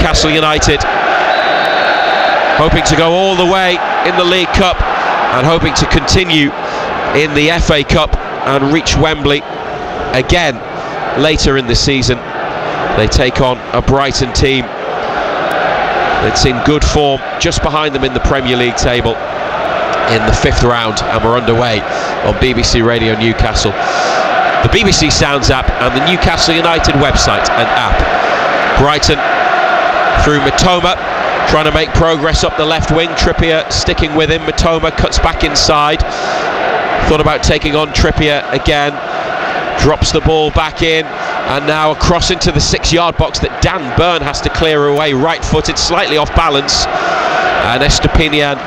Newcastle United, hoping to go all the way in the League Cup and hoping to continue in the FA Cup and reach Wembley again later in the season. They take on a Brighton team that's in good form, just behind them in the Premier League table in the 5th round, and we're underway on BBC Radio Newcastle, the BBC Sounds app and the Newcastle United website and app. Brighton through Mitoma, trying to make progress up the left wing. Trippier sticking with him. Mitoma cuts back inside, thought about taking on Trippier again, drops the ball back in, and now across into the 6-yard box that Dan Burn has to clear away, right-footed, slightly off balance, and Estepinian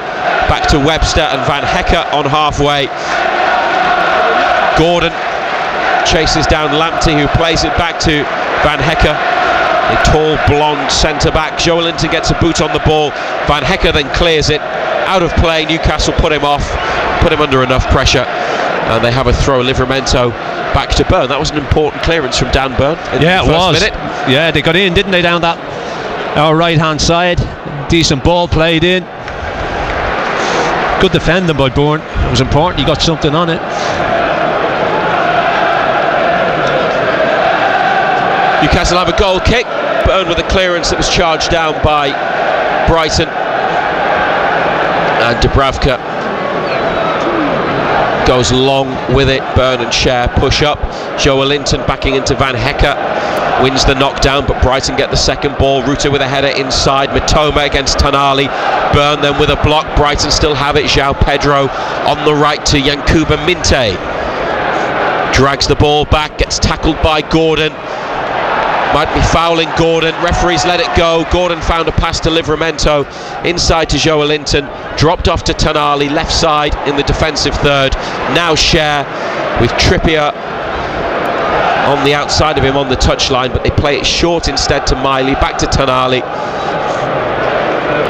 back to Webster and Van Hecker on halfway. Gordon chases down Lamptey, who plays it back to Van Hecker, a tall blonde centre-back. Joelinton gets a boot on the ball, Van Hecker then clears it out of play. Newcastle put him off, put him under enough pressure, and they have a throw. Livramento back to Burn. That was an important clearance from Dan Burn in the first minute. Yeah, they got in, didn't they, down that our right hand side. Decent ball played in. Good defending by Burn. It was important, he got something on it. Newcastle have a goal kick. Burn with a clearance that was charged down by Brighton, and Dubravka goes long with it. Burn and Cher push up. Joelinton backing into Van Hecker, wins the knockdown, but Brighton get the second ball. Ruta with a header inside. Mitoma against Tonali. Burn then with a block. Brighton still have it. João Pedro on the right to Yankuba Minte, drags the ball back, gets tackled by Gordon. Might be fouling Gordon. Referees let it go. Gordon found a pass to Livramento, inside to Joelinton, dropped off to Tonali, left side in the defensive third. Now Cher with Trippier on the outside of him on the touchline, but they play it short instead to Miley, back to Tonali,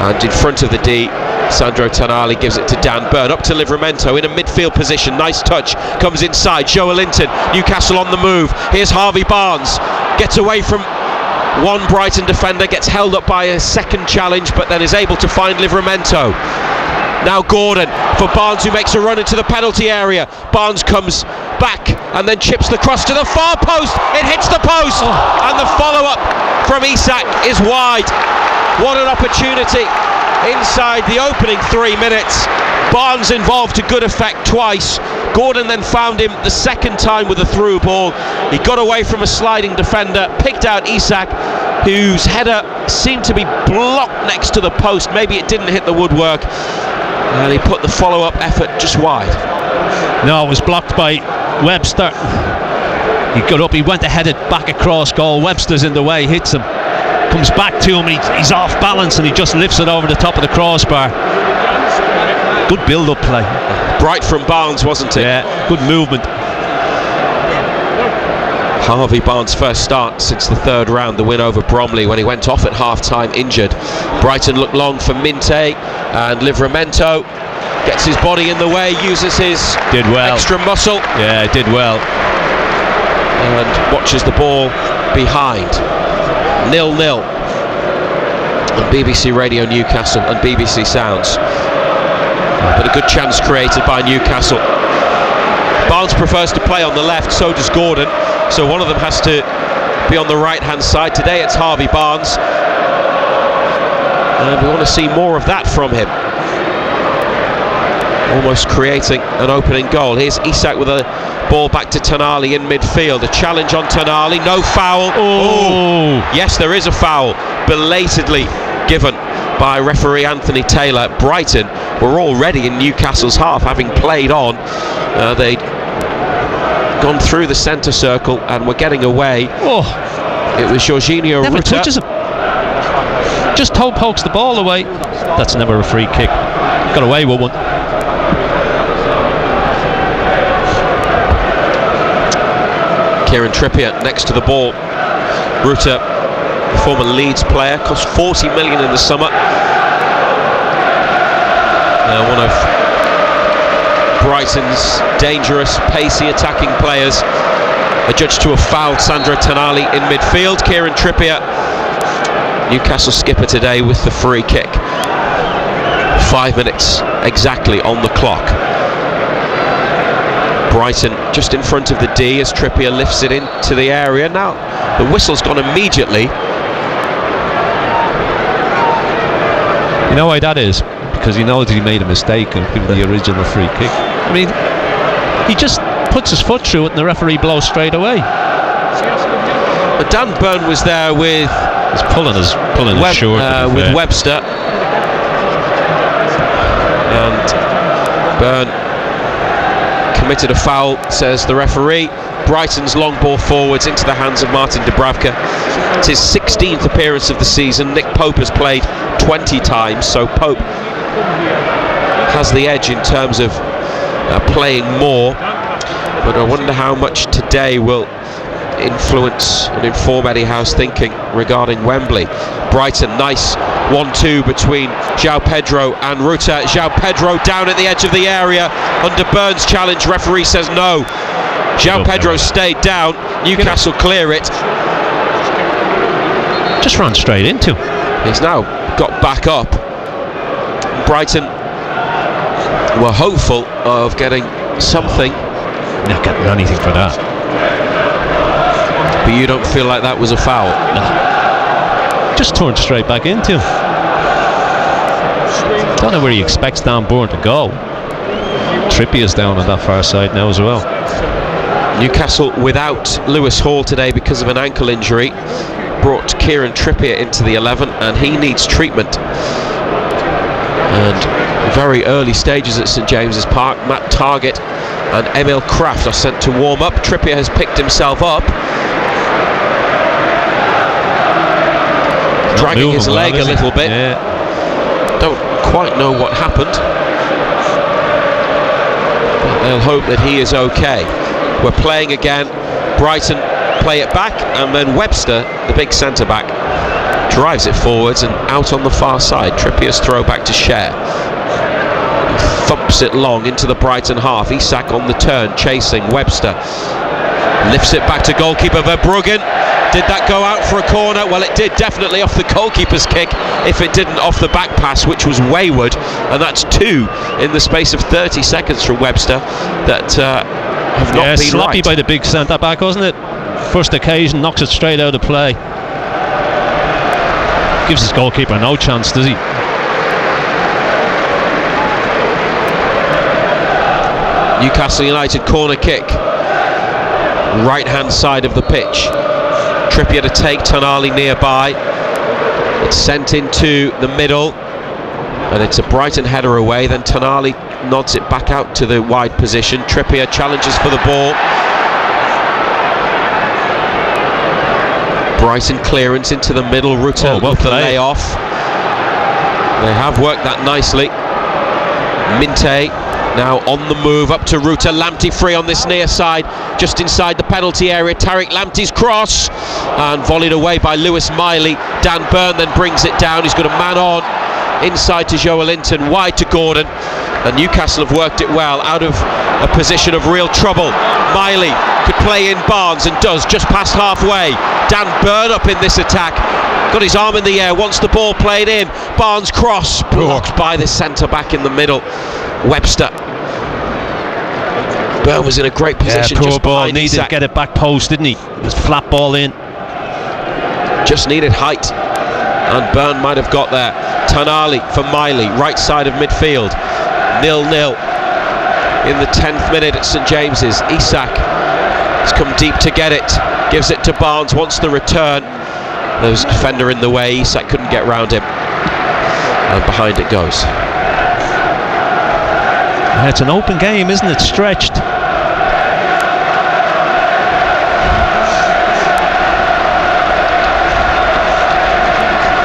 and in front of the D, Sandro Tonali gives it to Dan Burn, up to Livramento in a midfield position. Nice touch, comes inside. Joelinton, Newcastle on the move. Here's Harvey Barnes, gets away from one Brighton defender, gets held up by a second challenge, but then is able to find Livramento. Now Gordon for Barnes, who makes a run into the penalty area. Barnes comes back and then chips the cross to the far post. It hits the post, and the follow-up from Isak is wide. What an opportunity inside the opening 3 minutes. Barnes involved to good effect twice. Gordon then found him the second time with a through ball. He got away from a sliding defender, picked out Isak, whose header seemed to be blocked next to the post. Maybe it didn't hit the woodwork, and he put the follow-up effort just wide. No, it was blocked by Webster. He got up, he went to head it back across goal. Webster's in the way, hits him, comes back to him, he's off balance, and he just lifts it over the top of the crossbar. Good build-up play. Bright from Barnes, wasn't it? Yeah, good movement. Harvey Barnes' first start since the 3rd round, the win over Bromley when he went off at half-time injured. Brighton look long for Minte, and Livramento gets his body in the way, uses his extra muscle. Yeah, did well. And watches the ball behind. 0-0 on BBC Radio Newcastle and BBC Sounds. But a good chance created by Newcastle. Barnes prefers to play on the left, so does Gordon, so one of them has to be on the right hand side. Today it's Harvey Barnes, and we want to see more of that from him, almost creating an opening goal. Here's Isak with a ball back to Tonali in midfield. A challenge on Tonali, no foul. Oh, yes, there is a foul, belatedly given by referee Anthony Taylor. Brighton were already in Newcastle's half, having played on. They'd gone through the centre circle and were getting away. It was Jorginho never Ruta. Touches him. Just pokes the ball away. That's never a free kick. Got away with one. Kieran Trippier next to the ball. Ruta, the former Leeds player, cost 40 million in the summer. One of Brighton's dangerous, pacey attacking players. Adjudged to have fouled Sandro Tonali in midfield. Kieran Trippier Newcastle skipper today with the free kick. 5 minutes exactly on the clock. Brighton just in front of the D as Trippier lifts it into the area. Now the whistle's gone immediately. You know why that is? Because he knows he made a mistake and given the original free kick. I mean, he just puts his foot through it and the referee blows straight away. But Dan Burn was there with... He's pulling his shirt with Webster. And Burn committed a foul, says the referee. Brighton's long ball forwards into the hands of Martin Dubravka. It's his 16th appearance of the season. Nick Pope has played 20 times, so Pope has the edge in terms of playing more. But I wonder how much today will influence and inform Eddie Howe's thinking regarding Wembley. Brighton, nice 1-2 between João Pedro and Ruta. João Pedro down at the edge of the area under Burns' challenge. Referee says no. João Pedro stayed down. Newcastle clear it. Just ran straight into. He's now got back up. Brighton were hopeful of getting something. Not getting anything for that. But you don't feel like that was a foul? No. Just turned straight back into him. Don't know where he expects Dan Burn to go. Trippier's down on that far side now as well. Newcastle without Lewis Hall today because of an ankle injury. Brought Kieran Trippier into the 11 and he needs treatment. And very early stages at St James's Park, Matt Targett and Emil Kraft are sent to warm up. Trippier has picked himself up, dragging his leg a little bit. Yeah. Don't quite know what happened, but they'll hope that he is okay. We're playing again. Brighton play it back, and then Webster, the big centre-back, drives it forwards and out on the far side. Trippier's throw back to Cher. Thumps it long into the Brighton half. Isak on the turn, chasing Webster. Lifts it back to goalkeeper Verbruggen. Did that go out for a corner? Well, it did, definitely off the goalkeeper's kick, if it didn't off the back pass, which was wayward. And that's 2 in the space of 30 seconds from Webster that have not been sloppy right. by the big centre-back, wasn't it? First occasion, knocks it straight out of play. Gives his goalkeeper no chance, does he? Newcastle United corner kick, right hand side of the pitch. Trippier to take, Tonali nearby. It's sent into the middle and it's a Brighton header away. Then Tonali nods it back out to the wide position. Trippier challenges for the ball. Brighton clearance into the middle. Ruta with the layoff. They have worked that nicely. Minte now on the move up to Ruta. Lamptey free on this near side, just inside the penalty area. Tariq Lamptey's cross and volleyed away by Lewis Miley. Dan Burn then brings it down. He's got a man on inside to Joelinton, wide to Gordon, and Newcastle have worked it well out of a position of real trouble. Miley could play in Barnes and does just past halfway. Dan Burn up in this attack, got his arm in the air, wants the ball played in. Barnes cross blocked by the centre back in the middle, Webster. Burn was in a great position. Poor just ball, behind needed Isak. to get it back post, didn't he? It was flat ball in. Just needed height, and Burn might have got there. Tonali for Miley, right side of midfield. 0-0 in the 10th minute at St James's. Isak has come deep to get it, gives it to Barnes, wants the return. There was a defender in the way. Isak couldn't get round him, and behind it goes. And it's an open game, isn't it? Stretched.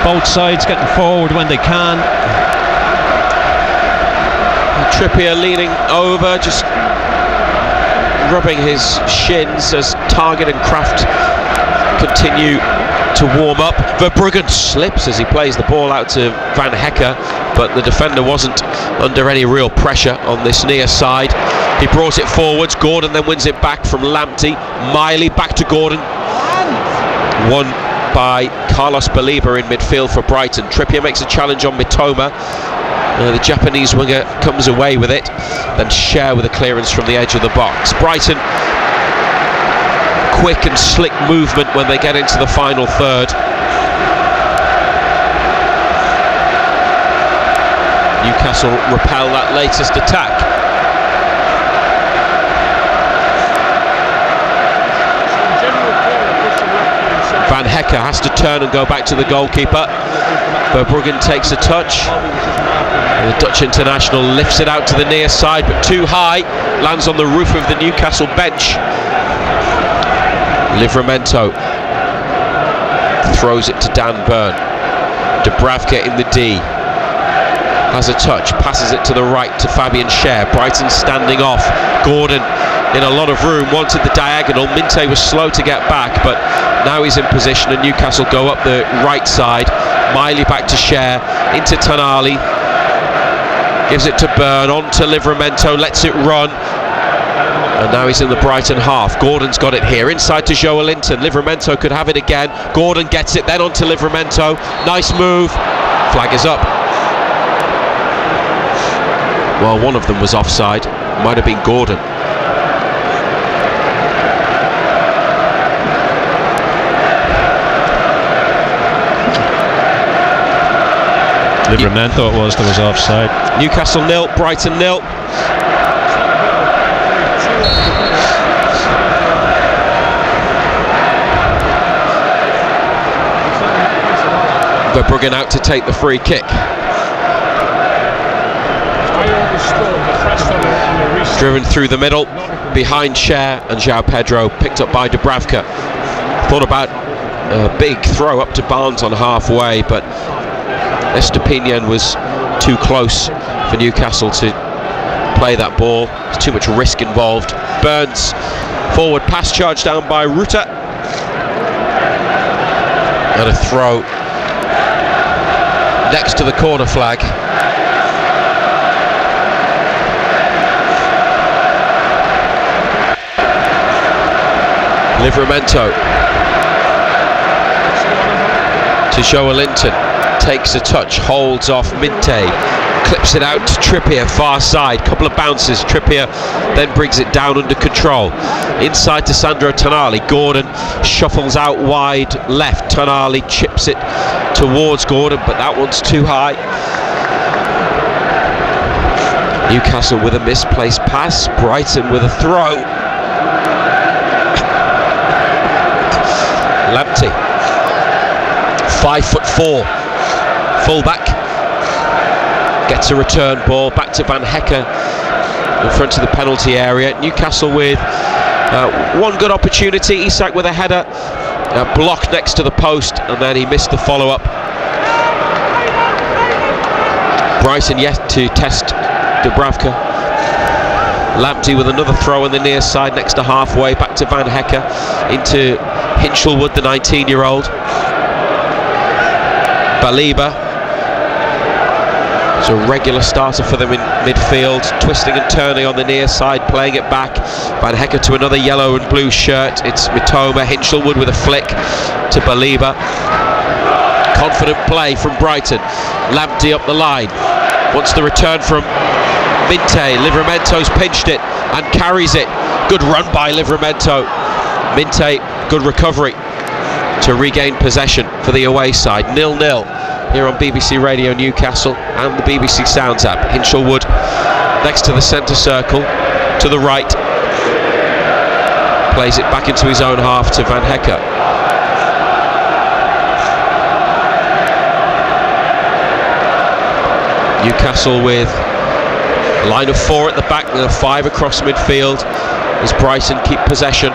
Both sides getting forward when they can. Trippier leaning over, just rubbing his shins as Targett and Kraft continue to warm up. Verbruggen slips as he plays the ball out to Van Hecke, but the defender wasn't under any real pressure on this near side. He brought it forwards. Gordon then wins it back from Lamptey. Miley back to Gordon. Won by Carlos Baliba in midfield for Brighton. Trippier makes a challenge on Mitoma. The Japanese winger comes away with it. Then Cher with a clearance from the edge of the box. Brighton, quick and slick movement when they get into the final third. Newcastle repel that latest attack. Van Hecke has to turn and go back to the goalkeeper. Verbruggen takes a touch. The Dutch international lifts it out to the near side, but too high. Lands on the roof of the Newcastle bench. Livramento throws it to Dan Burn. Dubravka in the D. Has a touch, passes it to the right to Fabian Cher. Brighton standing off. Gordon in a lot of room, wanted the diagonal. Minte was slow to get back, but now he's in position, and Newcastle go up the right side. Miley back to Cher, into Tonali. Gives it to Burn, on to Livramento, lets it run. And now he's in the Brighton half. Gordon's got it here, inside to Joelinton. Livramento could have it again. Gordon gets it, then on to Livramento. Nice move. Flag is up. Well, one of them was offside. Might have been Gordon. Livramento it was that was offside. Newcastle 0, Brighton 0. Verbruggen out to take the free kick. Driven through the middle, behind Cher, and João Pedro, picked up by Dubravka. Thought about a big throw up to Barnes on halfway, but Estepinian was too close for Newcastle to play that ball. There's too much risk involved. Burns, forward pass charged down by Ruta. And a throw next to the corner flag. Livramento to Joelinton, takes a touch, holds off Minte, clips it out to Trippier, far side, couple of bounces. Trippier then brings it down under control, inside to Sandro Tonali. Gordon shuffles out wide left. Tonali chips it towards Gordon, but that one's too high. Newcastle with a misplaced pass, Brighton with a throw. Lamptey, 5'4", full-back, gets a return ball back to Van Hecke in front of the penalty area. Newcastle with one good opportunity. Isak with a header, blocked next to the post, and then he missed the follow-up. Brighton yet to test Dubravka. Lamptey with another throw on the near side next to halfway, back to Van Hecke, into Hinchelwood, the 19-year-old. Baliba is a regular starter for them in midfield, twisting and turning on the near side, playing it back. Van Hecke to another yellow and blue shirt. It's Mitoma. Hinchelwood with a flick to Baliba. Confident play from Brighton. Lamptey up the line, wants the return from Minte. Livramento's pinched it and carries it. Good run by Livramento. Minte, good recovery to regain possession for the away side. 0-0 here on BBC Radio Newcastle and the BBC Sounds app. Hinchelwood next to the centre circle, to the right. Plays it back into his own half to Van Hecke. Newcastle with a line of 4 at the back and a 5 across midfield as Brighton keep possession.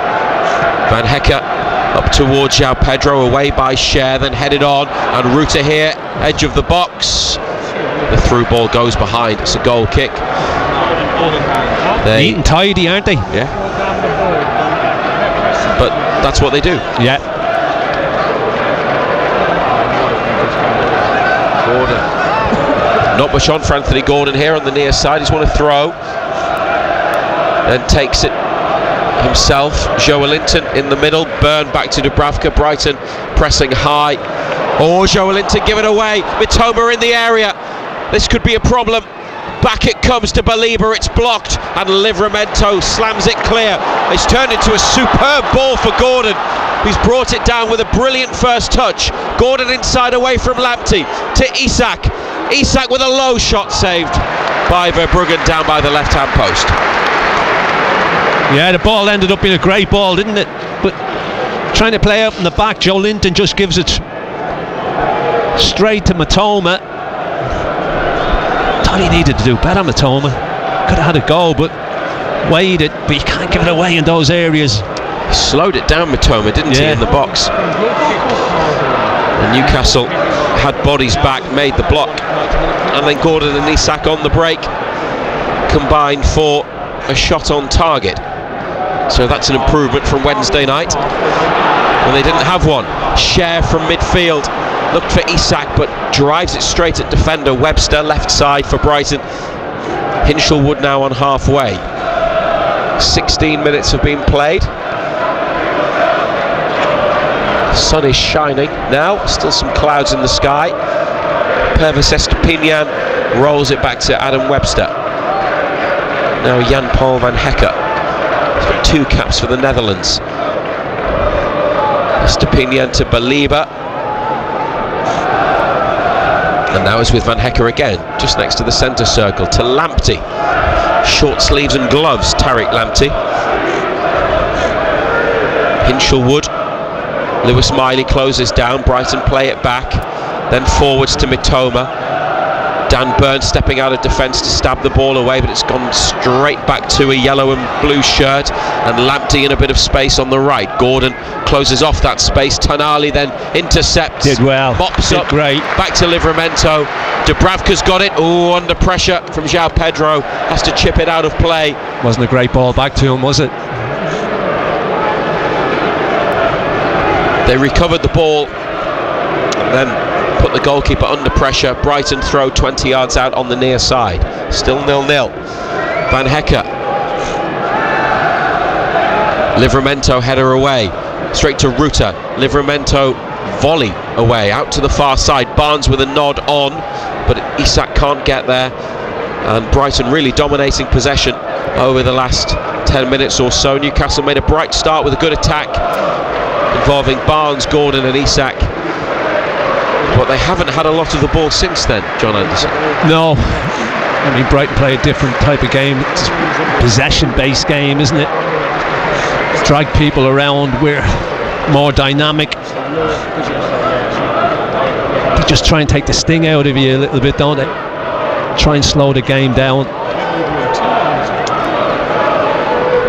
Van Hecke up towards João Pedro, away by Cher, then headed on, and Ruta here, edge of the box. The through ball goes behind. It's a goal kick. Neat and tidy, aren't they? Yeah. But that's what they do. Yeah. Gordon. Not much on for Anthony Gordon here on the near side. He's won a throw, then takes it himself. Joelinton in the middle, Byrne back to Dubravka. Brighton pressing high. Oh, Joelinton give it away. Mitoma in the area. This could be a problem. Back it comes to Baliba, it's blocked, and Livramento slams it clear. It's turned into a superb ball for Gordon, who's brought it down with a brilliant first touch. Gordon inside away from Lamptey to Isak. Isak with a low shot saved by Verbruggen down by the left-hand post. Yeah, the ball ended up being a great ball, didn't it? But trying to play out in the back, Joelinton just gives it straight to Mitoma. Thought he needed to do better, Mitoma. Could have had a goal, but waited. But you can't give it away in those areas. He slowed it down, Mitoma, didn't he, in the box? And Newcastle had bodies back, made the block, and then Gordon and Isak on the break combined for a shot on target. So that's an improvement from Wednesday night when they didn't have one. Share from midfield, looked for Isak but drives it straight at defender Webster, left side for Brighton. Hinshelwood now on halfway. 16 minutes have been played. Sun is shining now, still some clouds in the sky. Pervis Estupiñán rolls it back to Adam Webster. Now Jan-Paul van Hecker. He's got 2 caps for the Netherlands. Estupiñán to Baliba. And now it's with Van Hecker again, just next to the centre circle, to Lamptey. Short sleeves and gloves, Tariq Lamptey. Hinshelwood. Lewis Miley closes down, Brighton play it back. Then forwards to Mitoma. Dan Burn stepping out of defence to stab the ball away, but it's gone straight back to a yellow and blue shirt, and Lamptey in a bit of space on the right. Gordon closes off that space. Tonali then intercepts. Did well. Mops Did up. great. Back to Livramento. Dubravka's got it. Oh, under pressure from João Pedro. Has to chip it out of play. Wasn't a great ball back to him, was it? They recovered the ball, then put the goalkeeper under pressure. Brighton throw 20 yards out on the near side. Still 0-0. Van Hecker. Livramento header away. Straight to Ruta. Livramento volley away. Out to the far side. Barnes with a nod on, but Isak can't get there. And Brighton really dominating possession over the last 10 minutes or so. Newcastle made a bright start with a good attack involving Barnes, Gordon and Isak. But they haven't had a lot of the ball since then, John Anderson. No. I mean, Brighton play a different type of game. It's a possession-based game, isn't it? Drag people around. We're more dynamic. They just try and take the sting out of you a little bit, don't they? Try and slow the game down.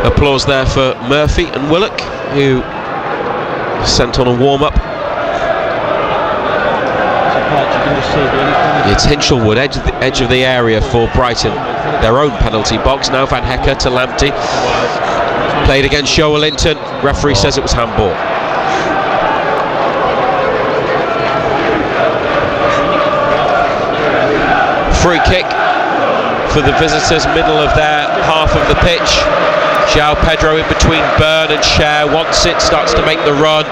Applause there for Murphy and Willock, who sent on a warm-up. It's Hinshelwood, edge of the area for Brighton, their own penalty box. Now Van Hecker to Lamptey. Played against Joelinton. Referee says it was handball. Free kick for the visitors, middle of their half of the pitch. João Pedro in between Byrne and Cher, wants it, starts to make the run.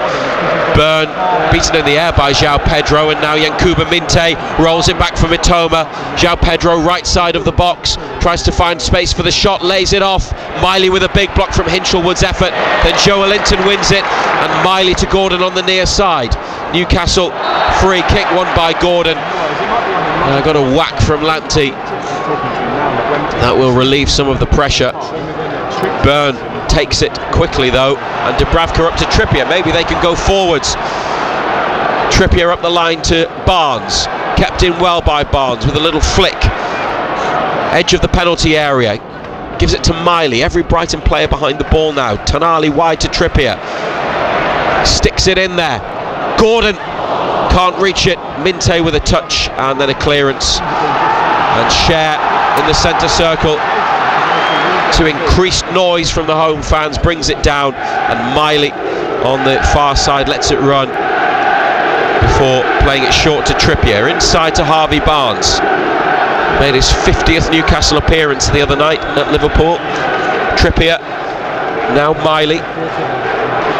Byrne beaten in the air by João Pedro, and now Yankuba Minte rolls it back for Mitoma. João Pedro right side of the box, tries to find space for the shot, lays it off. Miley with a big block from Hinshelwood's effort, then Joelinton wins it, and Miley to Gordon on the near side. Newcastle free kick won by Gordon. Got a whack from Lamptey. That will relieve some of the pressure. Byrne takes it quickly though, and Dubravka up to Trippier. Maybe they can go forwards. Trippier up the line to Barnes, kept in well by Barnes with a little flick. Edge of the penalty area, gives it to Miley. Every Brighton player behind the ball now. Tonali wide to Trippier, sticks it in there. Gordon can't reach it. Minte with a touch and then a clearance, and Cher in the centre circle to increased noise from the home fans brings it down, and Miley on the far side lets it run before playing it short to Trippier. Inside to Harvey Barnes, made his 50th Newcastle appearance the other night at Liverpool. Trippier Now Miley.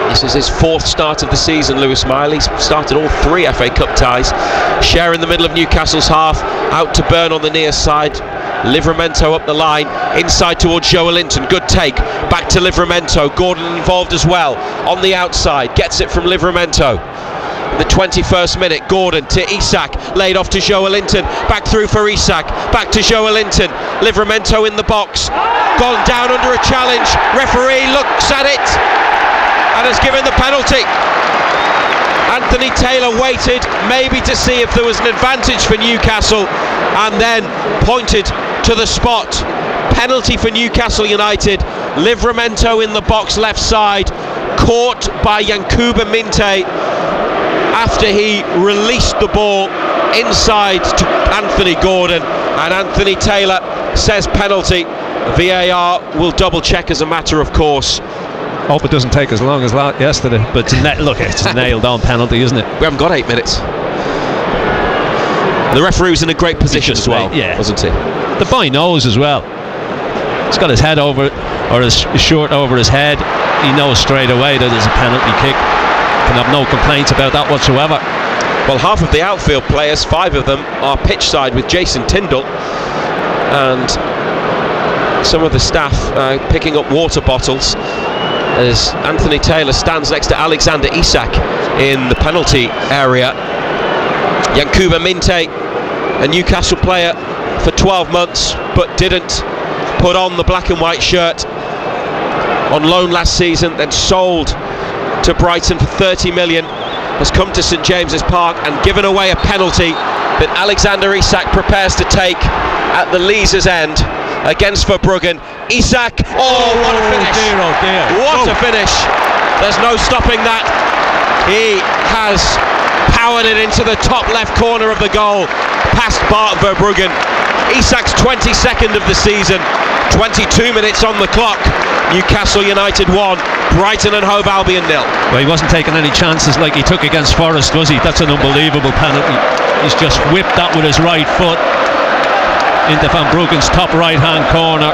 This is his 4th start of the season, Lewis Miley. He's started all 3 FA Cup ties. Share in the middle of Newcastle's half, out to Byrne on the near side. Livramento up the line, inside towards Joelinton. Good take, back to Livramento. Gordon involved as well, on the outside, gets it from Livramento. The 21st minute, Gordon to Isak, laid off to Joelinton, back through for Isak, back to Joelinton. Livramento in the box, gone down under a challenge. Referee looks at it and has given the penalty. Anthony Taylor waited maybe to see if there was an advantage for Newcastle and then pointed to the spot. Penalty for Newcastle United. Livramento in the box left side, caught by Yankuba Minte after he released the ball inside to Anthony Gordon, and Anthony Taylor says penalty. VAR will double check as a matter of course. Hope it doesn't take as long as yesterday, but look, it's a nailed on penalty, isn't it? We haven't got 8 minutes. The referee was in a great position as well, wasn't he? The boy knows as well. He's got his head over, or his shirt over his head. He knows straight away that there's a penalty kick. Can have no complaints about that whatsoever. Well, half of the outfield players, 5 of them, are pitch side with Jason Tyndall, and some of the staff picking up water bottles as Anthony Taylor stands next to Alexander Isak in the penalty area. Yankuba Minte, a Newcastle player for 12 months, but didn't put on the black and white shirt, on loan last season, then sold to Brighton for 30 million, has come to St James's Park and given away a penalty that Alexander Isak prepares to take at the Leazes end against Verbruggen. Isak, what a finish! Oh dear. What a finish! There's no stopping that. He has powered it into the top left corner of the goal, past Bart Verbruggen. Isak's 22nd of the season, 22 minutes on the clock. Newcastle United 1, Brighton and Hove Albion 0. Well, he wasn't taking any chances like he took against Forest, was he? That's an unbelievable penalty. He's just whipped that with his right foot into Van Bruggen's top right hand corner.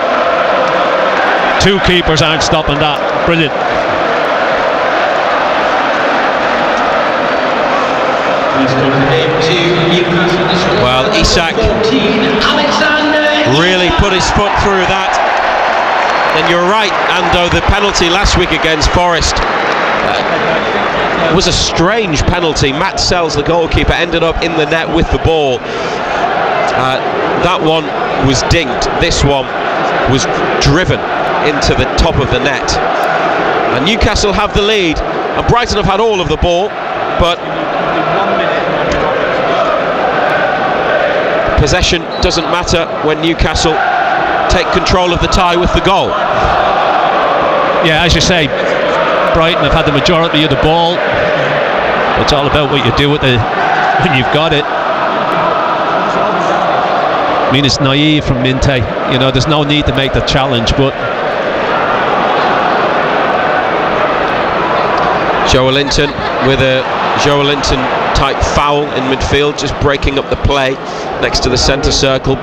2 keepers aren't stopping that. Brilliant. Well, Isak really put his foot through that. And you're right, Ando, the penalty last week against Forest was a strange penalty. Matt Sells, the goalkeeper, ended up in the net with the ball. That one was dinged. This one was driven into the top of the net. And Newcastle have the lead, and Brighton have had all of the ball, but possession doesn't matter when Newcastle take control of the tie with the goal. Yeah, as you say, Brighton have had the majority of the ball. It's all about what you do with it when you've got it. I mean, it's naive from Minte. You know, there's no need to make the challenge, but Joelinton with a Joelinton type foul in midfield, just breaking up the play next to the centre circle.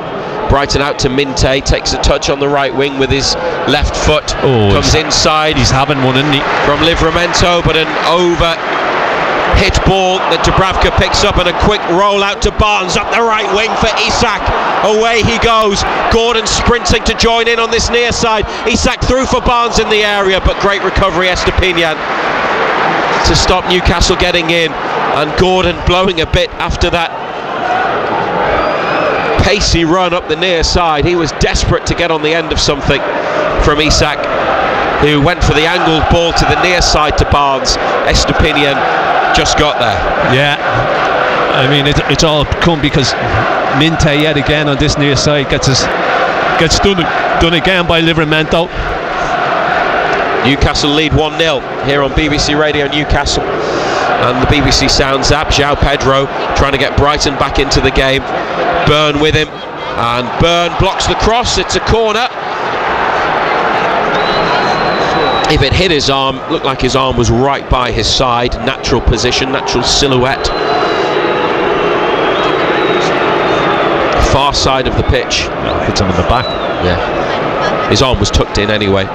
Brighton out to Minte, takes a touch on the right wing with his left foot, comes inside. He's having one, isn't he? From Livramento, but an over hit ball that Dubravka picks up, and a quick roll out to Barnes up the right wing for Isak. Away he goes. Gordon sprinting to join in on this near side. Isak through for Barnes in the area, but great recovery, Estepinian, to stop Newcastle getting in, and Gordon blowing a bit after that pacey run up the near side. He was desperate to get on the end of something from Isak, who went for the angled ball to the near side to Barnes. Estepinian just got there. Yeah, I mean it's all come because Minte yet again on this near side gets done again by Livramento. Newcastle lead 1-0 here on BBC Radio Newcastle and the BBC Sounds app. João Pedro trying to get Brighton back into the game. Byrne with him, and Byrne blocks the cross. It's a corner. If it hit his arm, looked like his arm was right by his side. Natural position, natural silhouette. Far side of the pitch. Hits him in the back. Yeah. His arm was tucked in anyway.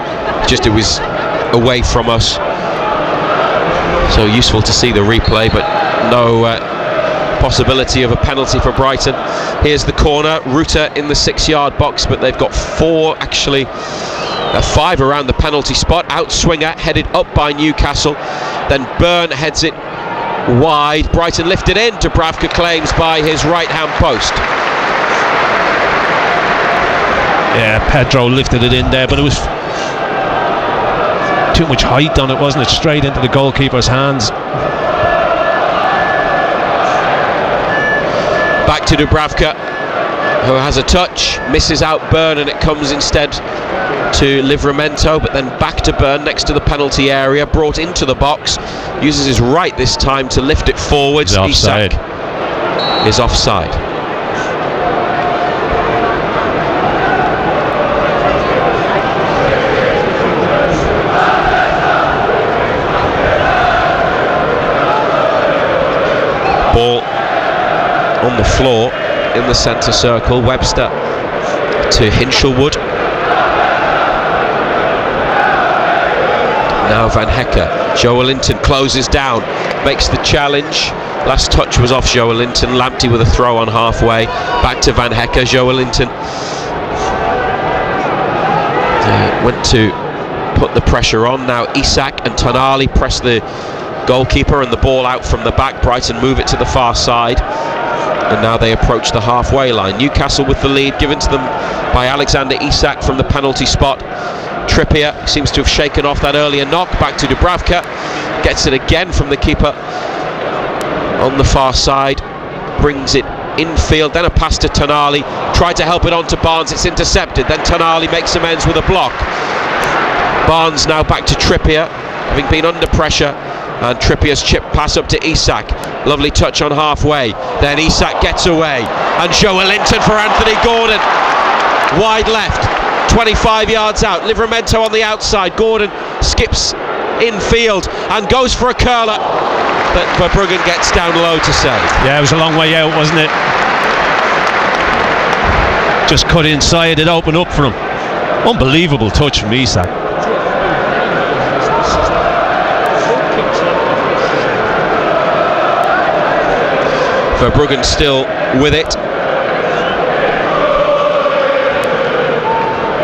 Just it was away from us. So useful to see the replay, but no possibility of a penalty for Brighton. Here's the corner, Ruta in the 6-yard box, but they've got 5 around the penalty spot. Outswinger headed up by Newcastle, then Byrne heads it wide. Brighton lifted in, Dubravka claims by his right hand post. Yeah, Pedro lifted it in there, but it was too much height on it, wasn't it? Straight into the goalkeeper's hands. Back to Dubravka, who has a touch, misses out Byrne, and it comes instead to Livramento, but then back to Byrne next to the penalty area, brought into the box, uses his right this time to lift it forwards. Isak is offside. Ball on the floor in the centre circle. Webster to Hinshelwood. Now Van Hecke. Joelinton closes down, makes the challenge. Last touch was off Joelinton. Lamptey with a throw on halfway. Back to Van Hecke. Joelinton went to put the pressure on. Now Isak and Tonali press the goalkeeper, and the ball out from the back. Brighton move it to the far side, and now they approach the halfway line. Newcastle with the lead, given to them by Alexander Isak from the penalty spot. Trippier seems to have shaken off that earlier knock. Back to Dubravka, gets it again from the keeper on the far side, brings it infield, then a pass to Tonali, tried to help it on to Barnes, it's intercepted, then Tonali makes amends with a block. Barnes now back to Trippier, having been under pressure, and Trippier's chip pass up to Isak. Lovely touch on halfway, then Isak gets away, and Joelinton for Anthony Gordon. Wide left, 25 yards out, Livramento on the outside. Gordon skips infield and goes for a curler, but Verbruggen gets down low to save. Yeah, it was a long way out, wasn't it? Just cut inside, it opened up for him. Unbelievable touch from Isak. Verbruggen still with it.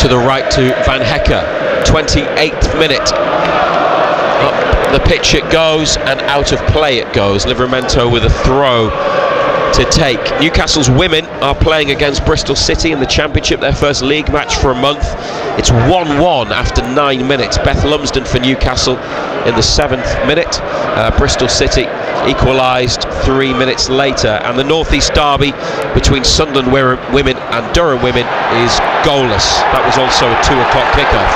To the right to Van Hecke. 28th minute. Up the pitch it goes, and out of play it goes. Livramento with a throw to take. Newcastle's women are playing against Bristol City in the Championship, their first league match for a month. It's 1-1 after 9 minutes. Beth Lumsden for Newcastle in the 7th minute. Bristol City equalised 3 minutes later, and the North East derby between Sunderland women and Durham women is goalless. That was also a 2 o'clock kickoff.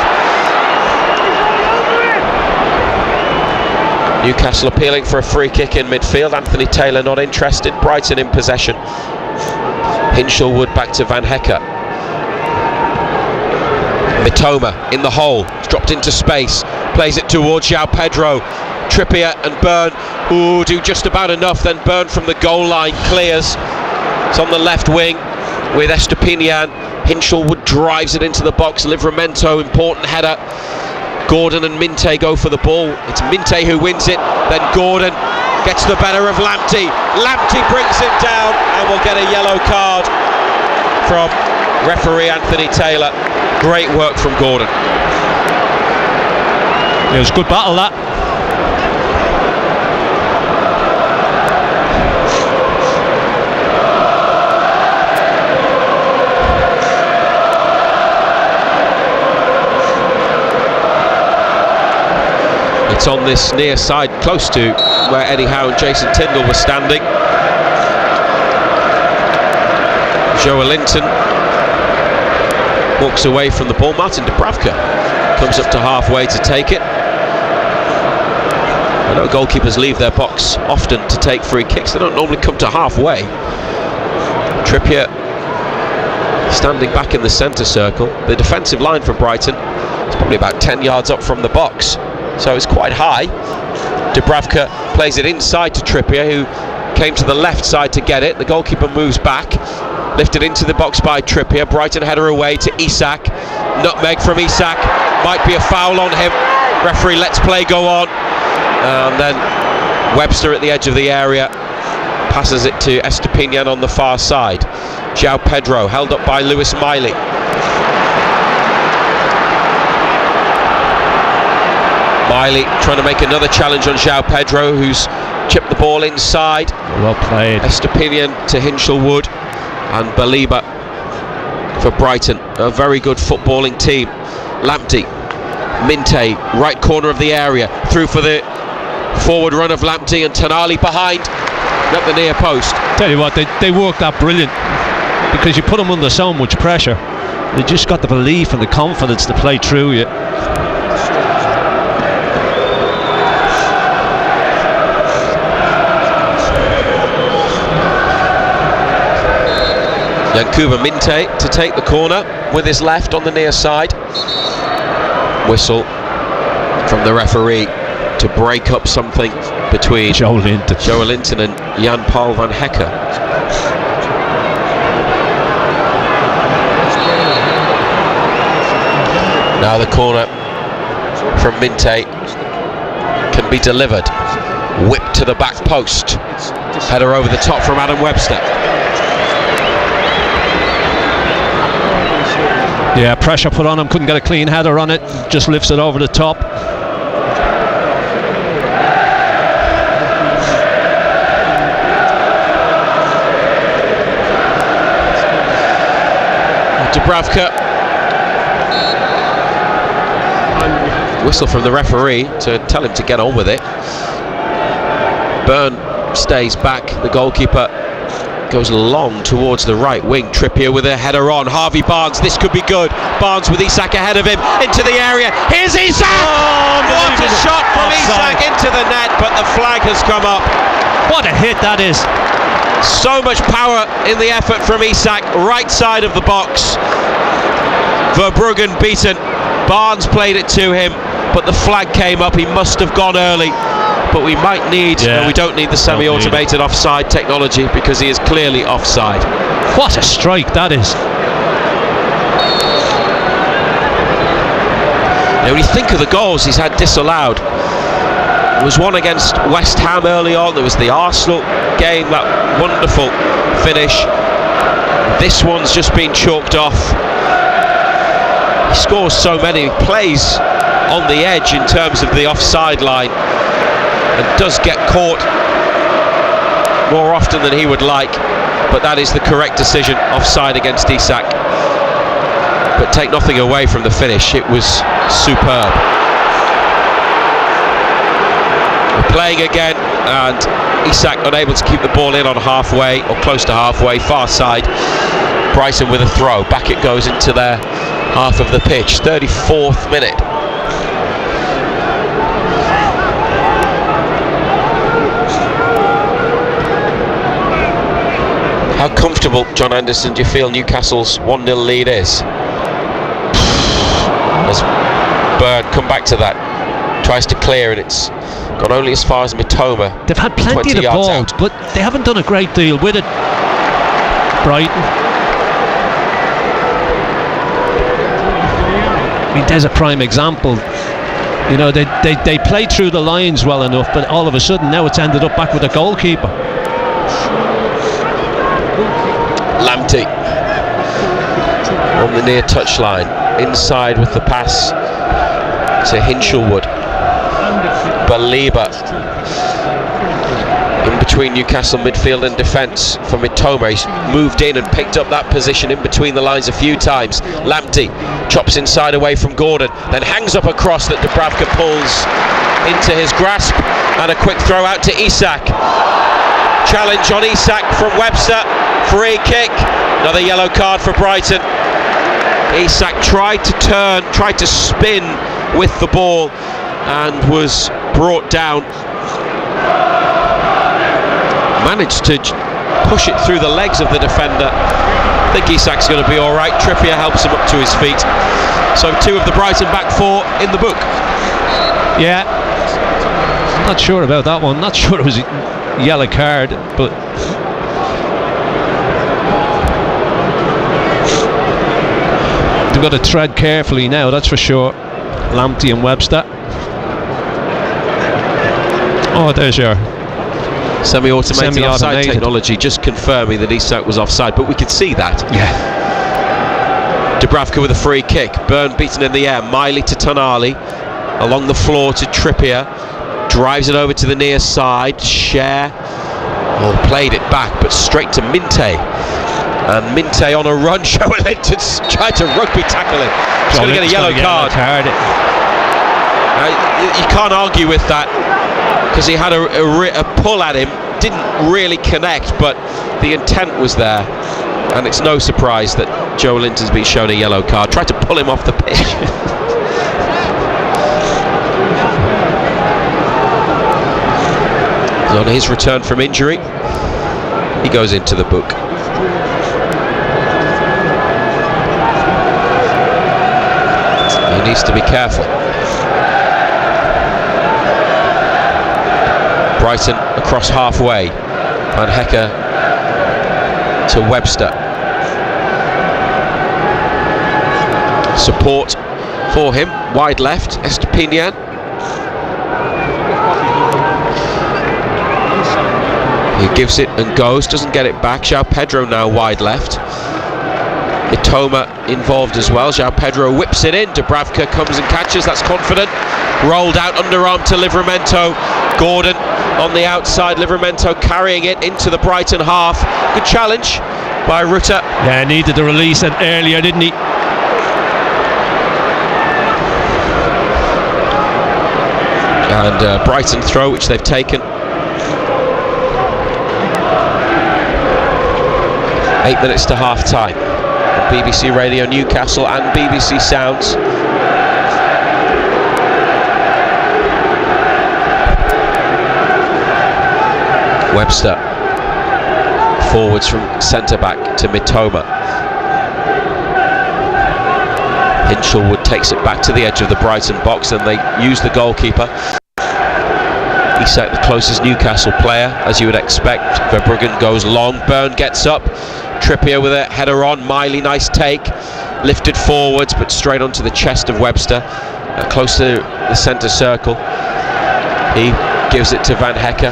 Newcastle appealing for a free kick in midfield. Anthony Taylor not interested. Brighton in possession. Hinshelwood back to Van Hecke. Mitoma in the hole, it's dropped into space, plays it towards João Pedro. Trippier and Byrne do just about enough, then Byrne from the goal line clears. It's on the left wing with Estepinian. Hinshelwood drives it into the box. Livramento, important header. Gordon and Minte go for the ball. It's Minte who wins it, then Gordon gets the better of Lamptey. Lamptey brings him down, and we'll get a yellow card from referee Anthony Taylor. Great work from Gordon. It was a good battle, that. It's on this near side, close to where Eddie Howe and Jason Tindall were standing. Joelinton walks away from the ball. Martin Dubravka comes up to halfway to take it. I know goalkeepers leave their box often to take free kicks. They don't normally come to halfway. Trippier standing back in the centre circle. The defensive line for Brighton is probably about 10 yards up from the box, so it's quite high. Dubravka plays it inside to Trippier, who came to the left side to get it. The goalkeeper moves back, lifted into the box by Trippier. Brighton header away to Isak. Nutmeg from Isak, might be a foul on him. Referee lets play go on, and then Webster at the edge of the area passes it to Estepinian on the far side. João Pedro held up by Lewis Miley. Miley trying to make another challenge on João Pedro, who's chipped the ball inside. Well played. Estepinian to Hinchelwood, and Baliba for Brighton. A very good footballing team. Lamptey, Minte, right corner of the area, through for the forward run of Lamptey, and Tonali behind at the near post. Tell you what, they worked that brilliant, because you put them under so much pressure. They just got the belief and the confidence to play through you. Yankuba Minte to take the corner with his left on the near side. Whistle from the referee to break up something between Joe Linton and Jan-Paul van Hekke. Now the corner from Minte can be delivered. Whipped to the back post. Header over the top from Adam Webster. Yeah, pressure put on him, couldn't get a clean header on it, just lifts it over the top. Dubravka. Whistle from the referee to tell him to get on with it. Byrne stays back, the goalkeeper goes long towards the right wing. Trippier with a header on. Harvey Barnes, this could be good. Barnes with Isak ahead of him, into the area. Here's Isak! Oh, what a shot from Isak into the net, but the flag has come up. What a hit that is. So much power in the effort from Isak, right side of the box. Verbruggen beaten. Barnes played it to him, but the flag came up. He must have gone early. But we might need, no, we don't need the semi-automated offside technology, because he is clearly offside. What a strike that is. Now, when you think of the goals he's had disallowed, there was one against West Ham early on, there was the Arsenal game, that wonderful finish. This one's just been chalked off. He scores so many, plays on the edge in terms of the offside line, and does get caught more often than he would like, but that is the correct decision, offside against Isak. But take nothing away from the finish, it was superb. We're playing again, and Isak unable to keep the ball in on halfway, or close to halfway, far side. Brighton with a throw, back it goes into their half of the pitch. 34th minute. How comfortable, John Anderson, do you feel Newcastle's 1-0 lead is? As Bird come back to that, tries to clear, and it's gone only as far as Mitoma. They've had plenty of the ball, out, but they haven't done a great deal with it. Brighton. I mean, there's a prime example. You know, they played through the lines well enough, but all of a sudden now it's ended up back with a goalkeeper. Lamptey on the near touchline, inside with the pass to Hinchelwood. Baliba in between Newcastle midfield and defence for Mitoma. He's moved in and picked up that position in between the lines a few times. Lamptey chops inside away from Gordon, then hangs up a cross that Dubravka pulls into his grasp, and a quick throw out to Isak. Challenge on Isak from Webster. Free kick. Another yellow card for Brighton. Isak tried to turn, tried to spin with the ball, and was brought down. Managed to push it through the legs of the defender. I think Isak's going to be all right. Trippier helps him up to his feet. So 2 of the Brighton back 4 in the book. Yeah, not sure about that one. Not sure it was a yellow card, but they've got to tread carefully now, that's for sure. Lamptey and Webster. Oh, there's your semi-automated offside Semi-automated. technology just confirming that Isak was offside, but we could see that. Yeah. Dubravka with a free kick. Byrne beaten in the air. Miley to Tonali. Along the floor to Trippier. Drives it over to the near side. Cher. Oh, played it back, but straight to Minte. And Minte on a run. Joelinton's tried to rugby tackle him. He's going to get a yellow card. You can't argue with that, because he had a pull at him. Didn't really connect, but the intent was there. And it's no surprise that Joelinton's been shown a yellow card. Tried to pull him off the pitch. On his return from injury, he goes into the book. He needs to be careful. Brighton across halfway. Van Hecke to Webster. Support for him. Wide left, Estepinian. He gives it and goes, doesn't get it back. João Pedro now wide left. Mitoma involved as well. João Pedro whips it in. Dubravka comes and catches. That's confident. Rolled out underarm to Livramento. Gordon on the outside. Livramento carrying it into the Brighton half. Good challenge by Rutter. Yeah, needed to release it earlier, didn't he? And Brighton throw, which they've taken. 8 minutes to half time. BBC Radio Newcastle and BBC Sounds. Webster forwards from centre back to Mitoma. Hinchelwood takes it back to the edge of the Brighton box, and they use the goalkeeper. Isak, the closest Newcastle player, as you would expect. Verbruggen goes long. Byrne gets up. Trippier with a header on. Miley, nice take. Lifted forwards, but straight onto the chest of Webster. Close to the centre circle. He gives it to Van Hecke.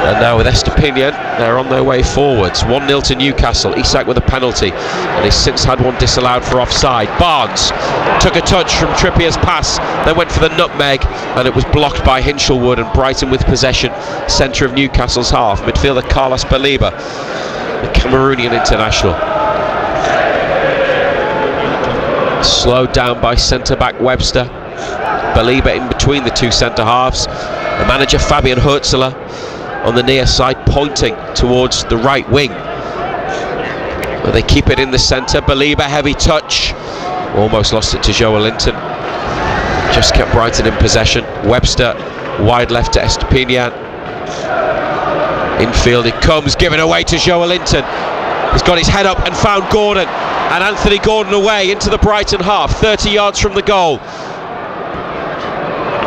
And now with Estepinian, they're on their way forwards. 1-0 to Newcastle. Isak with a penalty, and he's since had one disallowed for offside. Barnes took a touch from Trippier's pass, then went for the nutmeg, and it was blocked by Hinchelwood. And Brighton with possession, centre of Newcastle's half. Midfielder Carlos Baliba, the Cameroonian international. Slowed down by centre-back Webster. Baliba in between the two centre-halves. The manager Fabian Hürzeler on the near side, pointing towards the right wing. But they keep it in the centre. Baliba, heavy touch. Almost lost it to Joelinton. Just kept Brighton in possession. Webster wide left to Estepinian. Infield it comes, given away to Joelinton. He's got his head up and found Gordon. And Anthony Gordon away into the Brighton half, 30 yards from the goal.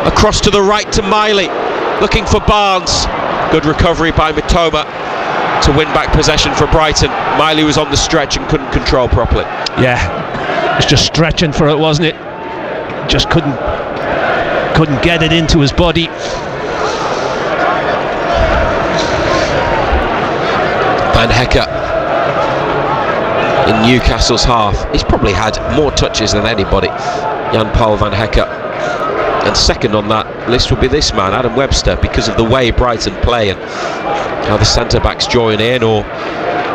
Across to the right to Miley, looking for Barnes. Good recovery by Mitoma to win back possession for Brighton. Miley was on the stretch and couldn't control properly. Yeah, it's just stretching for it, wasn't it? Just couldn't get it into his body. Van Hecke in Newcastle's half. He's probably had more touches than anybody, Jan-Paul Van Hecke. And second on that list would be this man, Adam Webster, because of the way Brighton play and how the centre-backs join in, or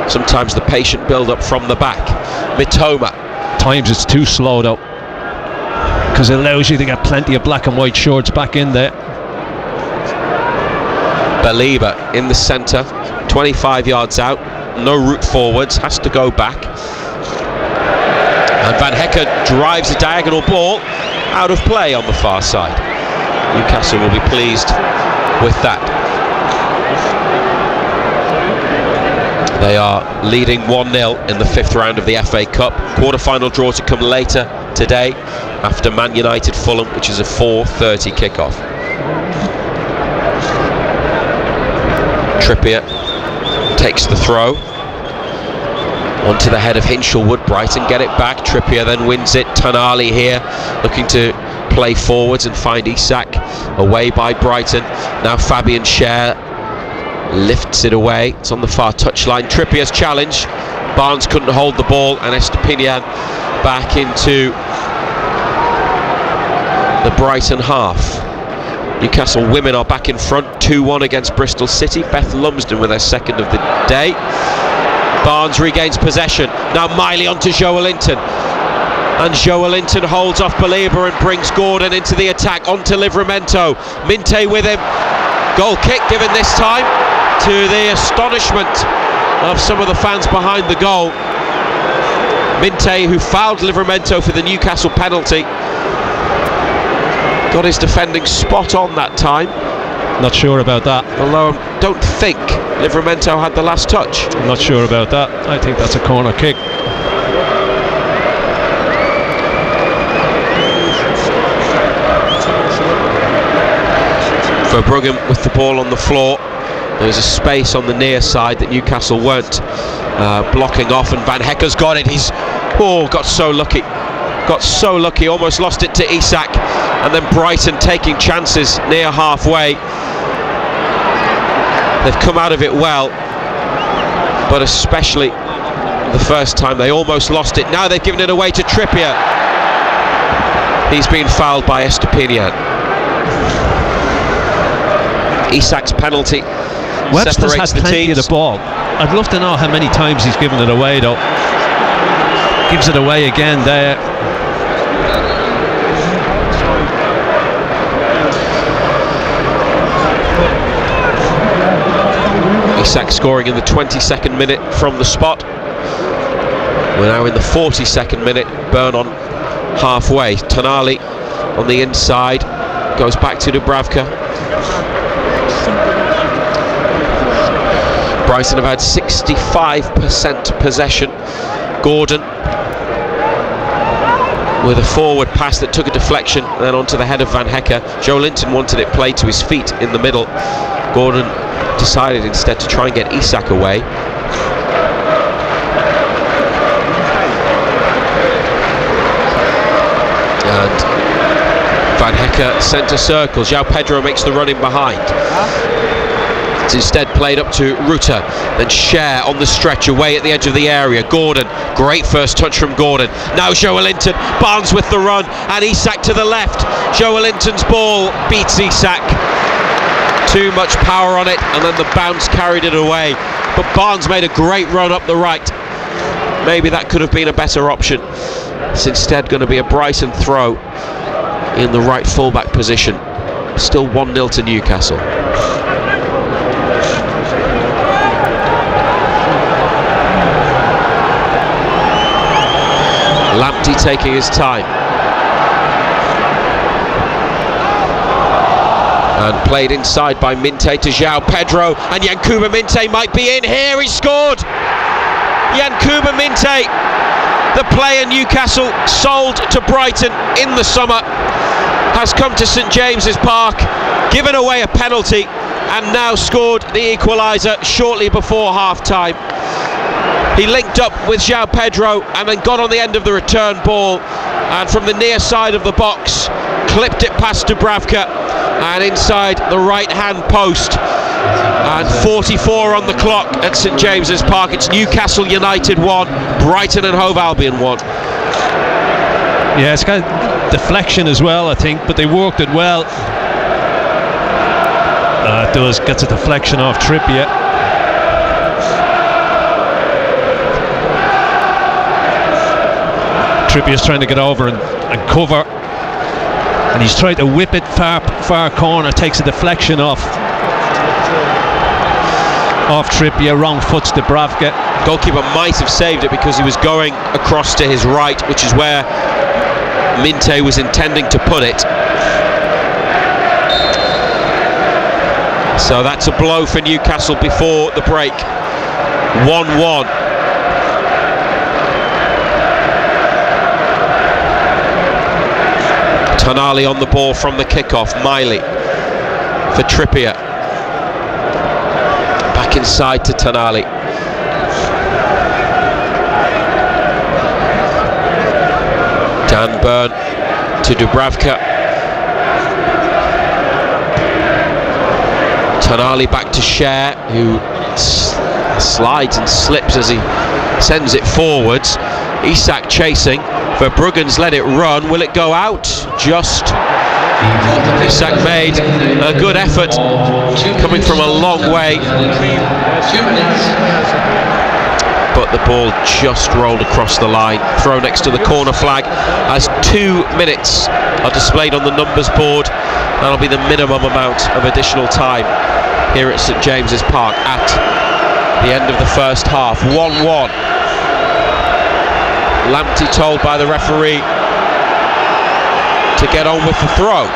sometimes the patient build-up from the back. Mitoma. Times it's too slow though, because it allows you to get plenty of black and white shorts back in there. Baliba in the centre, 25 yards out, no route forwards, has to go back. And Van Hecke drives a diagonal ball out of play on the far side. Newcastle will be pleased with that. They are leading 1-0 in the 5th round of the FA Cup. Quarter-final draw to come later today after Man United Fulham, which is a 4:30 kickoff. Trippier takes the throw onto the head of Hinchelwood. Brighton get it back. Trippier then wins it. Tonali here looking to play forwards and find Isak. Away by Brighton. Now Fabian Schär lifts it away. It's on the far touchline. Trippier's challenge. Barnes couldn't hold the ball, and Estepinian back into the Brighton half. Newcastle women are back in front, 2-1 against Bristol City. Beth Lumsden with her second of the day. Barnes regains possession. Now Miley onto Joelinton. And Joelinton holds off Baliba and brings Gordon into the attack, onto Livramento. Minte with him. Goal kick given this time, to the astonishment of some of the fans behind the goal. Minte, who fouled Livramento for the Newcastle penalty, got his defending spot on that time. Not sure about that. Although I don't think Livramento had the last touch. I'm not sure about that. I think that's a corner kick. Verbruggen with the ball on the floor. There's a space on the near side that Newcastle weren't blocking off, and Van Hecke's got it. He's got so lucky, almost lost it to Isak. And then Brighton taking chances near halfway. They've come out of it well, but especially the first time they almost lost it. Now they've given it away to Trippier. He's been fouled by Estepinian. Isak's penalty Webster's had separates the plenty teams. of the ball. I'd love to know how many times he's given it away, though. Gives it away again there. Isak scoring in the 22nd minute from the spot. We're now in the 42nd minute. Burn on halfway. Tonali on the inside, goes back to Dubravka. Brighton have had 65% possession. Gordon with a forward pass that took a deflection, and then onto the head of Van Hecke. Joelinton wanted it played to his feet in the middle. Gordon decided instead to try and get Isak away. And Van Hecke centre circle. João Pedro makes the run in behind. It's instead played up to Rutter. Then Schär on the stretch away at the edge of the area. Gordon, great first touch from Gordon. Now Joelinton, Barnes with the run, and Isak to the left. Joelinton's ball beats Isak. Too much power on it, and then the bounce carried it away. But Barnes made a great run up the right. Maybe that could have been a better option. It's instead going to be a Brighton throw in the right fullback position. Still 1-0 to Newcastle. Lamptey taking his time. And played inside by Minte to João Pedro, and Yankuba Minte might be in here. He scored! Yankuba Minte, the player Newcastle sold to Brighton in the summer, has come to St James's Park, given away a penalty, and now scored the equaliser shortly before half-time. He linked up with João Pedro and then got on the end of the return ball, and from the near side of the box clipped it past Dubravka and inside the right hand post. And 44 on the clock at St James's Park. It's Newcastle United 1, Brighton and Hove Albion 1. Yeah, it's kind of deflection as well, I think, but they worked it well. It does, gets a deflection off Trippier. Trippier's trying to get over and cover, and he's trying to whip it far corner, takes a deflection off Trippier, wrong foot's Dubravka. Goalkeeper might have saved it because he was going across to his right, which is where Minte was intending to put it. So that's a blow for Newcastle before the break. 1-1. Tonali on the ball from the kickoff. Miley for Trippier. Back inside to Tonali. Dan Burn to Dubravka. Tonali back to Cher, who slides and slips as he sends it forwards. Isak chasing. Verbruggen's let it run. Will it go out? Just. Isak made a good effort, coming from a long way, but the ball just rolled across the line. Throw next to the corner flag as 2 minutes are displayed on the numbers board. That'll be the minimum amount of additional time here at St James's Park at the end of the first half. 1-1. Lamptey told by the referee to get on with the throw.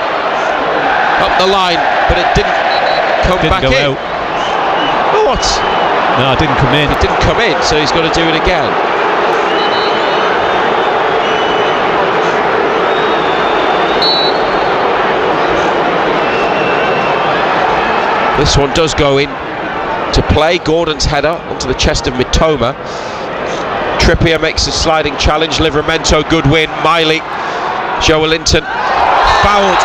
Up the line, but it didn't back go in. Out. Oh, what? No, it didn't come in. It didn't come in, so he's got to do it again. This one does go in to play. Gordon's header onto the chest of Mitoma. Trippier makes a sliding challenge. Livramento, good win. Miley, Joelinton, fouled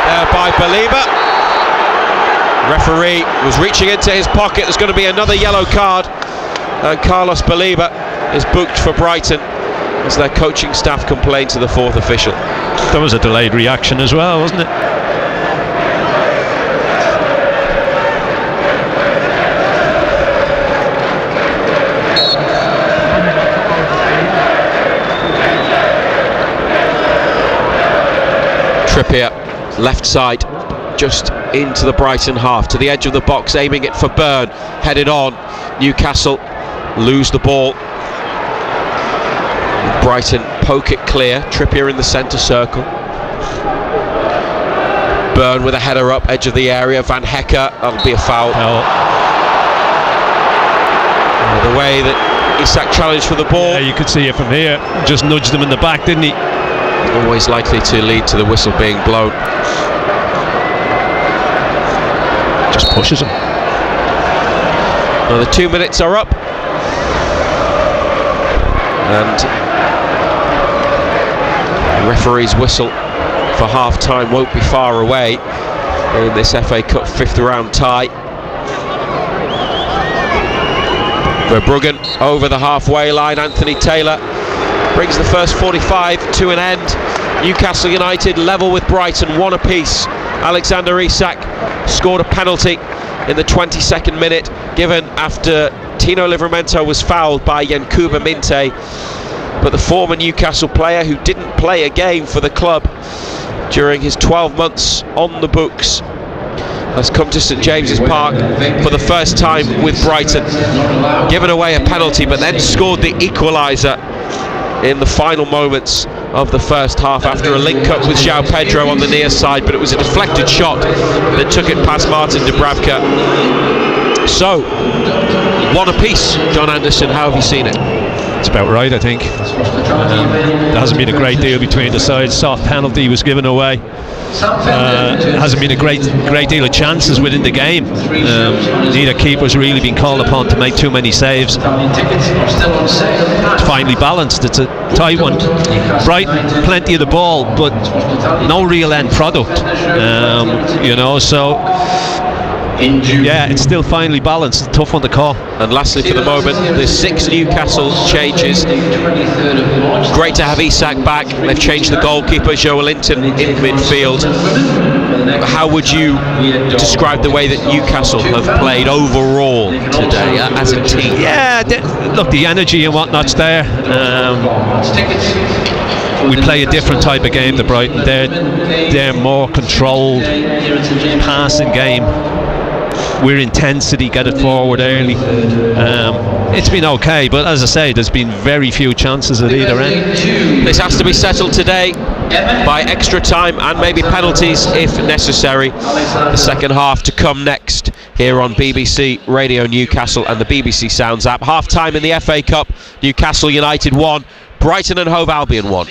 there by Belieber. Referee was reaching into his pocket. There's going to be another yellow card, and Carlos Belieber is booked for Brighton as their coaching staff complain to the fourth official. There was a delayed reaction as well, wasn't it? Trippier, left side, just into the Brighton half, to the edge of the box, aiming it for Byrne, headed on. Newcastle lose the ball. Brighton poke it clear. Trippier in the centre circle. Byrne with a header up, edge of the area. Van Hecker, that'll be a foul. No. The way that Isak challenged for the ball. Yeah, you could see it from here. Just nudged him in the back, didn't he? Always likely to lead to the whistle being blown. Just pushes him. Now the 2 minutes are up, and the referee's whistle for half time won't be far away in this FA Cup 5th round tie. Verbruggen over the halfway line. Anthony Taylor brings the first 45 to an end. Newcastle United level with Brighton, 1 apiece. Alexander Isak scored a penalty in the 22nd minute, given after Tino Livramento was fouled by Yankuba Minte. But the former Newcastle player, who didn't play a game for the club during his 12 months on the books, has come to St James's Park for the first time with Brighton, given away a penalty but then scored the equaliser in the final moments of the first half after a link-up with João Pedro on the near side, but it was a deflected shot that took it past Martin Dubravka. So, 1 apiece. John Anderson, how have you seen it? It's about right, I think. There hasn't been a great deal between the sides. Soft penalty was given away. Hasn't been a great deal of chances within the game. Neither keeper's really been called upon to make too many saves. It's finely balanced. It's a tight one. Brighton, plenty of the ball, but no real end product. So yeah, it's still finely balanced. Tough one to call. And lastly, for the moment, there's 6 Newcastle changes. Great to have Isak back. They've changed the goalkeeper, Joelinton, in midfield. How would you describe the way that Newcastle have played overall today as a team? Yeah, look, the energy and whatnot's there. We play a different type of game to Brighton. They're more controlled, passing game. We're intensity, get it forward early. It's been okay, but as I say, there's been very few chances at either end. This has to be settled today by extra time and maybe penalties if necessary. The second half to come next here on BBC Radio Newcastle and the BBC Sounds app. Half time in the FA Cup, Newcastle United 1, Brighton and Hove Albion 1.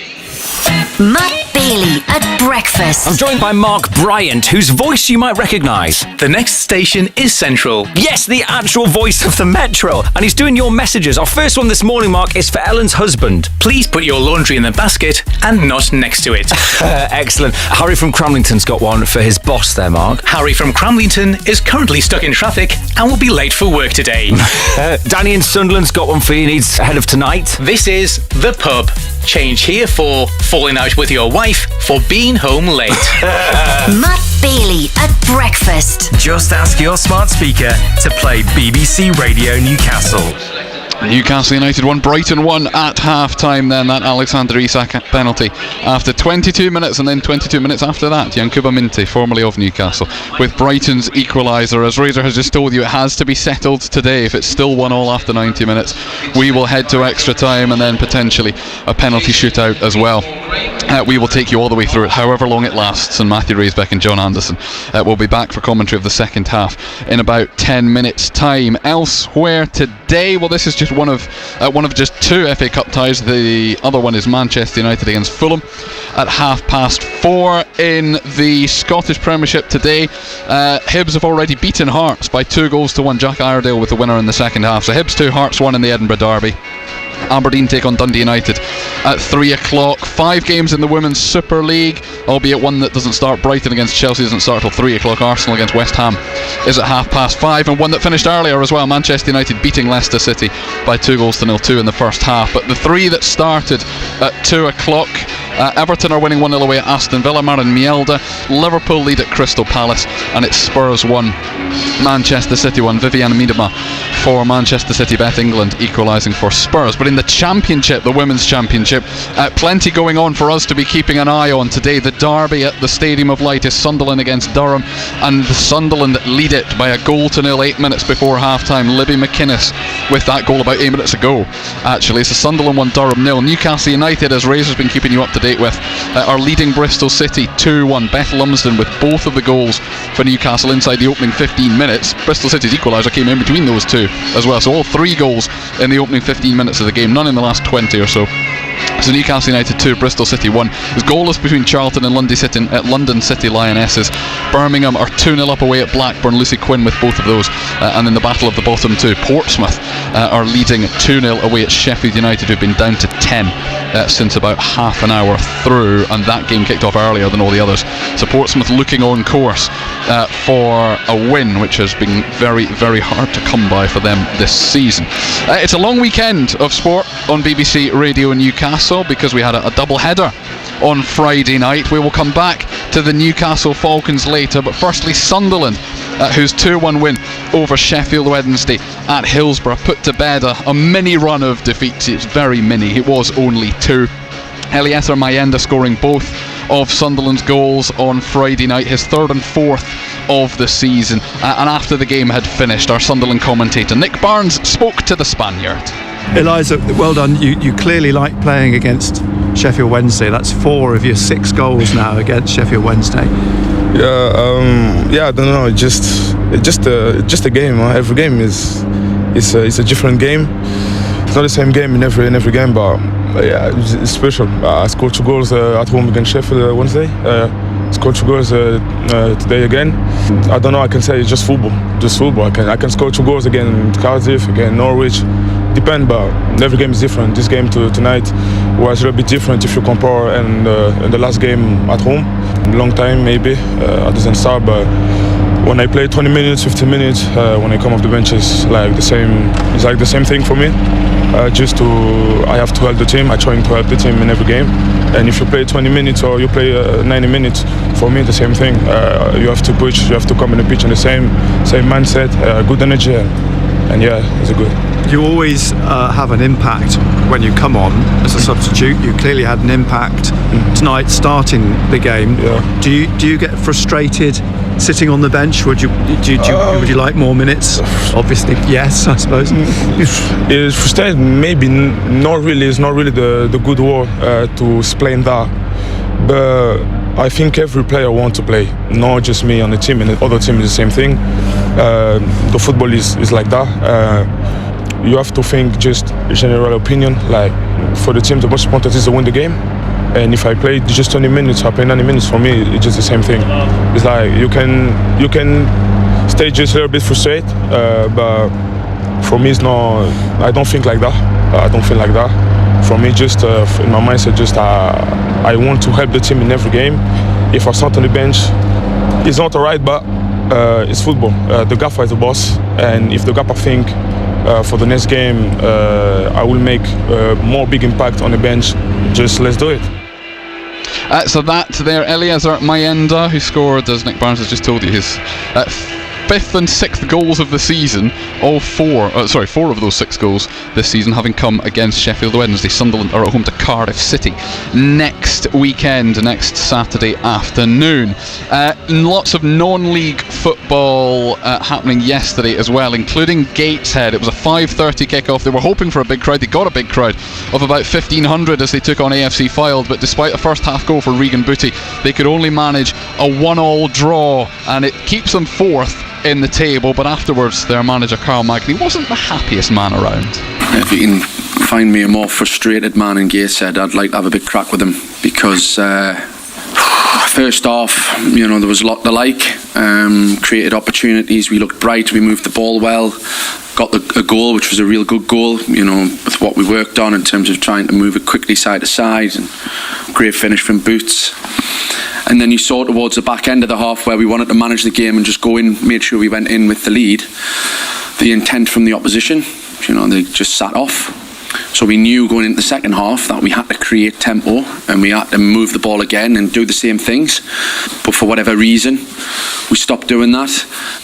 Matt Bailey at breakfast. I'm joined by Mark Bryant, whose voice you might recognise. The next station is Central. Yes, the actual voice of the Metro. And he's doing your messages. Our first one this morning, Mark, is for Ellen's husband. Please put your laundry in the basket and not next to it. Excellent. Harry from Cramlington's got one for his boss there, Mark. Harry from Cramlington is currently stuck in traffic and will be late for work today. Danny in Sunderland's got one for you. Needs ahead of tonight. This is The Pub. Change here for falling out with your wife for being home late. Matt Bailey at breakfast. Just ask your smart speaker to play BBC Radio Newcastle. Newcastle United 1, Brighton 1 at half-time then, that Alexander Isak penalty after 22 minutes, and then 22 minutes after that Yankuba Minteh, formerly of Newcastle, with Brighton's equaliser. As Razor has just told you, it has to be settled today. If it's still 1-1 after 90 minutes, we will head to extra time and then potentially a penalty shootout as well. We will take you all the way through it, however long it lasts, and Matthew Raisbeck and John Anderson will be back for commentary of the second half in about 10 minutes time. Elsewhere today, well, this is just one of just two FA Cup ties. The other one is Manchester United against Fulham at 4:30 in the Scottish Premiership today. Hibs have already beaten Hearts by 2-1. Jack Iredale with the winner in the second half. So Hibs 2, Hearts 1 in the Edinburgh Derby. Aberdeen take on Dundee United at 3 o'clock. 5 games in the Women's Super League, albeit one that doesn't start. Brighton against Chelsea doesn't start till 3 o'clock. Arsenal against West Ham is at 5:30, and one that finished earlier as well. Manchester United beating Leicester City by 2-2 in the first half. But the 3 that started at 2 o'clock, Everton are winning 1-0 away at Aston Villa. Maren Mjelde. Liverpool lead at Crystal Palace, and it's Spurs 1, Manchester City 1. Viviane Miedema for Manchester City, Beth England equalising for Spurs. But in the Championship, the Women's Championship, plenty going on for us to be keeping an eye on today. The derby at the Stadium of Light is Sunderland against Durham, and the Sunderland lead it by a 0 8 minutes before half-time. Libby McInnes with that goal about 8 minutes ago, actually. So Sunderland 1, Durham 0. Newcastle United, as Razor's been keeping you up to date with, are leading Bristol City 2-1. Beth Lumsden with both of the goals for Newcastle inside the opening 15 minutes. Bristol City's equaliser came in between those two as well. So all 3 goals in the opening 15 minutes of the game, none in the last 20 or so. So Newcastle United 2, Bristol City 1. It's goalless between Charlton and London City Lionesses. Birmingham are 2-0 up away at Blackburn. Lucy Quinn with both of those. And in the battle of the bottom 2, Portsmouth are leading 2-0 away at Sheffield United, who've been down to 10 since about half an hour through, and that game kicked off earlier than all the others. So Portsmouth looking on course for a win, which has been very, very hard to come by for them this season. It's a long weekend of sport on BBC Radio in Newcastle, because we had a double header on Friday night. We will come back to the Newcastle Falcons later, but firstly Sunderland, whose 2-1 win over Sheffield Wednesday at Hillsborough put to bed a mini run of defeats. It's very mini, it was only 2. Eliezer Mayenda scoring both of Sunderland's goals on Friday night, his 3rd and 4th of the season. And after the game had finished, our Sunderland commentator Nick Barnes spoke to the Spaniard. Eliza, well done. You clearly like playing against Sheffield Wednesday. That's 4 of your 6 goals now against Sheffield Wednesday. I don't know. Just a game. Every game is a different game. It's not the same game in every game, but yeah, it's special. I scored 2 goals at home against Sheffield Wednesday. Scored 2 goals today again. I don't know. I can say it's just football. I can score 2 goals again Cardiff, again Norwich. Depend, but every game is different. This game tonight was a little bit different if you compare and the last game at home. Long time maybe. I didn't start, but when I play 20 minutes, 15 minutes, when I come off the bench, it's like the same thing for me. I have to help the team. I'm trying to help the team in every game. And if you play 20 minutes or you play 90 minutes, for me the same thing. You have to push. You have to come in the pitch in the same mindset, good energy, and yeah, it's good. You always have an impact when you come on as a substitute. You clearly had an impact tonight starting the game. Yeah. Do you get frustrated sitting on the bench? Would you like more minutes? Obviously, yes, I suppose. It's frustrating. Maybe not really. It's not really the good word to explain that. But I think every player wants to play, not just me on the team, and the other team is the same thing. The football is like that. You have to think just general opinion. Like for the team, the most important is to win the game. And if I play just 20 minutes, I play 90 minutes. For me, it's just the same thing. It's like you can stay just a little bit frustrated, but for me, it's not. I don't think like that. I don't feel like that. For me, just in my mindset, just I want to help the team in every game. If I start on the bench, it's not alright, but it's football. The gaffer is the boss, and if the gaffer think for the next game I will make more big impact on the bench, just let's do it. So that's there, Eliezer Mayenda, who scored, as Nick Barnes has just told you, his fifth and sixth goals of the season. Four of those 6 goals this season having come against Sheffield Wednesday. Sunderland are at home to Cardiff City next weekend, next Saturday afternoon. Lots of non-league football happening yesterday as well, including Gateshead. It was a 5:30 kickoff. They were hoping for a big crowd. They got a big crowd of about 1,500 as they took on AFC Fylde, but despite a first half goal for Regan Booty, they could only manage a 1-1 draw, and it keeps them 4th in the table. But afterwards, their manager Carl Magny wasn't the happiest man around. If you can find me a more frustrated man in Gateshead, I'd like to have a big crack with him, because first off, there was a lot to like. Created opportunities, we looked bright, we moved the ball well, got a goal, which was a real good goal, with what we worked on in terms of trying to move it quickly side to side, and great finish from Boots. And then you saw towards the back end of the half, where we wanted to manage the game and just go in, made sure we went in with the lead. The intent from the opposition, they just sat off. So we knew going into the second half that we had to create tempo and we had to move the ball again and do the same things. But for whatever reason, we stopped doing that.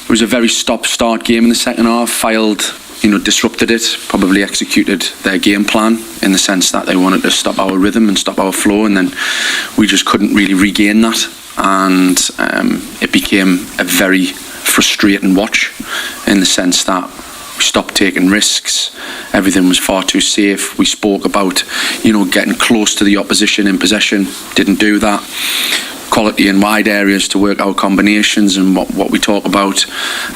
It was a very stop-start game in the second half. Fylde, disrupted it, probably executed their game plan in the sense that they wanted to stop our rhythm and stop our flow, and then we just couldn't really regain that. And it became a very frustrating watch in the sense that we stopped taking risks. Everything was far too safe. We spoke about, getting close to the opposition in possession. Didn't do that. Quality in wide areas to work out combinations, and what we talk about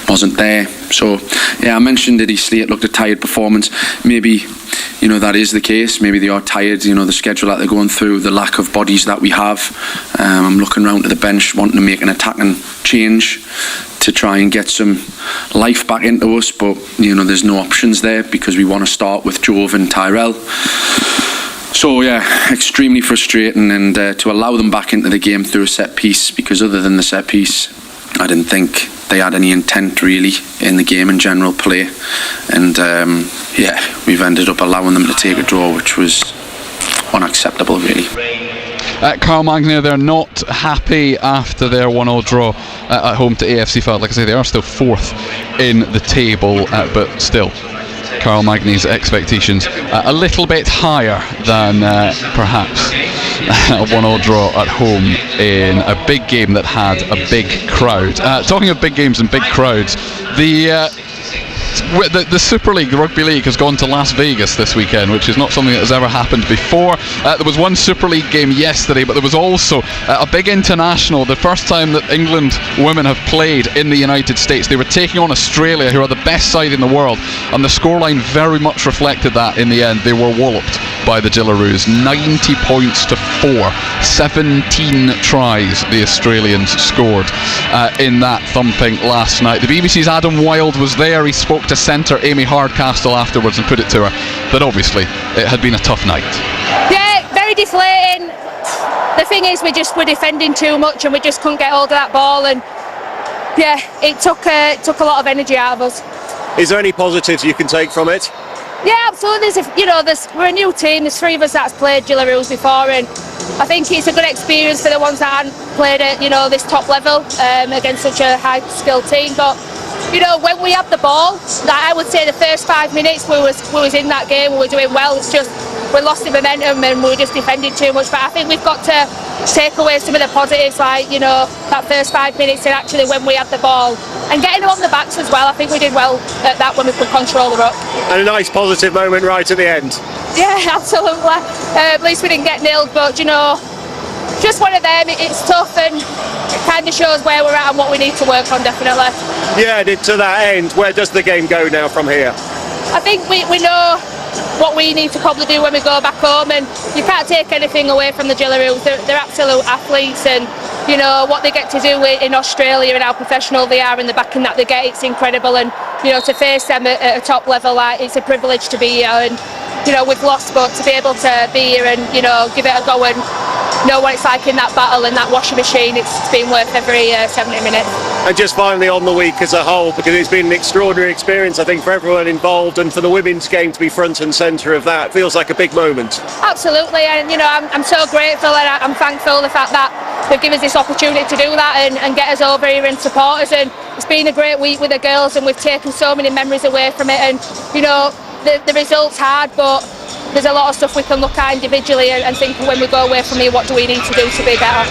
wasn't there. So, I mentioned Eddie Slate looked a tired performance. Maybe, that is the case. Maybe they are tired, the schedule that they're going through, the lack of bodies that we have. I'm looking around to the bench, wanting to make an attacking change to try and get some life back into us, but there's no options there because we want to start with Jove and Tyrell. So extremely frustrating, and to allow them back into the game through a set piece, because other than the set piece, I didn't think they had any intent really in the game in general play, and we've ended up allowing them to take a draw, which was unacceptable really. Carl Magny, they're not happy after their 1-1 draw at home to AFC Fylde. Like I say, they are still 4th in the table, but still Carl Magny's expectations a little bit higher than perhaps a 1-1 draw at home in a big game that had a big crowd. Talking of big games and big crowds, the Super League, the Rugby League, has gone to Las Vegas this weekend, which is not something that has ever happened before. There was one Super League game yesterday, but there was also a big international, the first time that England women have played in the United States. They were taking on Australia, who are the best side in the world, and the scoreline very much reflected that in the end. They were walloped by the Gillaroos, 90 points to 4. 17 tries the Australians scored in that thumping last night. The BBC's Adam Wilde was there. He spoke to centre Amy Hardcastle afterwards and put it to her that obviously it had been a tough night. Yeah, very deflating. The thing is, we're defending too much and we just couldn't get hold of that ball, and it took a lot of energy out of us. Is there any positives you can take from it? Yeah, absolutely. We're a new team. There's 3 of us that's played Gillaroos before, and I think it's a good experience for the ones that hadn't played at this top level against such a high skilled team. But when we had the ball, I would say the first 5 minutes we was in that game, we were doing well. It's just we lost the momentum and we were just defending too much. But I think we've got to take away some of the positives, like that first 5 minutes and actually when we had the ball and getting them on the backs as well. I think we did well at that when we could control the ruck. And a nice positive moment right at the end. Yeah, absolutely. At least we didn't get nilled, but just one of them. It's tough, and it kind of shows where we're at and what we need to work on, definitely. Yeah, to that end, where does the game go now from here? I think we know what we need to probably do when we go back home. And you can't take anything away from the Gillaroos. They're absolute athletes, and you know what they get to do in Australia and how professional they are and the backing that they get, it's incredible. And you know, to face them at a top level, like, it's a privilege to be here. And you know, we've lost, but to be able to be here and you know, give it a go and know what it's like in that battle and that washing machine, it's been worth every 70 minutes. And just finally on the week as a whole, because it's been an extraordinary experience, I think, for everyone involved, and for the women's game to be front and centre of that, feels like a big moment. Absolutely, and you know, I'm so grateful, and I'm thankful the fact that they've given us this opportunity to do that and get us over here and support us. And it's been a great week with the girls, and we've taken so many memories away from it. And you know, the result's hard, but there's a lot of stuff we can look at individually and think, when we go away from here, what do we need to do to be better?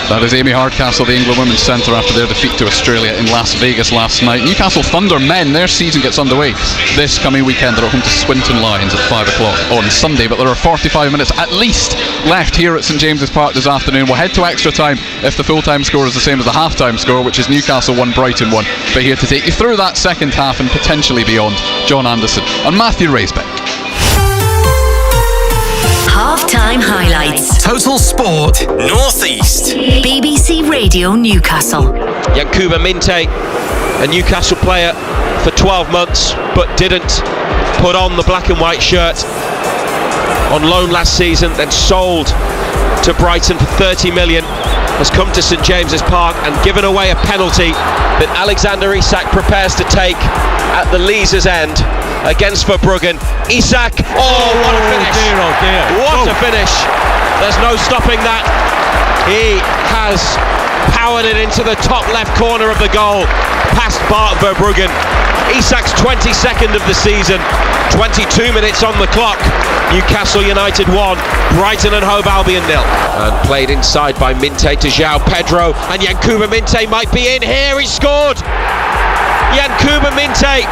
That is Amy Hardcastle, the England women's centre, after their defeat to Australia in Las Vegas last night. Newcastle Thunder men, their season gets underway this coming weekend. They're at home to Swinton Lions at 5 o'clock on Sunday, but there are 45 minutes at least left here at St James's Park this afternoon. We'll head to extra time if the full-time score is the same as the half-time score, which is Newcastle 1, Brighton 1. But here to take you through that second half and potentially beyond, John Anderson and Matthew Raisbeck. Half-time highlights. Total Sport North East. BBC Radio Newcastle. Yankuba Minte, a Newcastle player for 12 months, but didn't put on the black and white shirt. On loan last season, then sold to Brighton for 30 million, has come to St James's Park and given away a penalty that Alexander Isak prepares to take at the Leazes end against Verbruggen. Isak, what a finish! Dear, oh dear. What a finish! There's no stopping that. He has powered it into the top left corner of the goal, past Bart Verbruggen. Isak's 22nd of the season, 22 minutes on the clock. Newcastle United 1, Brighton and Hove Albion 0. And played inside by Minte to João Pedro, and Yankuba Minte might be in here. He scored! Yankuba Minte,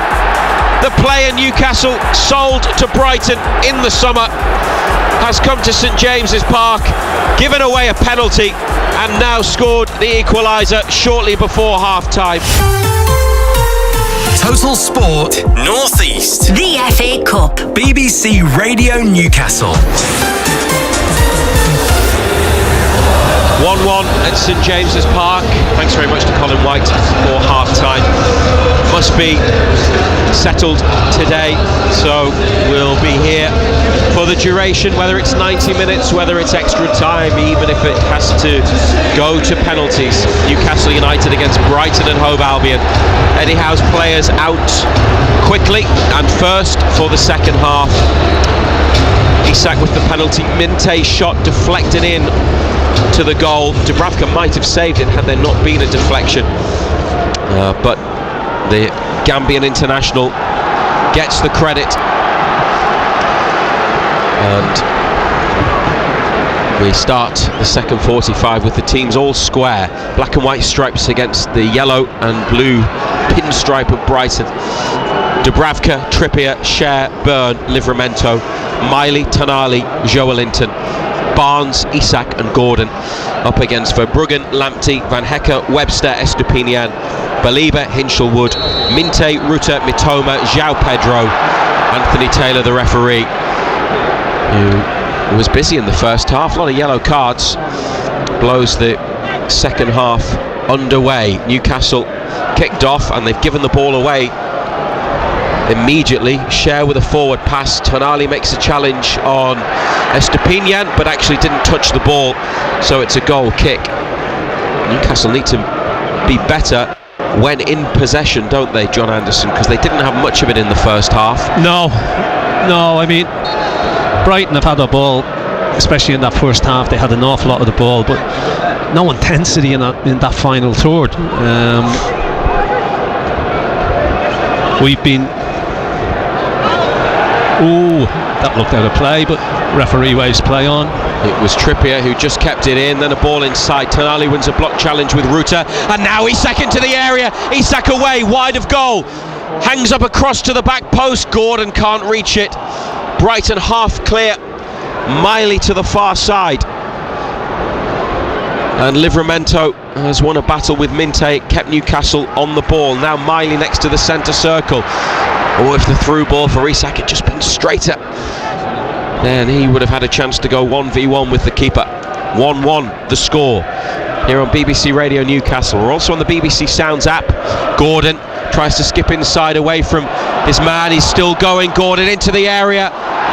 the player Newcastle sold to Brighton in the summer, has come to St James's Park, given away a penalty, and now scored the equaliser shortly before half-time. Total Sport North East. The FA Cup. BBC Radio Newcastle. 1-1 at St James's Park. Thanks very much to Colin White for half-time. Must be settled today, so we'll be here for the duration, whether it's 90 minutes, whether it's extra time, even if it has to go to penalties. Newcastle United against Brighton and Hove Albion. Eddie Howe's players out quickly and first for the second half. Isak with the penalty. Minte's shot deflected in to the goal. Dubravka might have saved it had there not been a deflection, but the Gambian international gets the credit, and we start the second 45 with the teams all square, black and white stripes against the yellow and blue pinstripe of Brighton. Dubravka, Trippier, Cher, Byrne, Livramento, Miley, Tonali, Joelinton, Barnes, Isak and Gordon up against Verbruggen, Lamptey, Van Hecke, Webster, Estupinian, Baliba, Hinchelwood, Minte, Ruta, Mitoma, João Pedro, Anthony Taylor the referee, who was busy in the first half. A lot of yellow cards. Blows the second half underway. Newcastle kicked off and they've given the ball away immediately. Cher with a forward pass. Tonali makes a challenge on Estupinian, but actually didn't touch the ball, so it's a goal kick. Newcastle need to be better when in possession, don't they, John Anderson? Because they didn't have much of it in the first half. No, I mean, Brighton have had the ball, especially in that first half. They had an awful lot of the ball, but no intensity in that final third. We've been... that looked out of play, but referee waves play on. It was Trippier who just kept it in, then a ball inside. Tonali wins a block challenge with Ruta, and now Isak into the area. Isak away, wide of goal. Hangs up across to the back post. Gordon can't reach it. Brighton half clear. Miley to the far side. And Livramento has won a battle with Minte, kept Newcastle on the ball. Now Miley next to the centre circle. Or if the through ball for Isak had just been straighter, then he would have had a chance to go 1v1 with the keeper. 1-1 the score here on BBC Radio Newcastle. We're also on the BBC Sounds app. Gordon tries to skip inside away from his man. He's still going. Gordon into the area.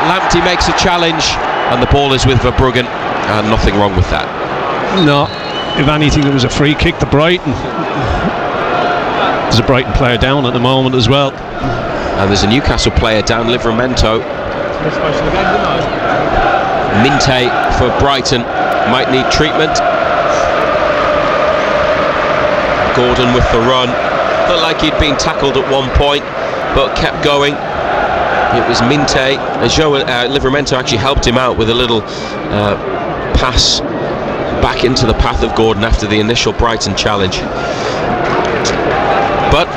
Lamptey makes a challenge, and the ball is with Verbruggen, and nothing wrong with that. No, if anything, it was a free kick to Brighton. There's a Brighton player down at the moment as well. And there's a Newcastle player down, Livramento. Minte for Brighton might need treatment. Gordon with the run. Looked like he'd been tackled at one point, but kept going. It was Minte. Livramento actually helped him out with a little pass back into the path of Gordon after the initial Brighton challenge. But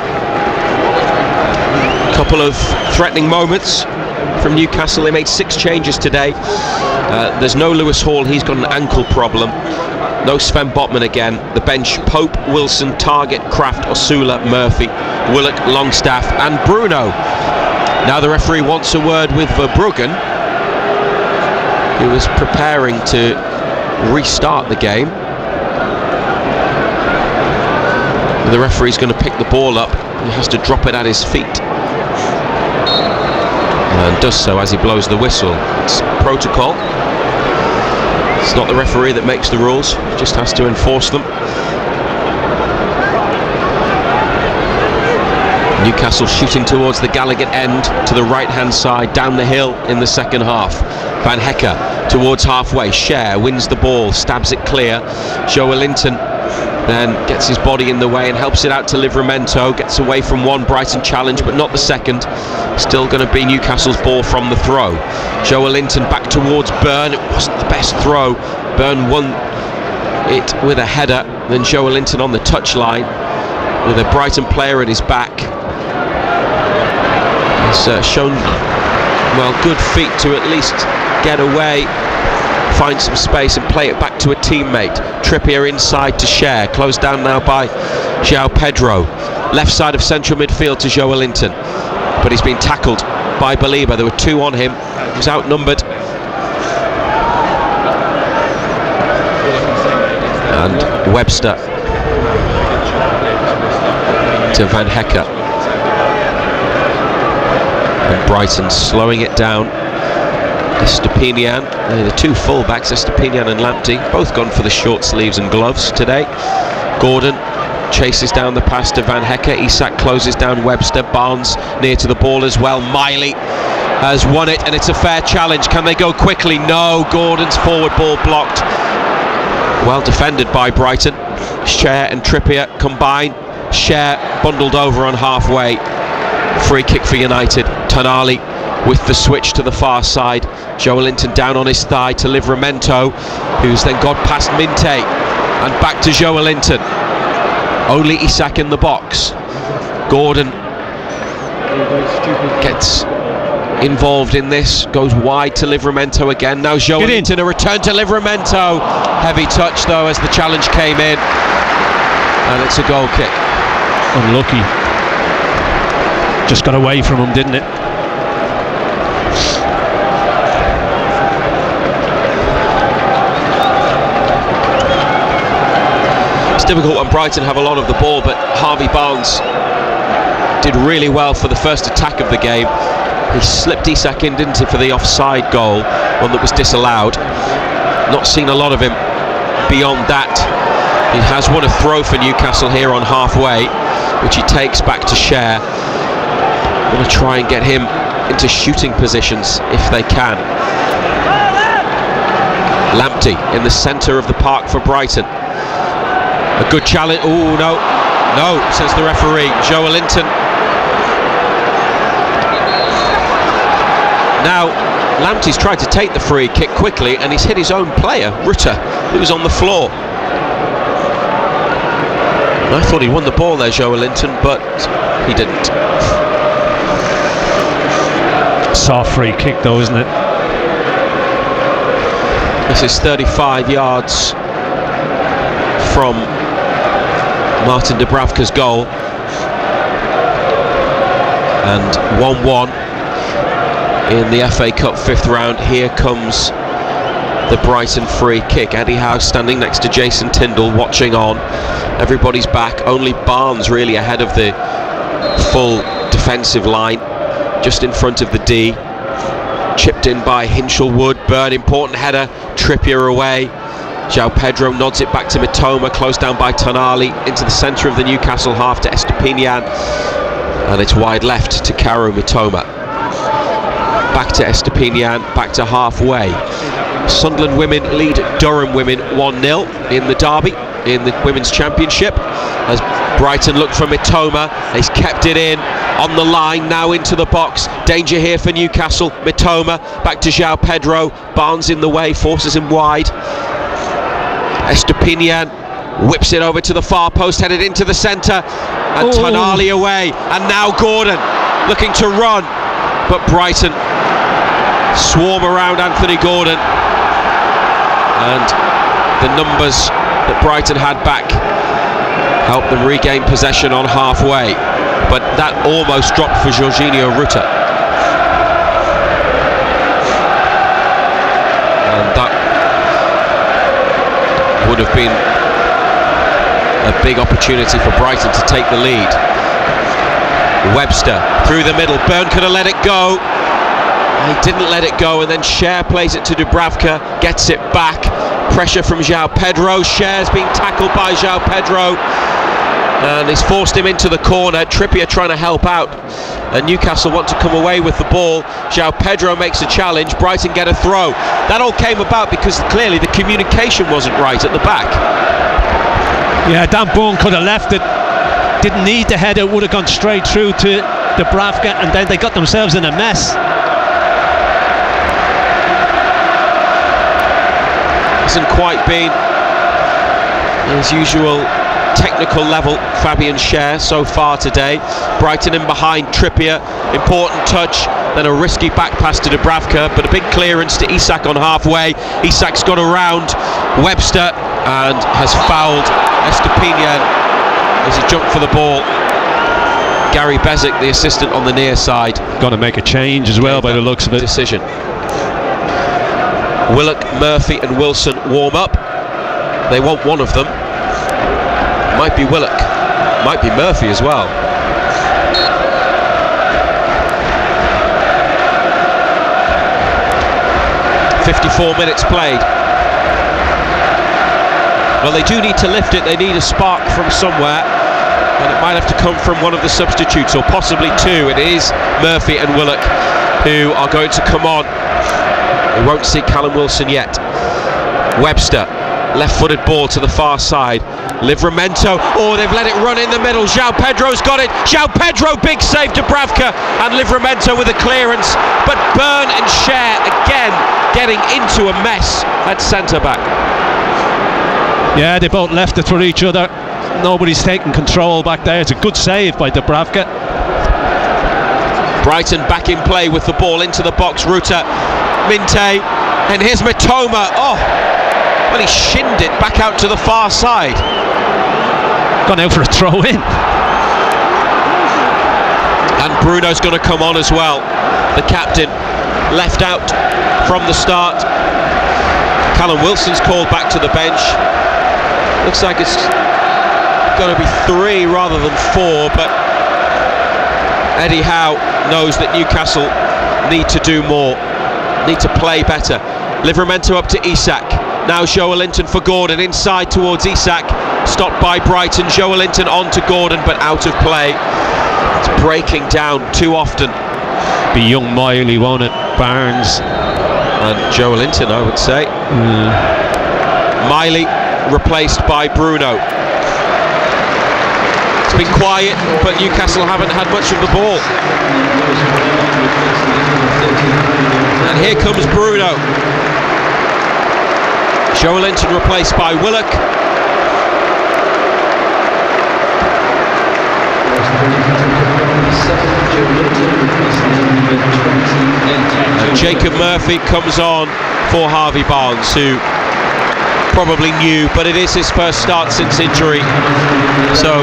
a couple of threatening moments from Newcastle. They made 6 changes today. There's no Lewis Hall, he's got an ankle problem. No Sven Botman again. The bench: Pope, Wilson, Targett, Kraft, Osula, Murphy, Willock, Longstaff and Bruno. Now the referee wants a word with Verbruggen, who is preparing to restart the game. The referee's going to pick the ball up. He has to drop it at his feet, and does so as he blows the whistle. It's protocol. It's not the referee that makes the rules, he just has to enforce them. Newcastle shooting towards the Gallagher end, to the right hand side, down the hill in the second half. Van Hecke towards halfway. Cher wins the ball, stabs it clear. Joelinton then gets his body in the way and helps it out to Livramento. Gets away from one Brighton challenge, but not the second. Still going to be Newcastle's ball from the throw. Joelinton back towards Byrne. It wasn't the best throw. Byrne won it with a header. Then Joelinton on the touchline with a Brighton player at his back. He's shown, well, good feet to at least get away, find some space and play it back to a teammate. Trippier inside to Cher, closed down now by João Pedro. Left side of central midfield to Joelinton, but he's been tackled by Baliba. There were 2 on him, he was outnumbered. And Webster to Van Hecke. And Brighton slowing it down. Estepinian, the 2 full-backs, Estepinian and Lamptey, both gone for the short sleeves and gloves today. Gordon chases down the pass to Van Hecke. Isak closes down Webster. Barnes near to the ball as well. Miley has won it, and it's a fair challenge. Can they go quickly? No. Gordon's forward ball blocked. Well defended by Brighton. Cher and Trippier combine. Cher bundled over on halfway. Free kick for United. Tonali with the switch to the far side. Joelinton down on his thigh to Livramento, who's then got past Minte and back to Joelinton. Only Isak in the box. Gordon gets involved in this, goes wide to Livramento again. Now Joelinton, a return to Livramento. Heavy touch though as the challenge came in, and it's a goal kick. Unlucky. Just got away from him, didn't it? It's difficult when Brighton have a lot of the ball, but Harvey Barnes did really well for the first attack of the game. He slipped Isak in, didn't he, for the offside goal, one that was disallowed. Not seen a lot of him beyond that. He has won a throw for Newcastle here on halfway, which he takes back to Cher. Going to try and get him into shooting positions if they can. Lamptey in the centre of the park for Brighton. A good challenge. Oh no, no, says the referee. Joelinton. Now Lamptey's tried to take the free kick quickly, and he's hit his own player, Rutter, who was on the floor. I thought he won the ball there, Joelinton, but he didn't. Soft free kick though, isn't it? This is 35 yards from Martin Dubravka's goal. And 1-1 in the FA Cup 5th round. Here comes the Brighton free kick. Eddie Howe standing next to Jason Tindall, watching on. Everybody's back. Only Barnes really ahead of the full defensive line, just in front of the D. Chipped in by Hinshelwood. Byrne, important header. Trippier away. João Pedro nods it back to Mitoma, closed down by Tonali, into the centre of the Newcastle half to Estepinian, and it's wide left to Karu Mitoma. Back to Estepinian, back to halfway. Sunderland women lead Durham women 1-0 in the derby, in the Women's Championship, as Brighton looked for Mitoma. He's kept it in, on the line, now into the box. Danger here for Newcastle. Mitoma, back to João Pedro. Barnes in the way, forces him wide. Estepinian whips it over to the far post, headed into the centre, and Tonali away, and now Gordon looking to run, but Brighton swarm around Anthony Gordon, and the numbers that Brighton had back helped them regain possession on halfway, but that almost dropped for Jorginho Rutter, and that would have been a big opportunity for Brighton to take the lead. Webster through the middle. Byrne could have let it go. He didn't let it go, and then Cher plays it to Dubravka, gets it back. Pressure from João Pedro. Cher's being tackled by João Pedro, and he's forced him into the corner. Trippier trying to help out, and Newcastle want to come away with the ball. João Pedro makes a challenge. Brighton get a throw. That all came about because clearly the communication wasn't right at the back. Yeah, Dan Bourne could have left it. Didn't need the header. Would have gone straight through to Dubravka, and then they got themselves in a mess. Hasn't quite been his usual technical level, Fabian Cher, so far today. Brighton in behind. Trippier, important touch, then a risky back pass to Dubravka, but a big clearance to Isak on halfway. Isak's got around Webster and has fouled Estepinian as he jumped for the ball. Gary Bezic, the assistant on the near side, got to make a change as well by the looks of it. Decision. Willock, Murphy and Wilson warm up. They want one of them. Might be Willock, might be Murphy as well. .54 minutes played. Well, they do need to lift it. They need a spark from somewhere, and it might have to come from one of the substitutes, or possibly two. It is Murphy and Willock who are going to come on. We won't see Callum Wilson yet. Webster, left-footed ball to the far side. Livramento, they've let it run in the middle. João Pedro's got it. João Pedro, big save to Dubravka, and Livramento with a clearance. But Byrne and Cher again getting into a mess at centre-back. Yeah, they both left it for each other. Nobody's taking control back there. It's a good save by Dubravka. Brighton back in play with the ball into the box. Rutter, Minte, and here's Mitoma. Well, he shinned it back out to the far side. Gone out for a throw in. And Bruno's going to come on as well. The captain left out from the start. Callum Wilson's called back to the bench. Looks like it's going to be 3 rather than 4, but Eddie Howe knows that Newcastle need to do more, need to play better. Livramento up to Isak. Now Joelinton for Gordon, inside towards Isak. Stopped by Brighton. Joelinton on to Gordon, but out of play. It's breaking down too often. Be young Miley, won't it? Barnes. And Joelinton, I would say. Miley replaced by Bruno. It's been quiet, but Newcastle haven't had much of the ball. And here comes Bruno. Joelinton replaced by Willock. And Jacob Murphy comes on for Harvey Barnes, who probably new, but it is his first start since injury. So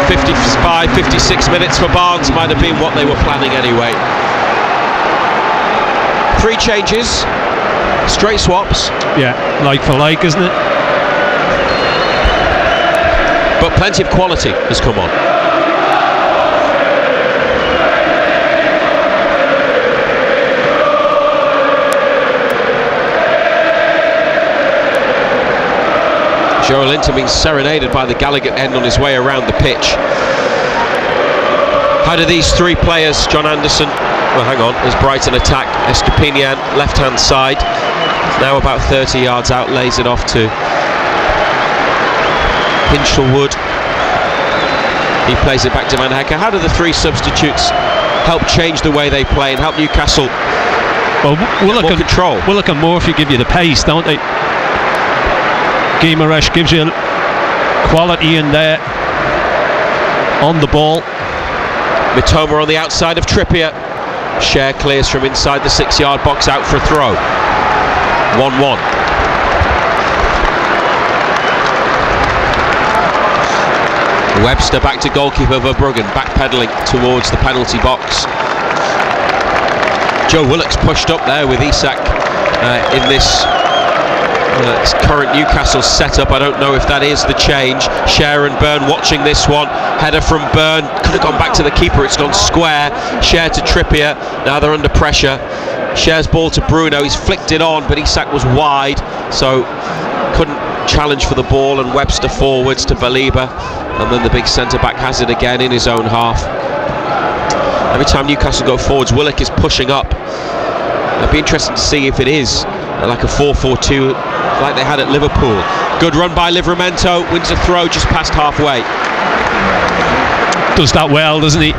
55, 56 minutes for Barnes might have been what they were planning anyway. 3 changes, straight swaps. Yeah, like for like, isn't it? But plenty of quality has come on. Joe Linton being serenaded by the Gallagher end on his way around the pitch. How do these 3 players, John Anderson, well hang on, as Brighton attack, Estepinian, left hand side, now about 30 yards out, lays it off to Hinchelwood. He plays it back to Van Hecker. How do the 3 substitutes help change the way they play and help Newcastle Willock more control? Willock and Murphy give you the pace, don't they? Guimaraes gives you quality in there on the ball. Mitoma on the outside of Trippier. Cher clears from inside the 6-yard box out for a throw. 1-1. Webster back to goalkeeper Verbruggen, backpedaling towards the penalty box. Joe Willock's pushed up there with Isak in this current Newcastle setup. I don't know if that is the change. Cher and Byrne watching this one. Header from Byrne, could have gone back to the keeper, it's gone square. Cher to Trippier, now they're under pressure. Cher's ball to Bruno, he's flicked it on, but Isak was wide, so couldn't challenge for the ball, and Webster forwards to Baliba, and then the big centre-back has it again in his own half. Every time Newcastle go forwards, Willock is pushing up. It'd be interesting to see if it is like a 4-4-2 like they had at Liverpool. Good run by Livramento, wins a throw just past halfway. Does that well, doesn't he?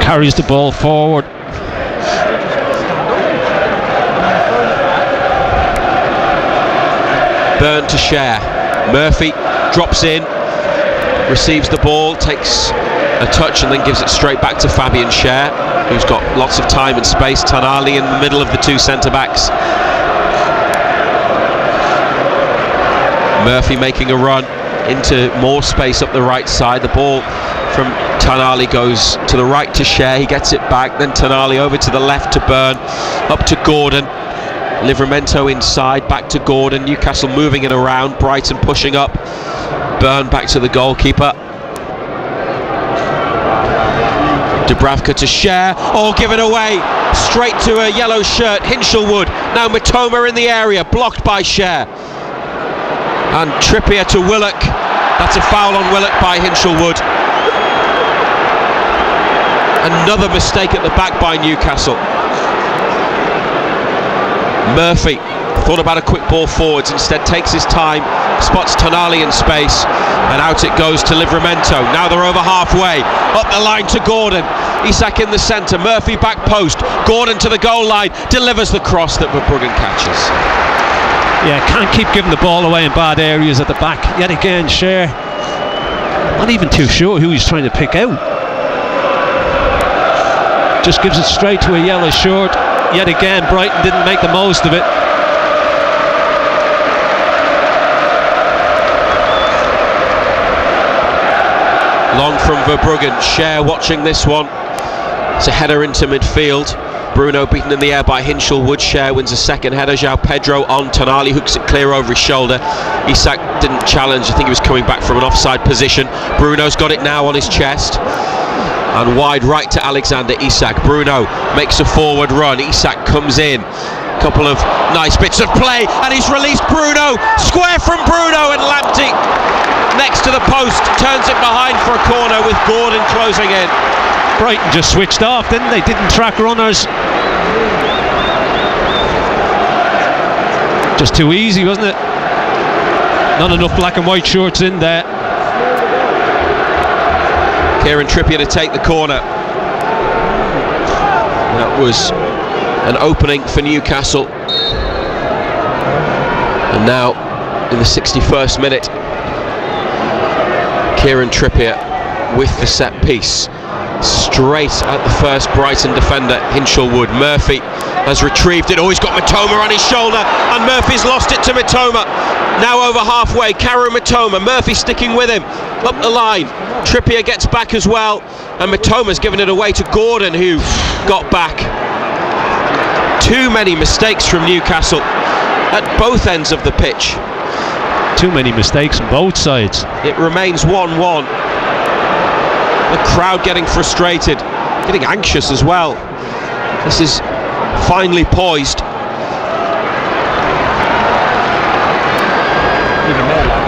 Carries the ball forward. Byrne to Cher. Murphy drops in, receives the ball, takes a touch and then gives it straight back to Fabian Cher, who's got lots of time and space. Tonali in the middle of the 2 centre-backs. Murphy making a run into more space up the right side. The ball from Tonali goes to the right to Cher, he gets it back, then Tonali over to the left to Byrne, up to Gordon. Livramento inside, back to Gordon. Newcastle moving it around, Brighton pushing up. Byrne back to the goalkeeper. Dubravka to Cher, given away, straight to a yellow shirt, Hinchelwood. Now Mitoma in the area, blocked by Cher. And Trippier to Willock. That's a foul on Willock by Hinchelwood. Another mistake at the back by Newcastle. Murphy thought about a quick ball forwards, instead takes his time, spots Tonali in space, and out it goes to Livramento. Now they're over halfway, up the line to Gordon. Isak in the centre, Murphy back post, Gordon to the goal line, delivers the cross that Verbruggen catches. Yeah, can't keep giving the ball away in bad areas at the back. Yet again, Cher not even too sure who he's trying to pick out. Just gives it straight to a yellow shirt. Yet again, Brighton didn't make the most of it. Long from Verbruggen. Cher watching this one. It's a header into midfield. Bruno beaten in the air by Hinchelwood. Cher wins a second header. João Pedro on Tonali, hooks it clear over his shoulder. Isak didn't challenge, I think he was coming back from an offside position. Bruno's got it now on his chest. And wide right to Alexander Isak. Bruno makes a forward run. Isak comes in. Couple of nice bits of play, and he's released Bruno. Square from Bruno, and Lamptey next to the post turns it behind for a corner with Gordon closing in. Brighton just switched off, didn't they? Didn't track runners. Just too easy, wasn't it? Not enough black and white shorts in there. Kieran Trippier to take the corner. That was an opening for Newcastle. And now, in the 61st minute, Kieran Trippier with the set piece. straight at the first Brighton defender, Hinshelwood. Murphy has retrieved it. Oh, he's got Mitoma on his shoulder, and Murphy's lost it to Mitoma. Now over halfway, Karu Mitoma. Murphy sticking with him up the line. Trippier gets back as well, and Mitoma's given it away to Gordon, who got back. Too many mistakes from Newcastle at both ends of the pitch. Too many mistakes on both sides. It remains 1-1. The crowd getting frustrated, getting anxious as well. This is finely poised.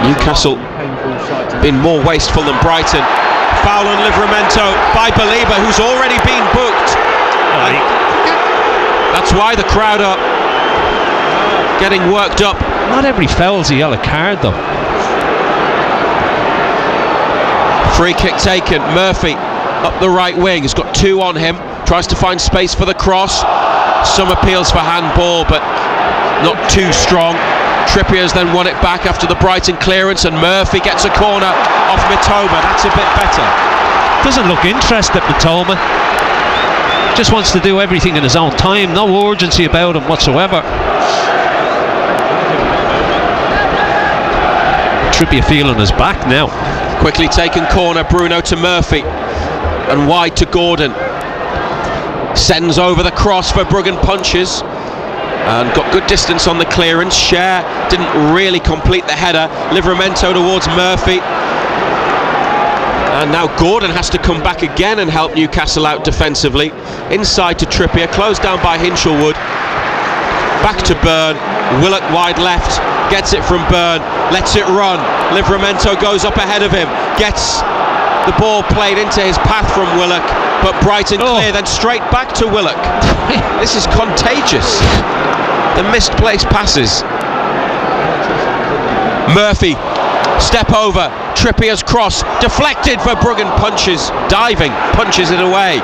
Newcastle been more wasteful than Brighton. Foul on Livramento by Belieber, who's already been booked. That's why the crowd are getting worked up. Not every foul's a yellow card though. Free kick taken. Murphy up the right wing, has got two on him, tries to find space for the cross. Some appeals for handball, but not too strong. Trippier's then won it back after the Brighton clearance, and Murphy gets a corner off Mitoma. That's a bit better. Doesn't look interested, Mitoma. Just wants to do everything in his own time. No urgency about him whatsoever. Trippier feeling his back now. Quickly taken corner, Bruno to Murphy, and wide to Gordon. Sends over the cross for Bruggen punches, and got good distance on the clearance. Cher didn't really complete the header. Livramento towards Murphy, and now Gordon has to come back again and help Newcastle out defensively. Inside to Trippier, closed down by Hinshelwood. Back to Byrne. Willock wide left, gets it from Byrne, lets it run. Livramento goes up ahead of him, gets the ball played into his path from Willock, but Brighton clear, then straight back to Willock. This is contagious. The misplaced passes. Murphy, step over, Trippier's cross, deflected for Bruggen punches, diving, punches it away.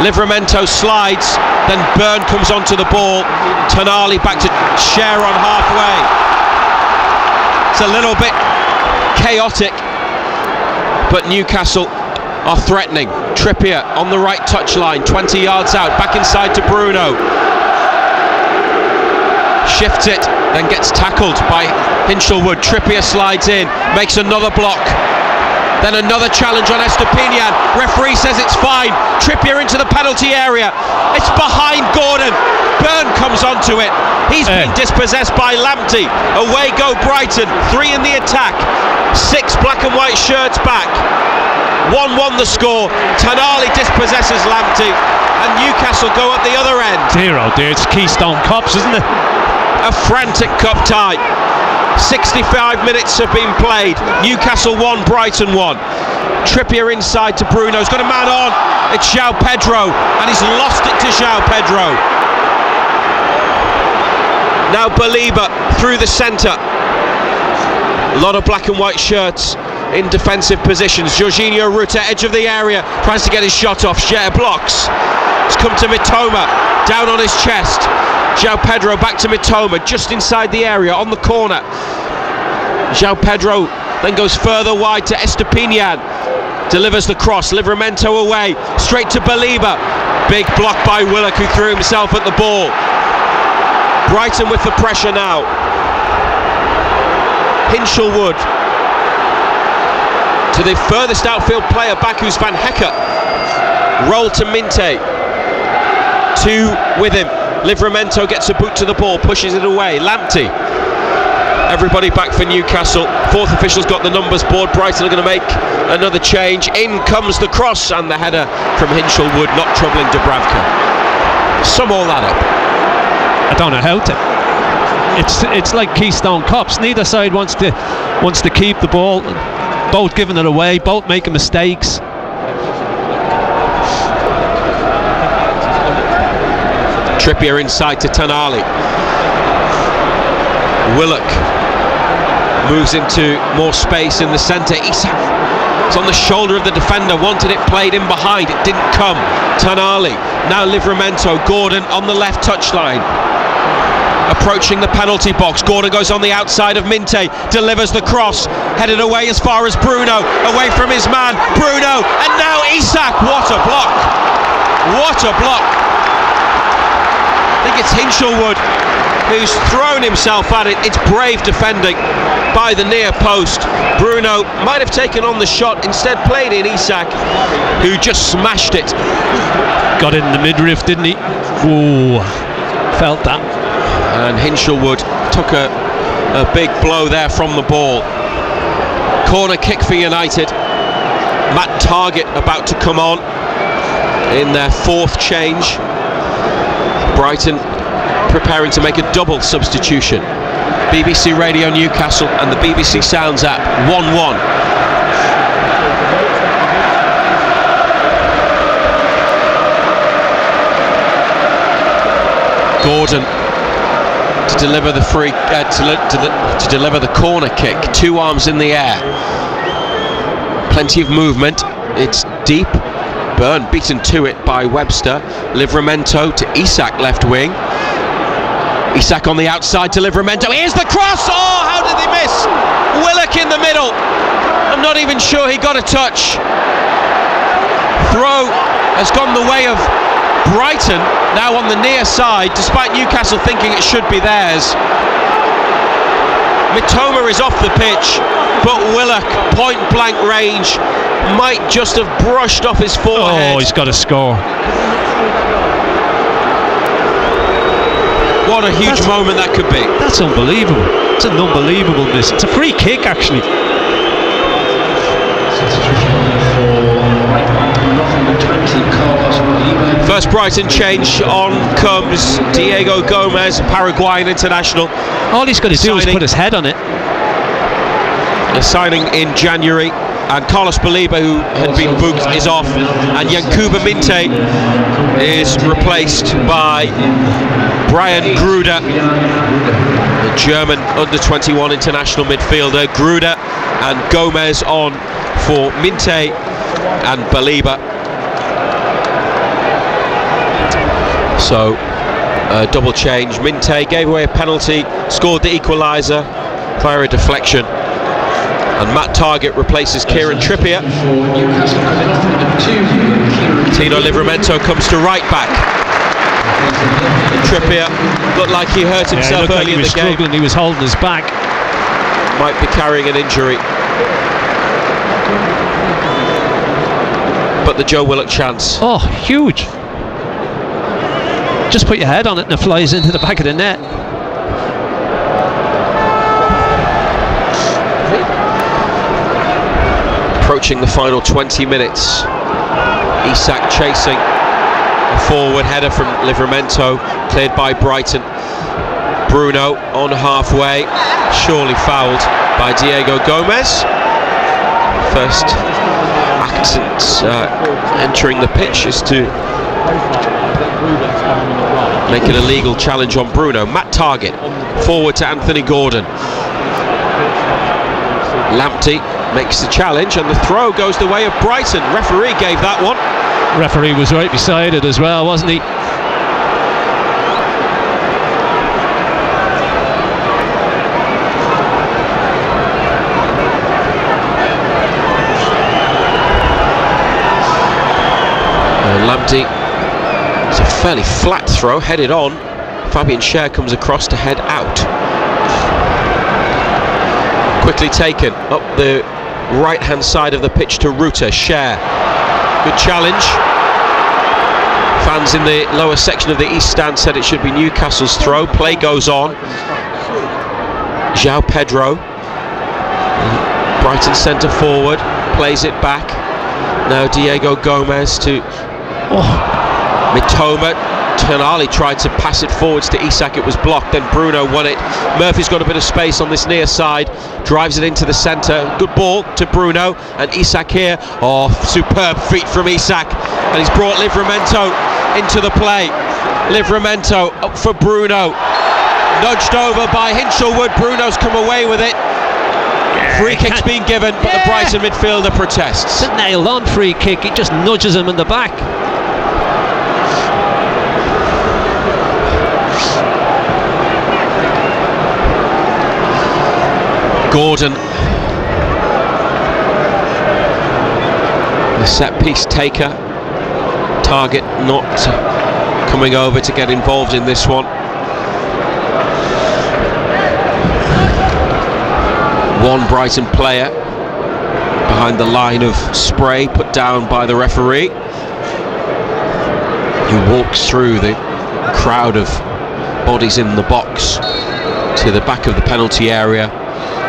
Livramento slides, then Byrne comes onto the ball. Tonali back to Cher on halfway. It's a little bit chaotic, but Newcastle are threatening. Trippier on the right touchline, 20 yards out, back inside to Bruno. Shifts it, then gets tackled by Hinshelwood. Trippier slides in, makes another block. Then another challenge on Estepinian. Referee says it's fine. Trippier into the penalty area. It's behind Gordon. Byrne comes onto it. He's been dispossessed by Lamptey. Away go Brighton. 3 in the attack. 6 black and white shirts back. 1-1 the score. Tonali dispossesses Lamptey, and Newcastle go at the other end. Dear oh dear, it's Keystone Cops, isn't it? A frantic cup tie. 65 minutes have been played. Newcastle 1, Brighton 1. Trippier inside to Bruno. He's got a man on. It's João Pedro, and he's lost it to João Pedro. Now Belieber through the centre. A lot of black and white shirts in defensive positions. Jorginho Ruta, edge of the area, tries to get his shot off. Cher blocks. It's come to Mitoma, down on his chest. João Pedro back to Mitoma, just inside the area, on the corner. João Pedro then goes further wide to Estepinian. Delivers the cross, Livramento away, straight to Belieber. Big block by Willock, who threw himself at the ball. Brighton with the pressure now. Hinshelwood to the furthest outfield player back, who's Van Hecker. Roll to Minte. 2 with him. Livramento gets a boot to the ball, pushes it away. Lamptey. Everybody back for Newcastle. Fourth official's got the numbers board. Brighton are going to make another change. In comes the cross, and the header from Hinshelwood, not troubling Dubravka. Sum all that up. I don't know how to. It's like Keystone Cops. Neither side wants to keep the ball. Both giving it away, both making mistakes. Trippier inside to Tonali. Willock moves into more space in the centre. It's on the shoulder of the defender, wanted it played in behind, it didn't come. Tonali, now Livramento. Gordon on the left touchline. A approaching the penalty box. Gordon goes on the outside of Minte, delivers the cross, headed away as far as Bruno, away from his man, Bruno, and now Isak. What a block! What a block! I think it's Hinchelwood who's thrown himself at it. It's brave defending by the near post. Bruno might have taken on the shot, instead played in Isak, who just smashed it. Got it in the midriff, didn't he? Ooh, felt that. And Hinchelwood took a big blow there from the ball. Corner kick for United. Matt Targett about to come on in their fourth change. Brighton preparing to make a double substitution. BBC Radio Newcastle and the BBC Sounds app. 1-1. Gordon to deliver the free to deliver the corner kick. Two arms in the air. Plenty of movement. It's deep. Byrne beaten to it by Webster. Livramento to Isak, left wing. Isak on the outside to Livramento. Here's the cross! Oh, how did they miss? Willock in the middle. I'm not even sure he got a touch. Throw has gone the way of Brighton, now on the near side, despite Newcastle thinking it should be theirs. Mitoma is off the pitch, but Willock, point blank range, might just have brushed off his forehead. Oh, he's got to score. What a huge moment that could be. That's unbelievable. It's an unbelievable miss. It's a free kick, actually. First Brighton change on comes Diego Gomez, Paraguayan international. All he's got to do is put his head on it. A signing in January, and Carlos Baliba, who had been booked, is off, and Yankuba Minte is replaced by Brian Gruder, the German under-21 international midfielder. Gruder and Gomez on for Minte and Baliba. So a double change. Minte gave away a penalty, scored the equaliser via a deflection, and Matt Targett replaces Kieran Trippier. Tino Livramento comes to right back. And Trippier looked like he hurt himself early in the game. Struggling. He was holding his back. Might be carrying an injury. But the Joe Willock chance. Oh, huge. Just put your head on it and it flies into the back of the net. Approaching the final 20 minutes. Isak chasing. A forward header from Livramento, cleared by Brighton. Bruno on halfway, surely fouled by Diego Gomez. First act since entering the pitch is to make an illegal challenge on Bruno. Matt Targett forward to Anthony Gordon. Lamptey makes the challenge, and the throw goes the way of Brighton. Referee gave that one. Referee was right beside it as well, wasn't he? Lamptey, it's a fairly flat throw, headed on. Fabian Schär comes across to head out. Quickly taken up the right hand side of the pitch to Ruta. Schär, good challenge. Fans in the lower section of the east stand said it should be Newcastle's throw. Play goes on. João Pedro, Brighton centre forward, plays it back. Now Diego Gomez to Mitoma. Tonali tried to pass it forwards to Isak, it was blocked, then Bruno won it. Murphy's got a bit of space on this near side, drives it into the centre. Good ball to Bruno, and Isak here. Oh, superb feet from Isak, and he's brought Livramento into the play. Livramento up for Bruno, nudged over by Hinchelwood. Bruno's come away with it. Free kick's been given, but the Brighton midfielder protests. It's a nailed on free kick, he just nudges him in the back. Gordon, the set piece taker. Target not coming over to get involved in this one. One Brighton player behind the line of spray put down by the referee, who walks through the crowd of bodies in the box to the back of the penalty area.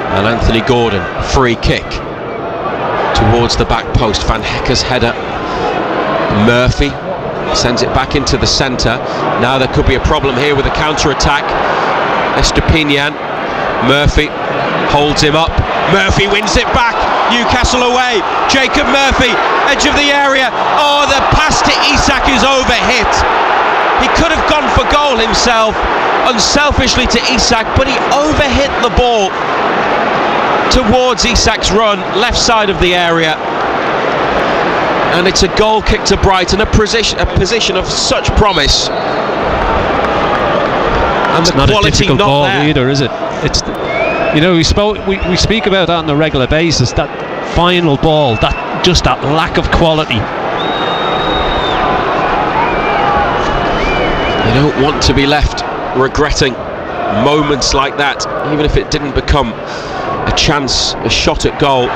And Anthony Gordon, free kick towards the back post. Van Hecke's header. Murphy sends it back into the centre. Now there could be a problem here with a counter-attack. Estepinian. Murphy holds him up. Murphy wins it back. Newcastle away. Jacob Murphy, edge of the area. Oh, the pass to Isak is overhit. He could have gone for goal himself, unselfishly to Isak, but he overhit the ball towards Isak's run, left side of the area. And it's a goal kick to Brighton, a position of such promise. And it's the not quality a difficult not ball there. either, is it? It's, you know, we speak about that on a regular basis. That final ball, that lack of quality. You don't want to be left regretting moments like that, even if it didn't become a chance, a shot at goal.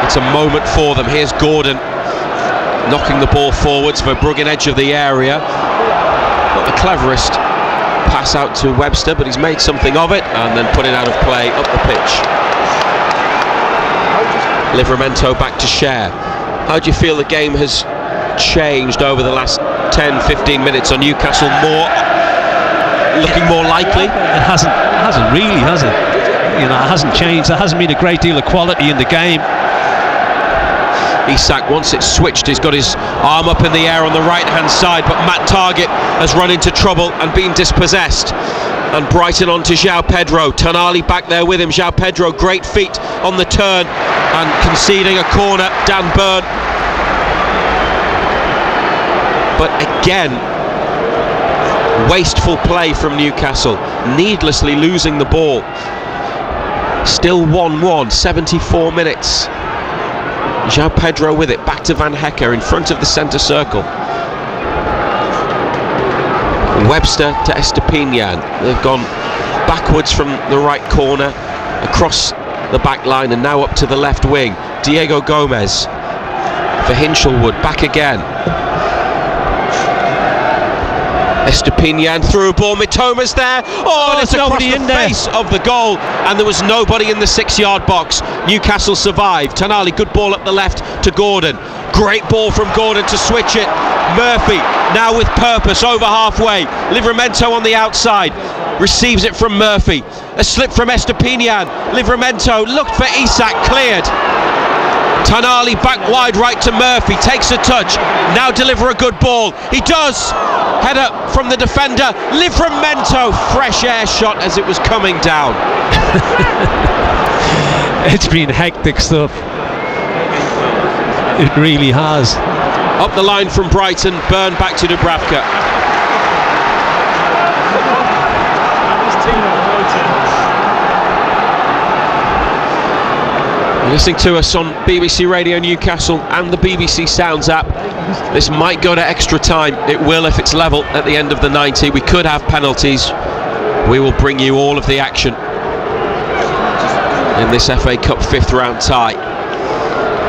It's a moment for them. Here's Gordon knocking the ball forwards. Verbruggen, edge of the area. Not the cleverest pass out to Webster, but he's made something of it and then put it out of play up the pitch. Livramento back to Cher. How do you feel the game has changed over the last 10-15 minutes on Newcastle? Looking more likely? It hasn't really, has it? You know, it hasn't changed. There hasn't been a great deal of quality in the game. Isak, once it's switched, he's got his arm up in the air on the right hand side, but Matt Targett has run into trouble and been dispossessed. And Brighton on to João Pedro. Tonali back there with him. João Pedro, great feet on the turn and conceding a corner. Dan Burn. But again, wasteful play from Newcastle, needlessly losing the ball. Still 1-1, 74 minutes. João Pedro with it, back to Van Hecke in front of the centre circle. Webster to Estepinian. They've gone backwards from the right corner, across the back line, and now up to the left wing. Diego Gomez for Hinchelwood, back again. Estepinian through a ball. Mitoma's there. Oh, it's across the face of the goal, and there was nobody in the 6-yard box. Newcastle survived. Tonali, good ball up the left to Gordon. Great ball from Gordon to switch it. Murphy now with purpose over halfway. Livramento on the outside. Receives it from Murphy. A slip from Estepinian. Livramento looked for Isak, cleared. Tonali back wide right to Murphy, takes a touch, now deliver a good ball. He does. Header from the defender. Livramento, fresh air shot as it was coming down. It's been hectic stuff. It really has. Up the line from Brighton, Burn back to Dubravka. Listening to us on BBC Radio Newcastle and the BBC Sounds app. This might go to extra time. It will if it's level at the end of the 90. We could have penalties. We will bring you all of the action in this FA Cup 5th round tie.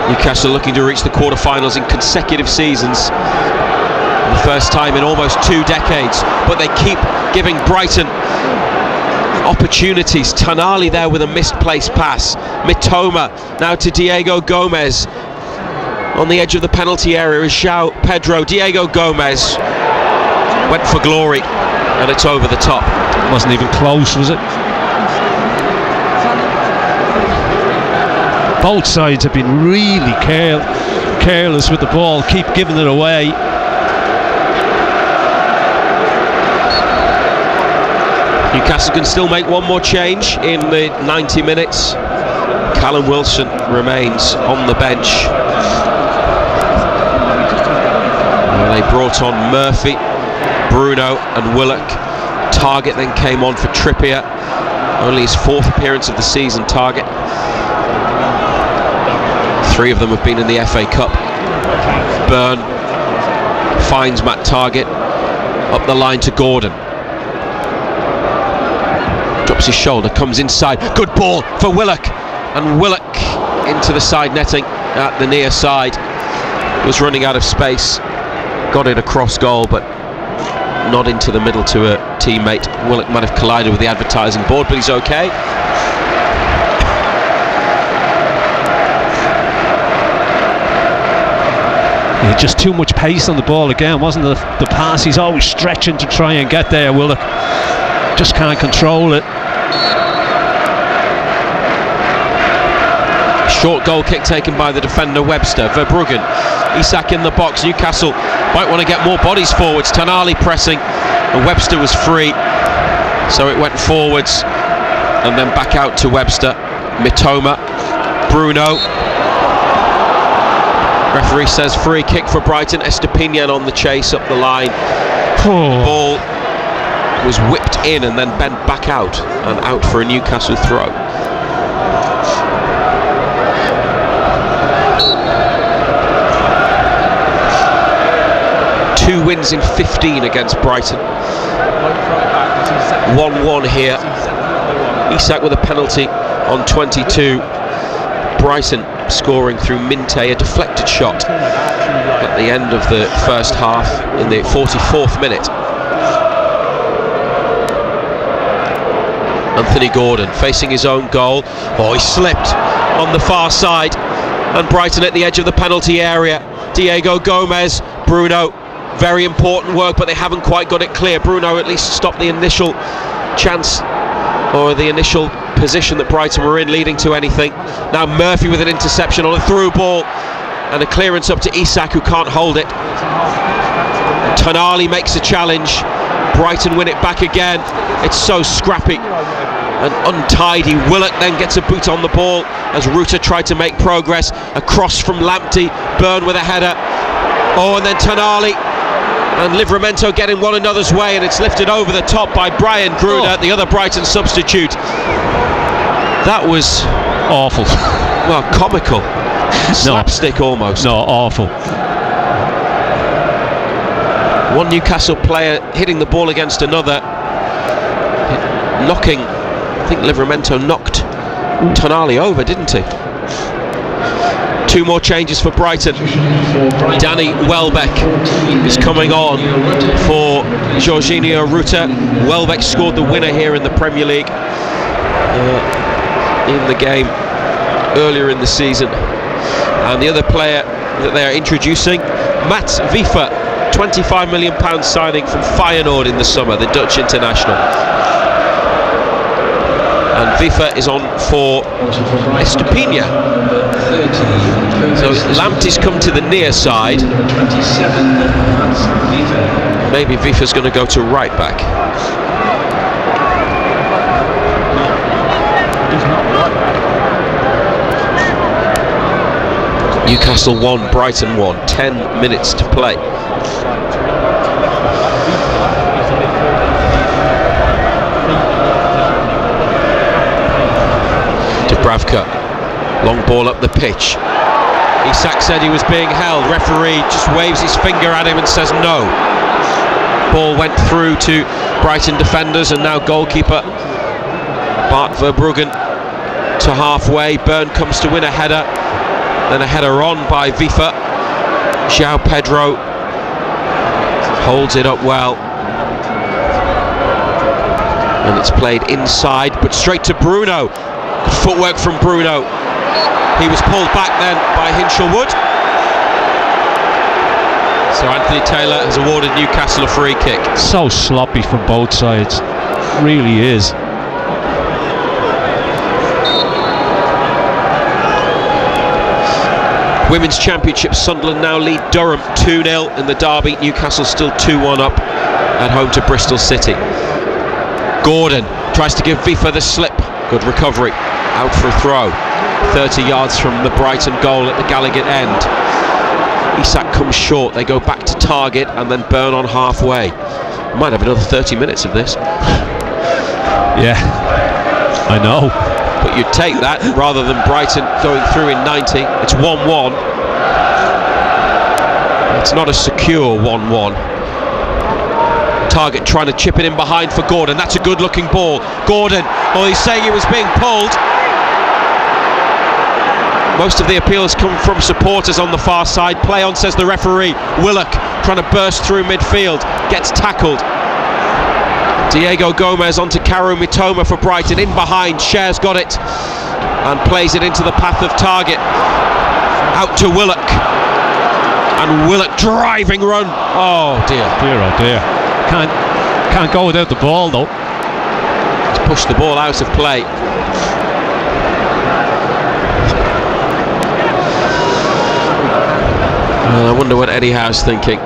Newcastle looking to reach the quarter-finals in consecutive seasons. The first time in almost 2 decades. But they keep giving Brighton opportunities. Tonali there with a misplaced pass. Mitoma now to Diego Gomez. On the edge of the penalty area is João Pedro. Diego Gomez went for glory, and it's over the top. It wasn't even close, was it? Both sides have been really careless with the ball, keep giving it away. Newcastle can still make one more change in the 90 minutes. Callum Wilson remains on the bench. They brought on Murphy, Bruno and Willock. Targett then came on for Trippier. Only his 4th appearance of the season, Target. 3 of them have been in the FA Cup. Byrne finds Matt Target up the line to Gordon. Drops his shoulder, comes inside. Good ball for Willock. And Willock into the side netting at the near side. Was running out of space. Got it across goal, but not into the middle to a teammate. Willock might have collided with the advertising board, but he's okay. Yeah, just too much pace on the ball again, wasn't the pass? He's always stretching to try and get there. Willock just can't control it. Short goal kick taken by the defender Webster. Verbruggen, Isak in the box. Newcastle might want to get more bodies forwards. Tonali pressing, and Webster was free, so it went forwards and then back out to Webster. Mitoma, Bruno. Referee says free kick for Brighton. Estepinian on the chase up the line. Ball was whipped in and then bent back out, and out for a Newcastle throw. Two wins in 15 against Brighton. 1-1 here. Isak with a penalty on 22. Brighton scoring through Minte, a deflected shot at the end of the first half in the 44th minute. Anthony Gordon facing his own goal. Oh, he slipped on the far side, and Brighton at the edge of the penalty area. Diego Gomez, Bruno. Very important work, but they haven't quite got it clear. Bruno at least stopped the initial chance, or the initial position that Brighton were in, leading to anything. Now Murphy with an interception on a through ball, and a clearance up to Isak, who can't hold it. Tonali makes a challenge. Brighton win it back again. It's so scrappy and untidy. Willock then gets a boot on the ball as Ruta tried to make progress. A cross from Lamptey. Byrne with a header. Oh, and then Tonali and Livramento getting one another's way, and it's lifted over the top by Brian Gruner, the other Brighton substitute. That was awful. Well, comical. Slapstick almost. No, awful. One Newcastle player hitting the ball against another, knocking, I think Livramento knocked Tonali over, didn't he? Two more changes for Brighton. Danny Welbeck is coming on for Jorginho Ruta. Welbeck scored the winner here in the Premier League in the game earlier in the season. And the other player that they are introducing, Mats Vifa, £25 million signing from Feyenoord in the summer, the Dutch international. And Vifa is on for Estepinian. So Lamptey's come to the near side. Maybe Vifa's going to go to right back. Newcastle 1, Brighton 1. 10 minutes to play. Dubravka, long ball up the pitch. Isak said he was being held. Referee just waves his finger at him and says no. Ball went through to Brighton defenders, and now goalkeeper Bart Verbruggen to halfway. Byrne comes to win a header, then a header on by Vifa. João Pedro holds it up well, and it's played inside, but straight to Bruno. Footwork from Bruno. He was pulled back then by Hinshelwood. So Anthony Taylor has awarded Newcastle a free kick. So sloppy from both sides. Really is. Women's Championship, Sunderland now lead Durham 2-0 in the derby. Newcastle still 2-1 up at home to Bristol City. Gordon tries to give Vifa the slip. Good recovery. Out for a throw. 30 yards from the Brighton goal at the Gallagher end. Isak comes short. They go back to target, and then Byrne on halfway. Might have another 30 minutes of this. Yeah. I know. But you'd take that rather than Brighton going through in 90. It's 1-1. It's not a secure 1-1. Target trying to chip it in behind for Gordon. That's a good looking ball. Gordon, he's saying he was being pulled. Most of the appeals come from supporters on the far side. Play on, says the referee. Willock trying to burst through midfield. Gets tackled. Diego Gomez onto Karu Mitoma for Brighton. In behind, Cher's got it. And plays it into the path of Target. Out to Willock. And Willock driving run. Oh dear. Oh dear. Can't go without the ball though. He's pushed the ball out of play. I wonder what Eddie Howe's thinking.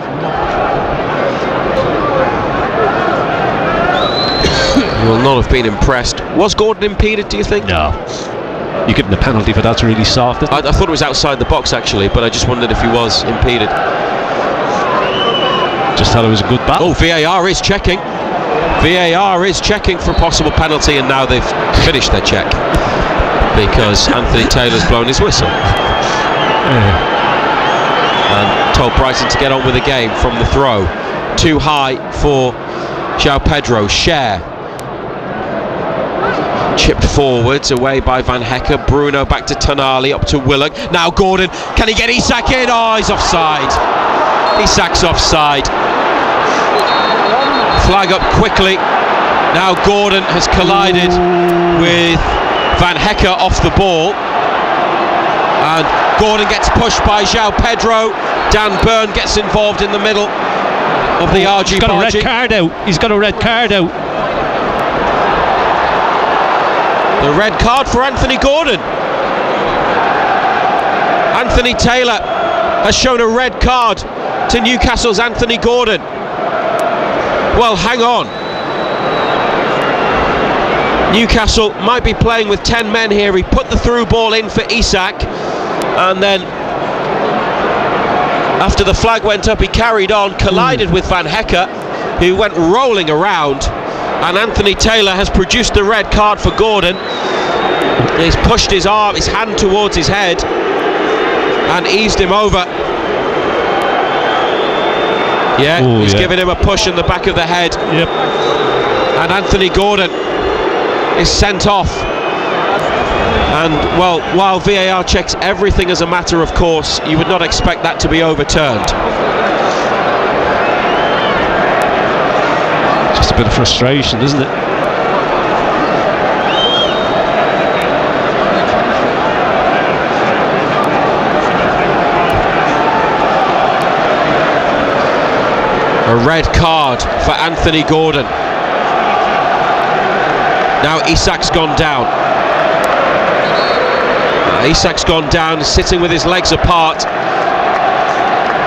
He will not have been impressed. Was Gordon impeded, do you think? No. You give him the penalty for that's really soft. I thought it was outside the box actually, but I just wondered if he was impeded. Just thought it was a good battle. Oh, VAR is checking. VAR is checking for a possible penalty, and now they've finished their check because Anthony Taylor's blown his whistle. And told Brighton to get on with the game from the throw. Too high for João Pedro. Cher chipped forwards, away by Van Hecke. Bruno back to Tonali, up to Willock. Now Gordon, can he get Isak in? Oh, he's offside. Isak's offside. Flag up quickly. Now Gordon has collided with Van Hecke off the ball. And Gordon gets pushed by João Pedro. Dan Burn gets involved in the middle of the RG. He's got a red card out. He's got a red card out. The red card for Anthony Gordon. Anthony Taylor has shown a red card to Newcastle's Anthony Gordon. Well, hang on. Newcastle might be playing with 10 men here. He put the through ball in for Isak, and then after the flag went up, he carried on, collided with Van Hecke, who went rolling around, and Anthony Taylor has produced the red card for Gordon. He's pushed his hand towards his head and eased him over. He's given him a push in the back of the head. Yep. And Anthony Gordon is sent off. And well, while VAR checks everything as a matter of course, you would not expect that to be overturned. Just a bit of frustration, isn't it? A red card for Anthony Gordon. Now Isak's gone down. Isak's gone down, sitting with his legs apart.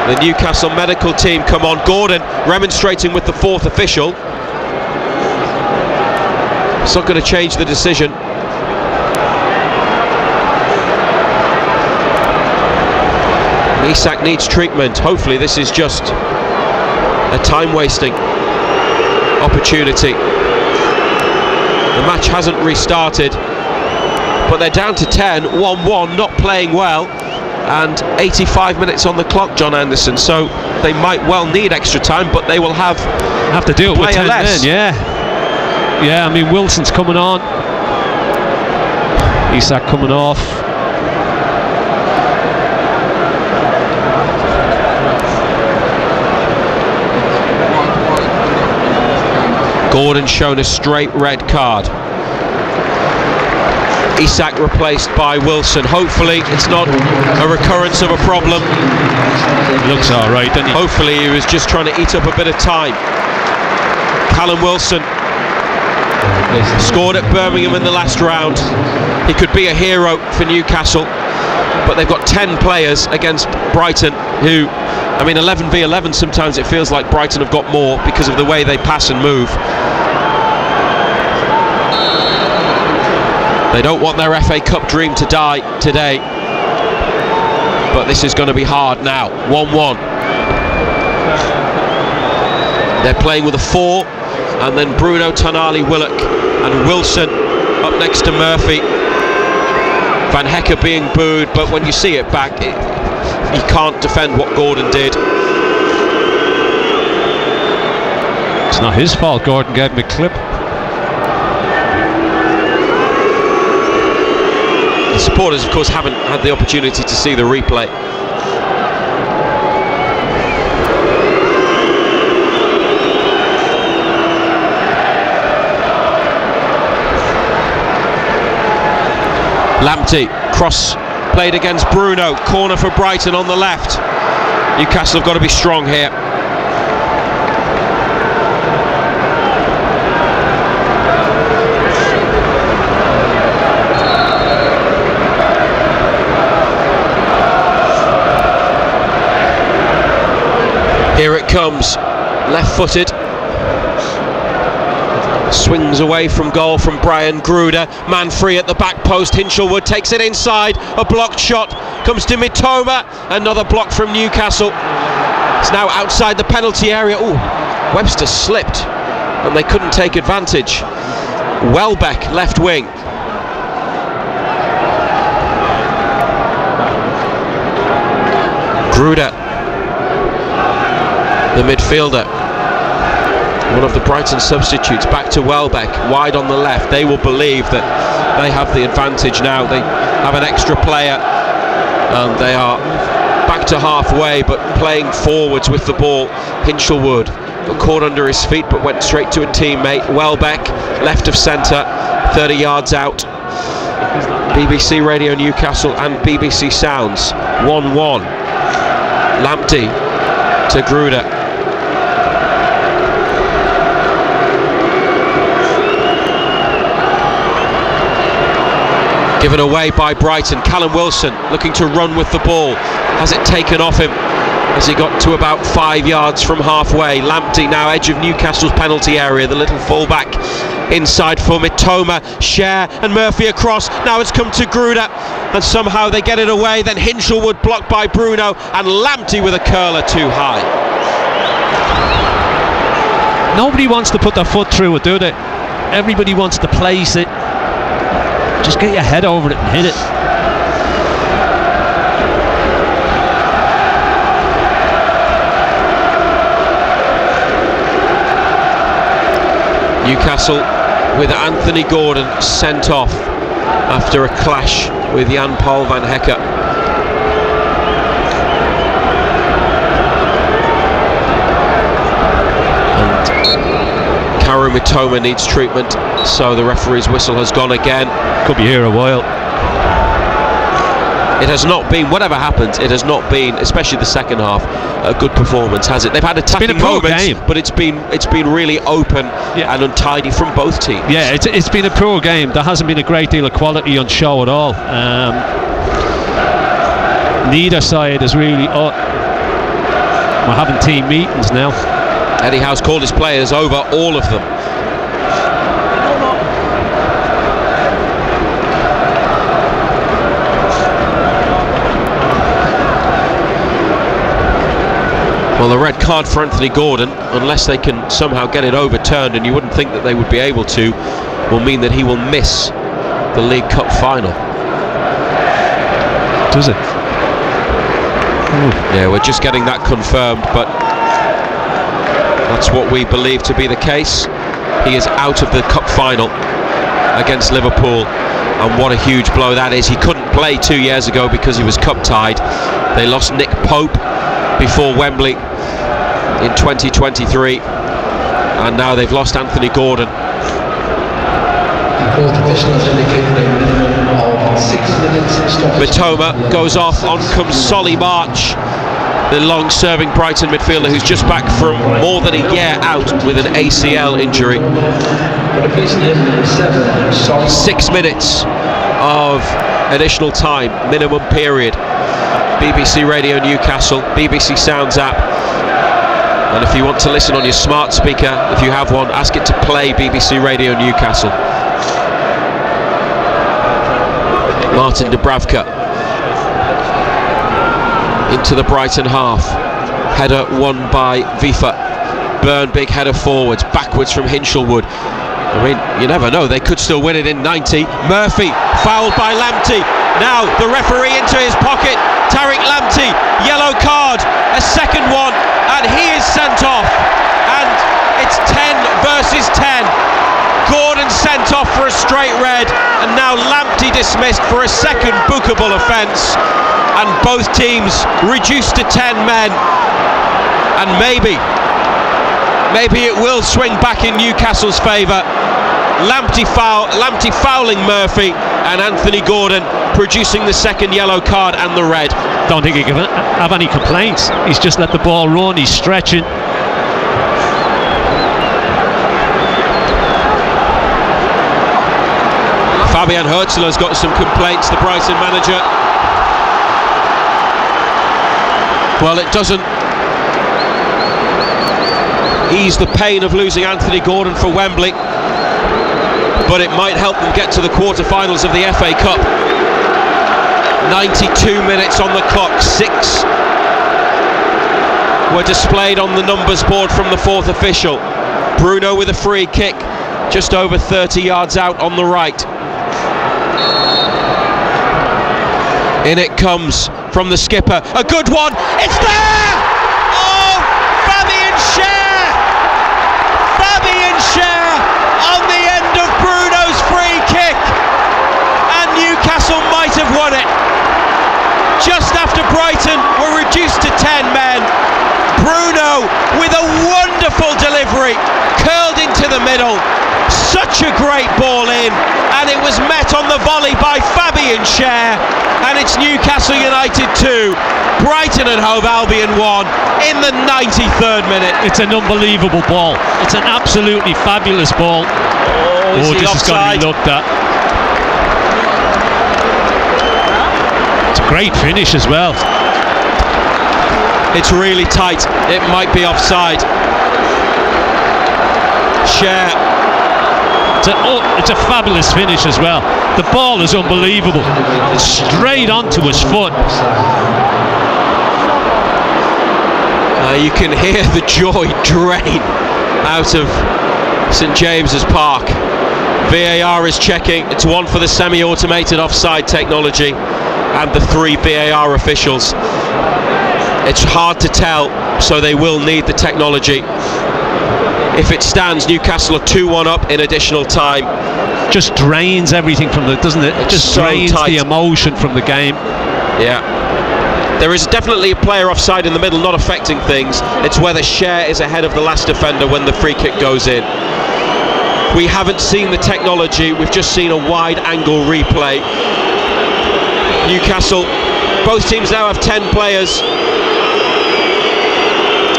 The Newcastle medical team come on. Gordon remonstrating with the fourth official. It's not going to change the decision. Isak needs treatment. Hopefully this is just a time-wasting opportunity. The match hasn't restarted, but they're down to 10, 1-1, not playing well, and 85 minutes on the clock, John Anderson, so they might well need extra time, but they will have to do it with 10 less. men, yeah, I mean Wilson's coming on, Isak coming off. Gordon shown a straight red card. Isak replaced by Wilson. Hopefully it's not a recurrence of a problem. Looks alright, doesn't he? Hopefully he was just trying to eat up a bit of time. Callum Wilson scored at Birmingham in the last round. He could be a hero for Newcastle, but they've got 10 players against Brighton who, I mean 11v11, sometimes it feels like Brighton have got more because of the way they pass and move. They don't want their FA Cup dream to die today, but this is going to be hard now. 1-1. They're playing with a 4, and then Bruno, Tonali, Willock and Wilson up next to Murphy. Van Hecke being booed, but when you see it back, you can't defend what Gordon did. It's not his fault Gordon gave him a clip. The supporters, of course, haven't had the opportunity to see the replay. Lamptey, cross played against Bruno, corner for Brighton on the left. Newcastle have got to be strong here. Here it comes, left-footed. Swings away from goal from Brian Gruder. Man free at the back post. Hinchelwood takes it inside. A blocked shot comes to Mitoma. Another block from Newcastle. It's now outside the penalty area. Ooh, Webster slipped and they couldn't take advantage. Welbeck, left wing. Gruder, the midfielder. One of the Brighton substitutes, back to Welbeck, wide on the left. They will believe that they have the advantage now. They have an extra player and they are back to halfway, but playing forwards with the ball. Hinchelwood got caught under his feet but went straight to a teammate. Welbeck, left of centre, 30 yards out. BBC Radio Newcastle and BBC Sounds 1-1. Lamptey to Gruder. Given away by Brighton. Callum Wilson looking to run with the ball. Has it taken off him as he got to about 5 yards from halfway. Lamptey now edge of Newcastle's penalty area. The little fullback inside for Mitoma. Cher and Murphy across. Now it's come to Gruder and somehow they get it away. Then Hinchelwood blocked by Bruno and Lamptey with a curler too high. Nobody wants to put their foot through it, do they? Everybody wants to place it. Just get your head over it and hit it. Newcastle with Anthony Gordon sent off after a clash with Jan-Paul van Hecke. And Karu Mitoma needs treatment, so the referee's whistle has gone again. Could be here a while. It has not been, whatever happens, it has not been, especially the second half, a good performance, has it? They've had attacking moments, but it's been really open and untidy from both teams. Yeah, it's been a poor game. There hasn't been a great deal of quality on show at all. Neither side is really. We're having team meetings now. Eddie Howe's called his players over, all of them. Well, the red card for Anthony Gordon, unless they can somehow get it overturned, and you wouldn't think that they would be able to, will mean that he will miss the League Cup final. Does it? Yeah, we're just getting that confirmed, but that's what we believe to be the case. He is out of the Cup final against Liverpool, and what a huge blow that is. He couldn't play 2 years ago because he was cup tied. They lost Nick Pope before Wembley in 2023, and now they've lost Anthony Gordon. Mitoma goes off, on comes Solly March, the long-serving Brighton midfielder who's just back from more than a year out with an ACL injury. 6 minutes of additional time, minimum period. BBC Radio Newcastle, BBC Sounds app, and if you want to listen on your smart speaker, if you have one, ask it to play BBC Radio Newcastle. Martin Dubravka into the Brighton half, header won by Vifa. Byrne, big header forwards, backwards from Hinchelwood. I mean, you never know, they could still win it in 90. Murphy, fouled by Lamptey. Now the referee into his pocket. Tariq Lamptey, yellow card, a second one, and he is sent off. And it's 10 versus 10. Gordon sent off for a straight red, and now Lamptey dismissed for a second bookable offence. And both teams reduced to 10 men. And maybe it will swing back in Newcastle's favour. Lamptey fouling Murphy, and Anthony Gordon producing the second yellow card and the red. Don't think he can have any complaints. He's just let the ball run, he's stretching. Fabian Hürzeler's got some complaints, the Brighton manager. Well, it doesn't ease the pain of losing Anthony Gordon for Wembley, but it might help them get to the quarter-finals of the FA Cup. 92 minutes on the clock, 6 were displayed on the numbers board from the fourth official. Bruno with a free kick, just over 30 yards out on the right. In it comes from the skipper, a good one, it's there! Oh, Fabian Schär! Fabian Schär on the end of Bruno's free kick, and Newcastle might have won it. Just after Brighton were reduced to 10 men, Bruno with a wonderful delivery, curled into the middle, such a great ball in, and it was met on the volley by Fabian Schär, and it's Newcastle United 2, Brighton and Hove Albion 1 in the 93rd minute. It's an unbelievable ball. It's an absolutely fabulous ball. Oh, this has got to be looked at. It's a great finish as well. It's really tight. It might be offside. Schär. It's a fabulous finish as well. The ball is unbelievable. It's straight onto his foot. You can hear the joy drain out of St James's Park. VAR is checking. It's one for the semi-automated offside technology and the 3 VAR officials. It's hard to tell, so they will need the technology. If it stands, Newcastle are 2-1 up in additional time. Just drains everything from the, doesn't it? It just so drains tight. the emotion from the game. Yeah. There is definitely a player offside in the middle, not affecting things. It's whether Schär is ahead of the last defender when the free kick goes in. We haven't seen the technology, we've just seen a wide angle replay. Newcastle, both teams now have 10 players,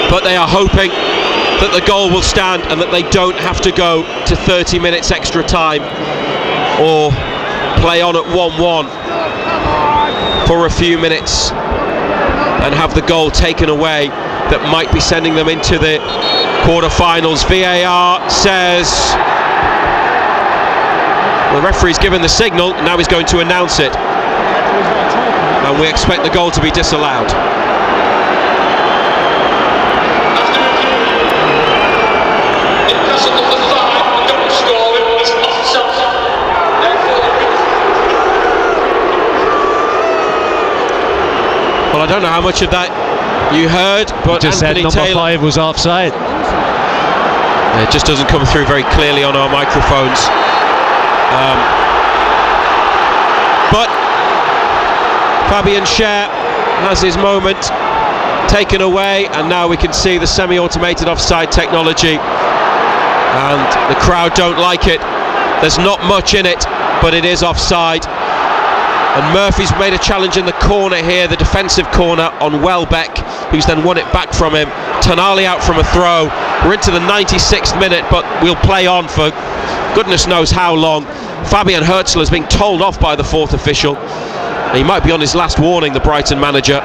but they are hoping that the goal will stand and that they don't have to go to 30 minutes extra time or play on at 1-1 for a few minutes and have the goal taken away that might be sending them into the quarter-finals. VAR says the referee's given the signal, now he's going to announce it, and we expect the goal to be disallowed. Well, I don't know how much of that you heard, but just Anthony said number Taylor 5 was offside. It just doesn't come through very clearly on our microphones. But Fabian Schär has his moment taken away, and now we can see the semi-automated offside technology, and the crowd don't like it. There's not much in it, but it is offside. And Murphy's made a challenge in the corner here, the defensive corner on Welbeck, who's then won it back from him. Tonali out from a throw. We're into the 96th minute, but we'll play on for goodness knows how long. Fabian Hürzeler is being told off by the fourth official. He might be on his last warning, the Brighton manager.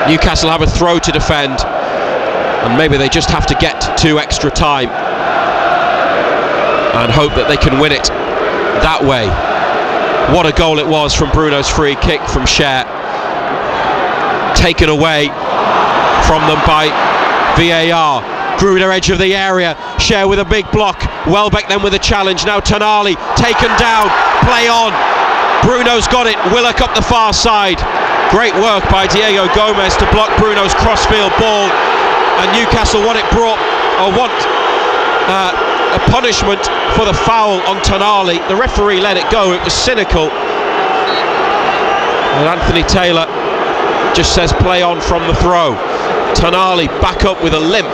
Newcastle have a throw to defend, and maybe they just have to get to extra time and hope that they can win it that way. What a goal it was from Bruno's free kick from Schär, taken away from them by VAR. Gruder edge of the area, Share with a big block, Welbeck then with a challenge, now Tonali taken down, play on, Bruno's got it, Willock up the far side, great work by Diego Gomez to block Bruno's crossfield ball, and Newcastle want a punishment for the foul on Tonali. The referee let it go, it was cynical, and Anthony Taylor just says play on from the throw. Tonali back up with a limp.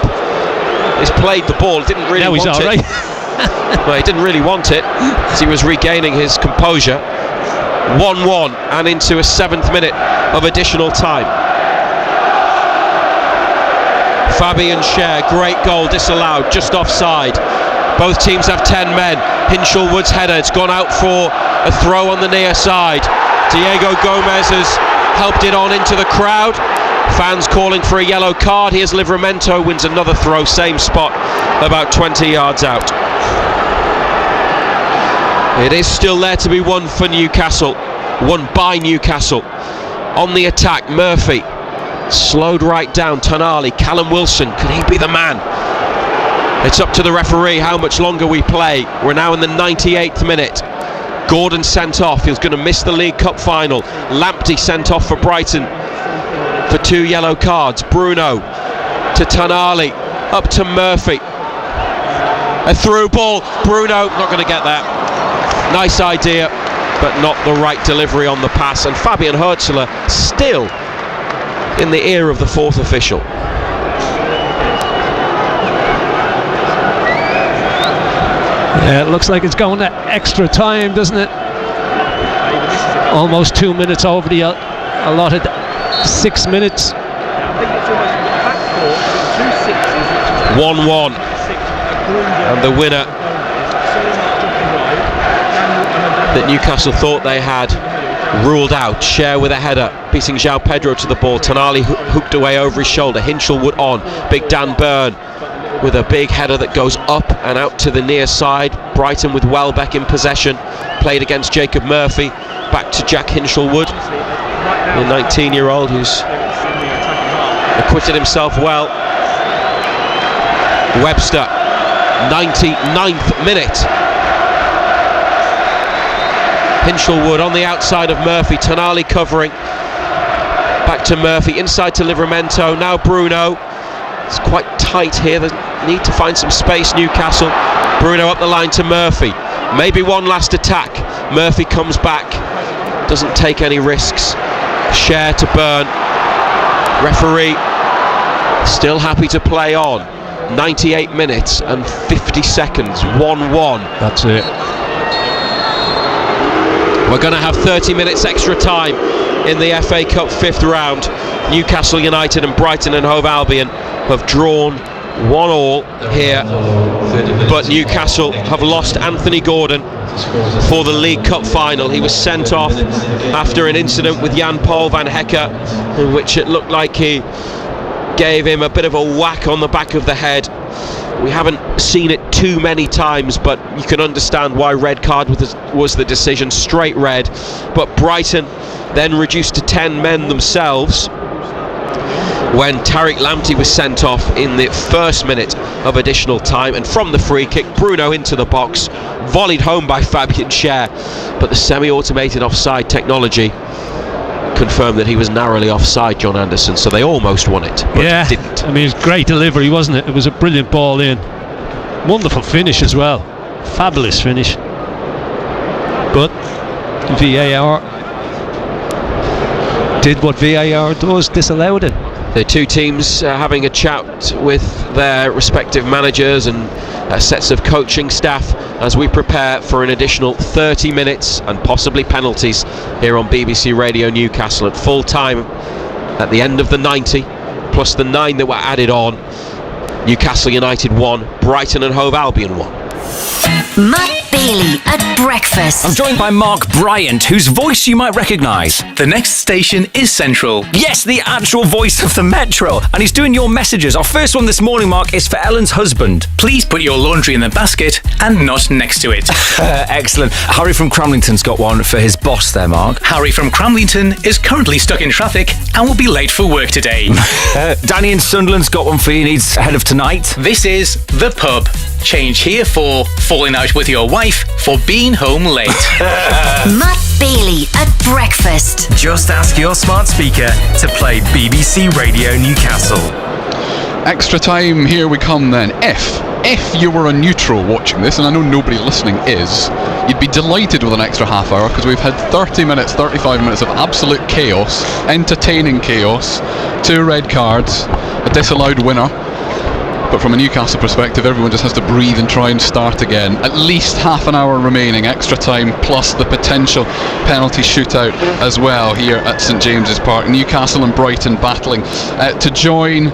He's played the ball, didn't really want it. Now he's alright. Well, he didn't really want it as he was regaining his composure. 1-1 and into a 7th minute of additional time. Fabian Schär, great goal disallowed, just offside. Both teams have 10 men. Hinshelwood's header, it's gone out for a throw on the near side. Diego Gomez has helped it on into the crowd. Fans calling for a yellow card. Here's Livramento, wins another throw, same spot, about 20 yards out. It is still there to be won for Newcastle, won by Newcastle. On the attack, Murphy slowed right down. Tonali, Callum Wilson, could he be the man? It's up to the referee how much longer we play. We're now in the 98th minute. Gordon sent off, he was going to miss the League Cup final. Lamptey sent off for Brighton for 2 yellow cards. Bruno to Tonali, up to Murphy. A through ball, Bruno not going to get that. Nice idea, but not the right delivery on the pass. And Fabian Hürzeler still in the ear of the 4th official. Yeah, it looks like it's going to extra time, doesn't it? Almost 2 minutes over the allotted 6 minutes. 1-1, and the winner that Newcastle thought they had ruled out. Schär with a header, beating João Pedro to the ball. Tonali hooked away over his shoulder. Hinshelwood on. Big Dan Burn with a big header that goes up and out to the near side. Brighton with Welbeck in possession. Played against Jacob Murphy. Back to Jack Hinshelwood, the 19-year-old who's acquitted himself well. Webster, 99th minute. Hinshelwood on the outside of Murphy. Tonali covering. Back to Murphy, inside to Livramento. Now Bruno. It's quite tight here. They need to find some space, Newcastle. Bruno up the line to Murphy. Maybe one last attack. Murphy comes back. Doesn't take any risks. Schär to Burn. Referee still happy to play on. 98 minutes and 50 seconds. 1-1. That's it. We're going to have 30 minutes extra time in the FA Cup 5th round. Newcastle United and Brighton and Hove Albion have drawn 1-1 here, but Newcastle have lost Anthony Gordon for the League Cup final. He was sent off after an incident with Jan Paul van Hekke, in which it looked like he gave him a bit of a whack on the back of the head. We haven't seen it too many times, but you can understand why red card was the decision, straight red. But Brighton then reduced to 10 men themselves when Tariq Lamptey was sent off in the 1st minute of additional time, and from the free kick, Bruno into the box, volleyed home by Fabian Schär, but the semi-automated offside technology confirmed that he was narrowly offside, John Anderson, so they almost won it, but didn't. I mean, it was great delivery, wasn't it? It was a brilliant ball in. Wonderful finish as well. Fabulous finish. But VAR did what VAR does, disallowed it. The two teams having a chat with their respective managers and sets of coaching staff as we prepare for an additional 30 minutes and possibly penalties here on BBC Radio Newcastle at full time at the end of the 90 plus the 9 that were added on. Newcastle United 1, Brighton and Hove Albion 1. Matt Bailey at breakfast. I'm joined by Mark Bryant, whose voice you might recognise. The next station is Central. Yes, the actual voice of the Metro. And he's doing your messages. Our first one this morning, Mark, is for Ellen's husband. Please put your laundry in the basket and not next to it. Excellent. Harry from Cramlington's got one for his boss there, Mark. Harry from Cramlington is currently stuck in traffic and will be late for work today. Danny in Sunderland's got one for you. Needs ahead of tonight. This is The Pub. Change here for falling out with your wife for being home late. Matt Bailey at breakfast. Just ask your smart speaker to play BBC Radio Newcastle. Extra time, here we come then. If you were a neutral watching this, and I know nobody listening is, you'd be delighted with an extra half hour because we've had 35 minutes of absolute chaos, entertaining chaos, 2 red cards, a disallowed winner. But from a Newcastle perspective, everyone just has to breathe and try and start again. At least half an hour remaining, extra time plus the potential penalty shootout as well here at St James's Park. Newcastle and Brighton battling to join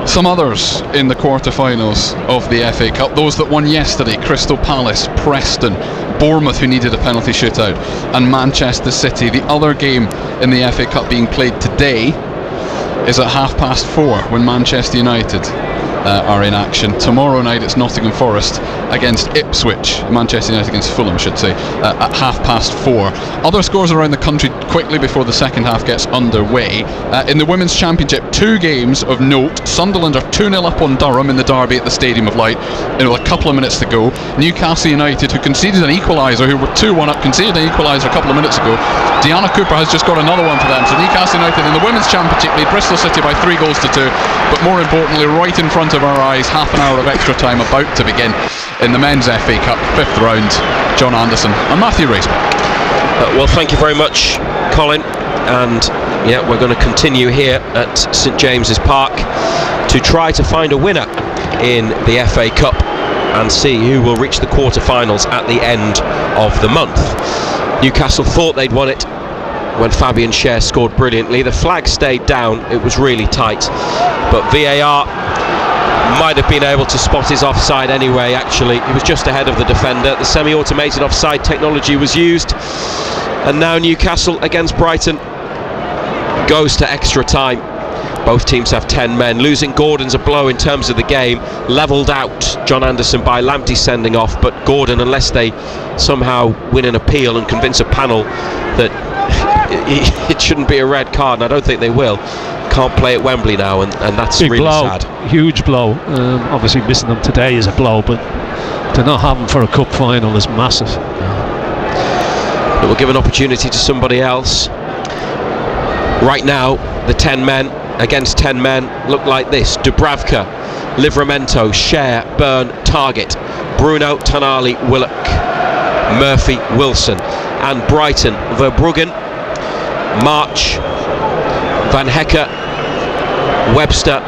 some others in the quarter-finals of the FA Cup. Those that won yesterday: Crystal Palace, Preston, Bournemouth, who needed a penalty shootout, and Manchester City. The other game in the FA Cup being played today is at 4:30 when Manchester United are in action. Tomorrow night it's Nottingham Forest against Ipswich, Manchester United against Fulham, should say, at 4:30. Other scores around the country quickly before the second half gets underway. In the Women's Championship, 2 games of note. Sunderland are 2-0 up on Durham in the derby at the Stadium of Light, with a couple of minutes to go. Newcastle United, who conceded an equaliser, who were 2-1 up, conceded an equaliser a couple of minutes ago. Deanna Cooper has just got another one for them. So Newcastle United in the Women's Championship lead Bristol City by 3 goals to 2. But more importantly, right in front of our eyes, half an hour of extra time about to begin in the Men's FA Cup, 5th round. John Anderson and Matthew Raceback. Well, thank you very much, Colin. And yeah, we're going to continue here at St James's Park to try to find a winner in the FA Cup and see who will reach the quarter-finals at the end of the month. Newcastle thought they'd won it when Fabian Schär scored brilliantly. The flag stayed down, it was really tight, but VAR might have been able to spot his offside anyway. Actually, he was just ahead of the defender. The semi-automated offside technology was used, and now Newcastle against Brighton goes to extra time. Both teams have 10 men. Losing Gordon's a blow in terms of the game. Levelled out, John Anderson, by Lamptey sending off, but Gordon, unless they somehow win an appeal and convince a panel that it shouldn't be a red card, and I don't think they will, can't play at Wembley now, and that's big really blow, sad. Huge blow. Obviously missing them today is a blow, but to not have them for a cup final is massive. It will give an opportunity to somebody else. Right now, the 10 men against 10 men look like this: Dubravka, Livramento, Schär, Byrne, Targett, Bruno, Tonali, Willock, Murphy, Wilson. And Brighton, Verbruggen, March, Van Hecke, Webster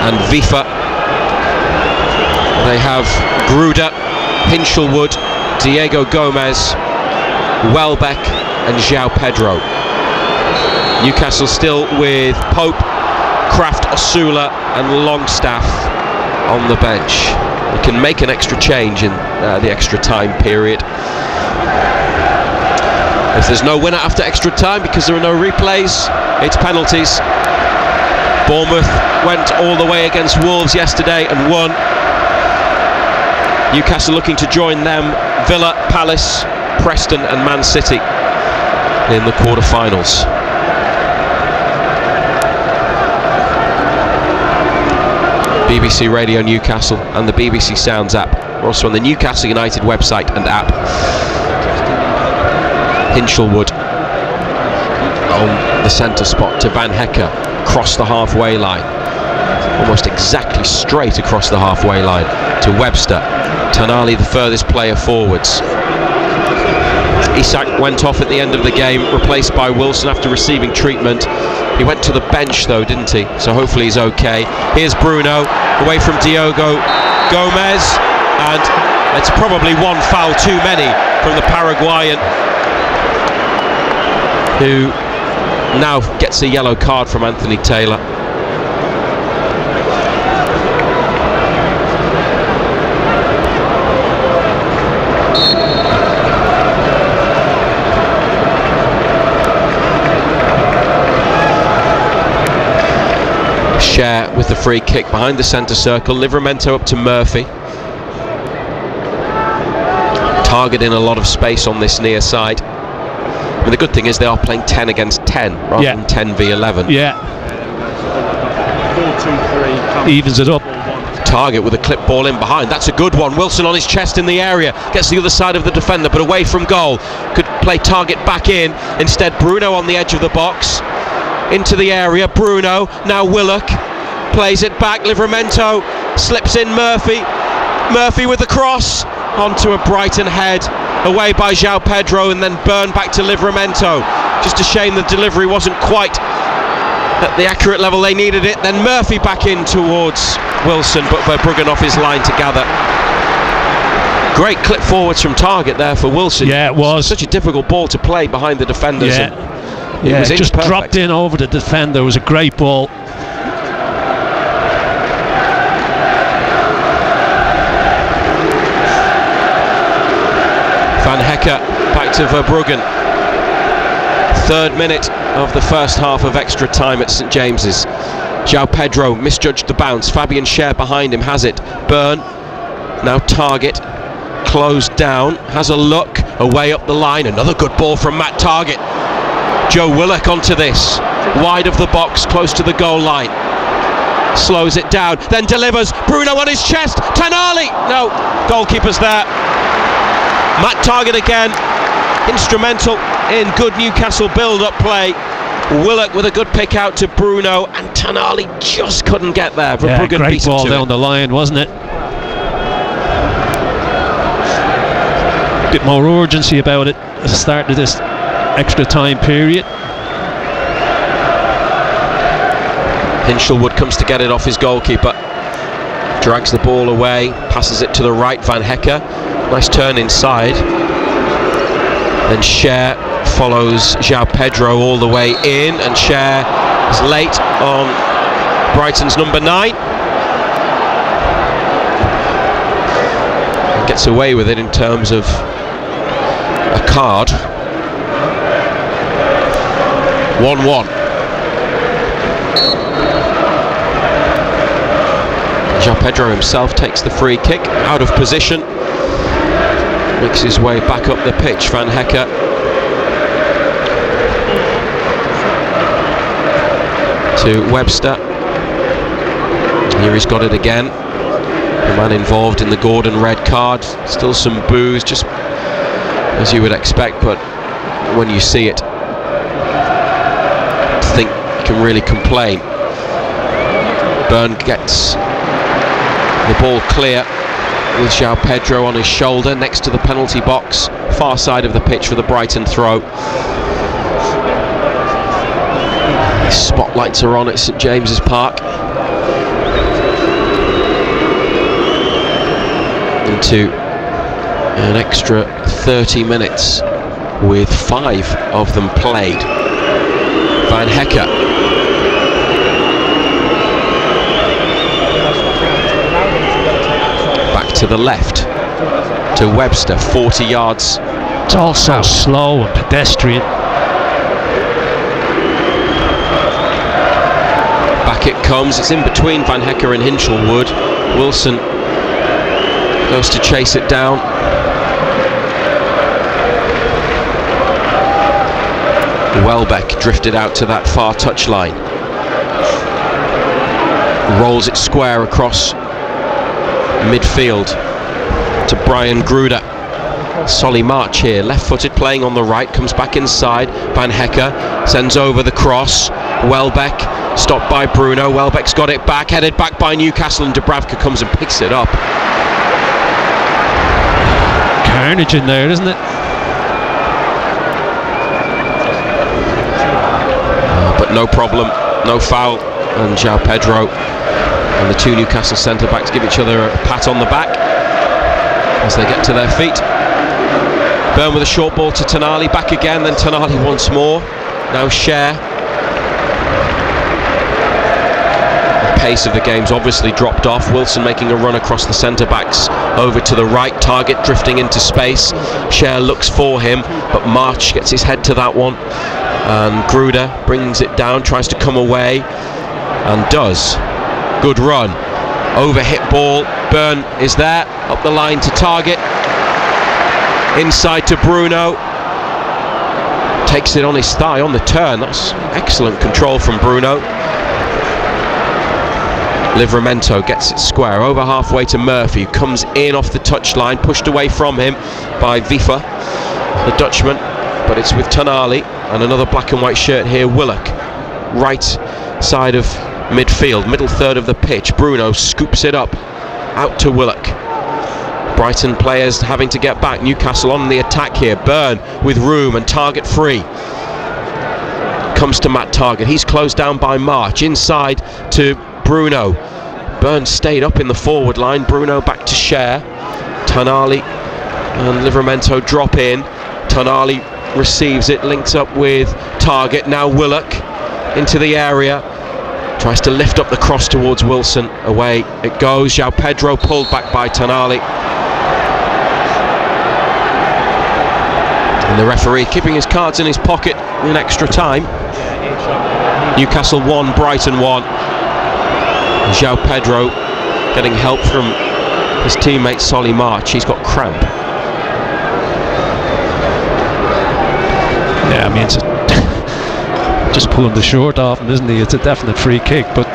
and Vifa. They have Gruder, Hinchelwood, Diego Gomez, Welbeck and João Pedro. Newcastle still with Pope, Kraft, Osula and Longstaff on the bench. They can make an extra change in the extra time period. If there's no winner after extra time because there are no replays, it's penalties. Bournemouth went all the way against Wolves yesterday and won. Newcastle looking to join them, Villa, Palace, Preston and Man City in the quarter-finals. BBC Radio Newcastle and the BBC Sounds app. We're also on the Newcastle United website and app. Hinchelwood on the centre spot to Van Hecke, across the halfway line, almost exactly straight across the halfway line to Webster. Tonali the furthest player forwards. Isak went off at the end of the game, replaced by Wilson after receiving treatment. He went to the bench though, didn't he? So hopefully he's okay. Here's Bruno, away from Diogo Gomez, and it's probably one foul too many from the Paraguayan, who now gets a yellow card from Anthony Taylor. with the free kick behind the centre circle. Livramento up to Murphy. Target in a lot of space on this near side. I mean, the good thing is they are playing 10 against 10 rather than 10 v 11. Yeah. 4-2-3 evens it up. Target with a clip ball in behind. That's a good one. Wilson on his chest in the area. Gets the other side of the defender, but away from goal. Could play Target back in. Instead, Bruno on the edge of the box. Into the area. Bruno. Now Willock. Plays it back. Livramento. Slips in Murphy. Murphy with the cross. Onto a Brighton head. Away by João Pedro, and then Byrne back to Livramento. Just a shame the delivery wasn't quite at the accurate level they needed it. Then Murphy back in towards Wilson, but Verbruggen off his line to gather. Great clip forwards from Target there for Wilson. Yeah, it was. Such a difficult ball to play behind the defenders. Yeah, and it was just perfect. dropped in over the defender. It was a great ball. Van Hecke back to Verbruggen. 3rd minute of the first half of extra time at St James's. João Pedro misjudged the bounce. Fabian Schär behind him has it. Byrne, now Target, closed down, has a look, away up the line. Another good ball from Matt Target. Joe Willock onto this, wide of the box, close to the goal line. Slows it down, then delivers. Bruno on his chest. Tonali! No, goalkeeper's there. Matt Target again, instrumental in good Newcastle build-up play. Willock with a good pick out to Bruno, and Tonali just couldn't get there. Yeah, great ball down the line, wasn't it? Bit more urgency about it at the start of this extra time period. Hinchelwood comes to get it off his goalkeeper. Drags the ball away, passes it to the right, Van Hecke. Nice turn inside. Then Schär follows João Pedro all the way in, and Schär is late on Brighton's number 9. Gets away with it in terms of a card. 1-1. João Pedro himself takes the free kick, out of position. Makes his way back up the pitch. Van Hecke to Webster. Here he's got it again. The man involved in the Gordon red card. Still some boos, just as you would expect, but when you see it, I think you can really complain. Byrne gets the ball clear with João Pedro on his shoulder next to the penalty box, far side of the pitch for the Brighton throw. The spotlights are on at St James's Park. Into an extra 30 minutes with 5 of them played. Van Hecke. To the left to Webster, 40 yards. It's all so slow and pedestrian. Back it comes. It's in between Van Hecke and Hinchelwood. Wilson goes to chase it down. Welbeck drifted out to that far touchline. Rolls it square across midfield to Brian Gruder. Solly March here, left-footed, playing on the right, comes back inside. Van Hecke sends over the cross. Welbeck stopped by Bruno. Welbeck's got it back, headed back by Newcastle, and Dubravka comes and picks it up. Carnage in there, isn't it? But no problem, no foul, and João Pedro and the 2 Newcastle centre-backs give each other a pat on the back as they get to their feet. Byrne with a short ball to Tonali, back again, then Tonali once more. Now Schär. The pace of the game's obviously dropped off. Wilson making a run across the centre-backs over to the right. Target drifting into space. Schär looks for him, but March gets his head to that one. And Gruder brings it down, tries to come away, and does. Good run. Overhit ball. Byrne is there. Up the line to Target. Inside to Bruno. Takes it on his thigh on the turn. That's excellent control from Bruno. Livramento gets it square. Over halfway to Murphy. Comes in off the touchline. Pushed away from him by Vifa, the Dutchman. But it's with Tonali. And another black and white shirt here, Willock. Right side of midfield, middle third of the pitch. Bruno scoops it up out to Willock. Brighton players having to get back. Newcastle on the attack here. Byrne with room and Target free. Comes to Matt Target. He's closed down by March. Inside to Bruno. Byrne stayed up in the forward line. Bruno back to Cher. Tonali and Livramento drop in. Tonali receives it, links up with Target. Now Willock into the area. Tries to lift up the cross towards Wilson. Away it goes. João Pedro pulled back by Tonali. And the referee keeping his cards in his pocket in extra time. Newcastle 1, Brighton 1. João Pedro getting help from his teammate Solly March. He's got cramp. Yeah, I mean, it's just pulling the short off him, isn't he? It's a definite free kick, but